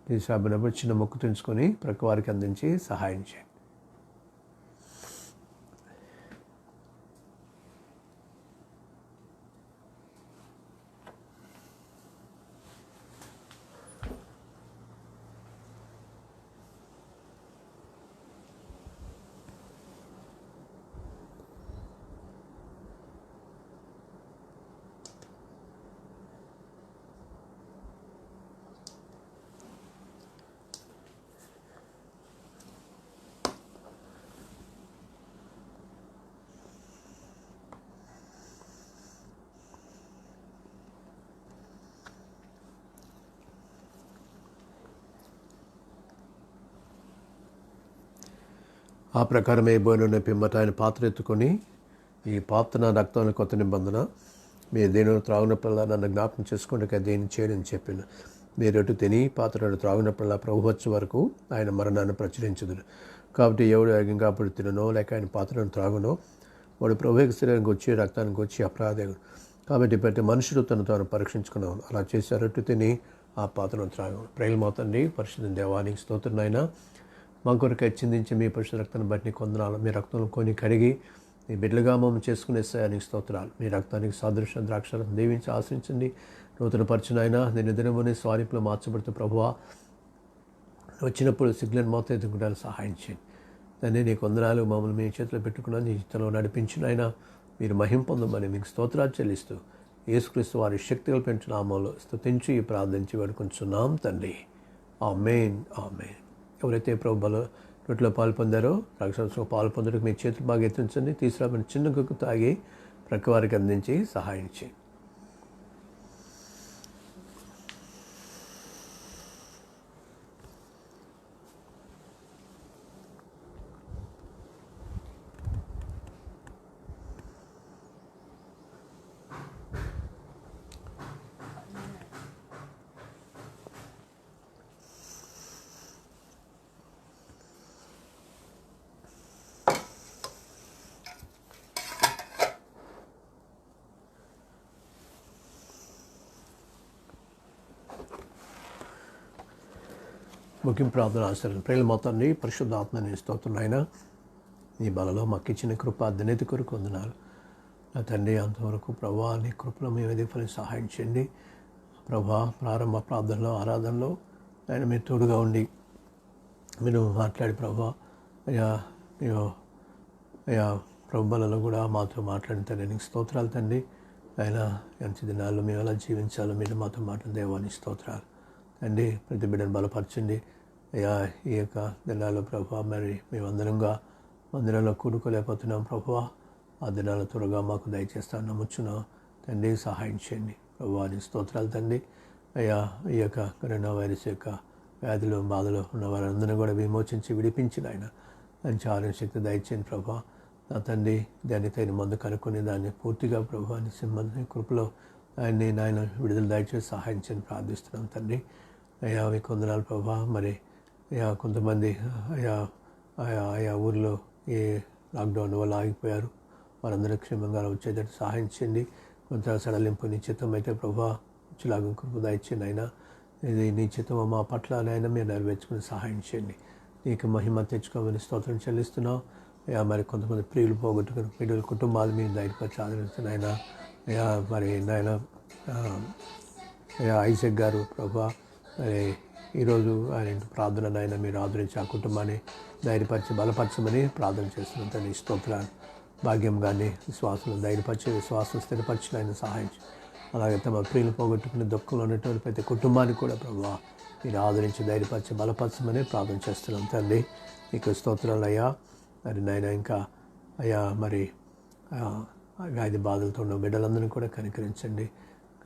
తీసుకున్నప్పుడు చిన్న మొక్కు తెంచుకొని ప్రక్క వారికి అందించి సహాయం చేయండి. ఆ ప్రకారమే బోనున్న పిమ్మట ఆయన పాత్ర ఎత్తుకొని ఈ పాత్ర నా రక్తంలో కొత్త నిబంధన మీరు దేని త్రాగునప్పుడల్లా నన్ను జ్ఞాపకం చేసుకోండి దేని చేయడని చెప్పిన. మీరు ఎటు తిని పాత్రను త్రాగునప్పుడల్లా ప్రభు వచ్చే వరకు ఆయన మరణాన్ని ప్రచురించదు. కాబట్టి ఎవడు వేగంగా అప్పుడు తిననో లేక ఆయన పాత్రను త్రాగునో వాడు ప్రభు శరీరానికి వచ్చి రక్తానికి వచ్చి అపరాధం. కాబట్టి ప్రతి మనుషుడు తాను పరీక్షించుకున్నాను. అలా చేశారు. ఎటు తిని ఆ పాత్రను త్రాగను. ప్రేమవుతండి పరిశుద్ధ దేవానికి స్తోత్రనైనా మా కొరకు చిందించి మీ పరిశుద్ధ రక్తాన్ని బట్టి కొందనాలు. మీ రక్తంలో కొని కడిగి మీ బిడ్డలుగా మమ్మల్ని చేసుకునే సయానికి స్తోత్రాలు. మీ రక్తానికి సాదృశ్య ద్రాక్షలను దీవించి ఆశించండి. నూతన పరిచయనైనా నేను దినముని స్వారీపులో మార్చబడుతూ ప్రభువా వచ్చినప్పుడు సిగ్లను మొత్తం ఎదుర్కొంటాను సహాయం చేయండి. దాన్ని నీ కొందనాలు మమ్మల్ని మీ చేతిలో పెట్టుకున్నాను. నీ చేతిలో నడిపించినైనా మీరు మహిం పొందమని మీకు స్తోత్రాలు చెల్లిస్తూ యేసుక్రీస్తు వారి శక్తి కల్పించిన నామంలో స్తుతించి ప్రార్థించి వేడుకుంటున్నాం తండ్రి. ఆమేన్ ఆమేన్. ఎవరైతే ప్రభు బల రొట్టెలో పాలు పొందారో రాక్షసులో పాలు పొందడానికి మీ చేతులు బాగా ఎత్తించండి. తీసుకురామని చిన్న గుక్కు తాగి ప్రక్క వారికి అందించి సహాయం చేయండి. ముఖ్యం ప్రార్థన ఆశ్రయం ప్రేమ మొత్తాన్ని పరిశుద్ధాత్మని స్తోత్రునైనా నీ బలలో మాకు ఇచ్చిన కృప ధన్యత కొరకు వందనాలు. నా తండ్రి అంతవరకు ప్రభా నీ కృపలో మేము ఎదుగుపని సహాయం చేయండి. ప్రభా ప్రారంభ ప్రార్థనలో ఆరాధనలో ఆయన మీరు తోడుగా ఉండి మీరు మాట్లాడి ప్రభా అయ్యా అయ్యా ప్రభులలో కూడా మాతో మాట్లాడిన తండ్రి నీకు స్తోత్రాలు తండ్రి. ఆయన ఎంత దినాల్లో మేము ఎలా జీవించాలో మీరు మాతో మాట్లాడిన దేవాని స్తోత్రాలు తండ్రి. ప్రతి బిడ్డను బలపరచండి అయ్యా. ఈ యొక్క దినాల్లో ప్రభా మరి మేమందరంగా మందిరంలో కూడుకోలేకపోతున్నాం ప్రభా. ఆ దినాలు త్వరగా మాకు దయచేస్తాను నమ్ముచున్నాం తండ్రి. సహాయం చేయండి ప్రభా నీ స్తోత్రాలు తండ్రి. అయ్యా ఈ యొక్క కరోనా వైరస్ యొక్క వ్యాధులు బాధలు ఉన్న వారందరినీ కూడా విమోచించి విడిపించిన ఆయన మంచి ఆరోగ్య శక్తి దయచేయండి ప్రభా. నా తండ్రి దాన్ని తగిన మందు కనుక్కొని దాన్ని పూర్తిగా ప్రభా నీ సింహ కృపలో ఆయన్ని నాయన విడుదల దయచేసి సహాయం చేయని ప్రార్థిస్తున్నాం తండ్రి. అయ్యా మీ కొందనాలు ప్రభా. మరి అయ్యా కొంతమంది ఆయా ఊర్లో ఏ లాక్డౌన్ వల్ల ఆగిపోయారు వారందరూ క్షేమంగా వచ్చేటట్టు సహాయం చేయండి. కొంత సడలింపు నిశ్చితం అయితే ప్రభా వచ్చేలాగా కృప దయచేయండి అయినా ఇది నిశ్చితం మా పట్ల అయినా మీరు నెరవేర్చుకుని సహాయం చేయండి. నీకు మహిమ తెచ్చుకోమని స్తోత్రం చెల్లిస్తున్నాం. అయ్యా మరి కొంతమంది ప్రియులు పోగొట్టుకుని ప్రియుల కుటుంబాలు మీరు ధైర్యపరిచి ఆదరిస్తున్న ఆయన అయ్యా మరి నాయన అయ్యా ఐజక్ గారు ప్రభా మరి ఈరోజు ఆయన ప్రార్థన నాయన మీరు ఆదరించి ఆ కుటుంబాన్ని ధైర్యపరిచి బలపరచమని ప్రార్థన చేస్తున్నాం. తన స్తోత్రాలు భాగ్యం కానీ విశ్వాసం ధైర్యపరిచి విశ్వాసం స్థిరపరిచిన ఆయన సహాయం. అలాగే తమ ప్రియులు పోగొట్టుకుని దుఃఖంలో ఉన్నటువంటి ప్రతి కుటుంబానికి కూడా ప్రభావ మీరు ఆదరించి ధైర్యపరిచి బలపరచమని ప్రార్థన చేస్తున్నాం. తండ్రి నీకు స్తోత్రాలు అయ్యా. మరి నాయన ఇంకా అయ్యా మరి వ్యాధి బాధలతో ఉన్న బిడ్డలందరినీ కూడా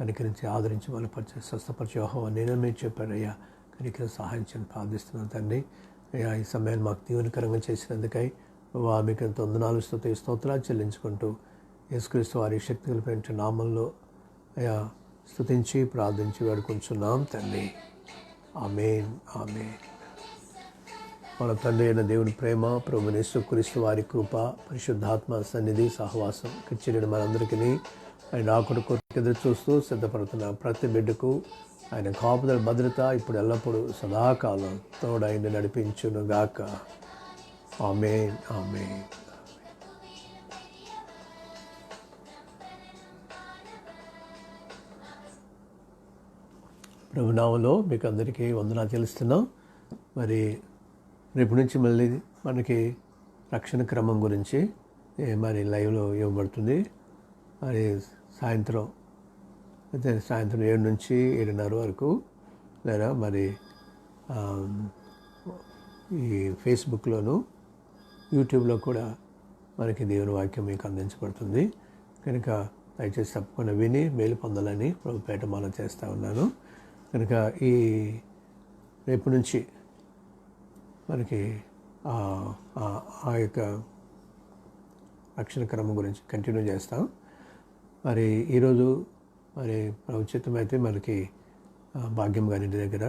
కనికరించి ఆదరించి బలపరిచి స్వస్థపరిచి యెహోవా నేనే మీరు చెప్పారు అయ్యా. కనికరించి సహాయం చేయని ప్రార్థిస్తున్నాను తండ్రి. అయ్యా ఈ సమయాన్ని మాకు దీవెనకరంగా చేసినందుకై మీకు ఎంతో వందనాలు స్తోత్రాలు చెల్లించుకుంటూ యేసుక్రీస్తు వారి శక్తి కలిపిన నామంలో అయ్యా స్తుతించి ప్రార్థించి వేడుకుంటున్నాం తండ్రి. ఆమేన్ ఆమేన్. మన తండ్రి అయిన దేవుని ప్రేమ, ప్రభువైన యేసుక్రీస్తు వారి కృప, పరిశుద్ధాత్మ సన్నిధి సహవాసం కిచ్చిడి మనందరికీ ఆయన ఆకుడు కోరిక ఎదురు చూస్తూ సిద్ధపడుతున్న ప్రతి బిడ్డకు ఆయన కాపుదల భద్రత ఇప్పుడు ఎల్లప్పుడూ సదాకాలం తోడైంది నడిపించునుగాక. ఆమేన్ ఆమేన్. ప్రభునామంలో మీకు అందరికీ వందనాలు తెలుస్తున్నాం. మరి రేపు నుంచి మళ్ళీ మనకి రక్షణ క్రమం గురించి మరి లైవ్లో ఇవ్వబడుతుంది. మరి సాయంత్రం 7 నుంచి 7:30 వరకు లేదా మరి ఈ ఫేస్బుక్లోను యూట్యూబ్లో కూడా మనకి దేవుని వాక్యం మీకు అందించబడుతుంది. కనుక దయచేసి తప్పకుండా విని మేలు పొందాలని ప్రభుపేట మనం చేస్తూ ఉన్నాను. కనుక ఈ రేపు నుంచి మనకి ఆ యొక్క రక్షణ క్రమం గురించి కంటిన్యూ చేస్తాం. మరి ఈరోజు మరి ప్రభుత్వం అయితే మనకి భాగ్యం గారి దగ్గర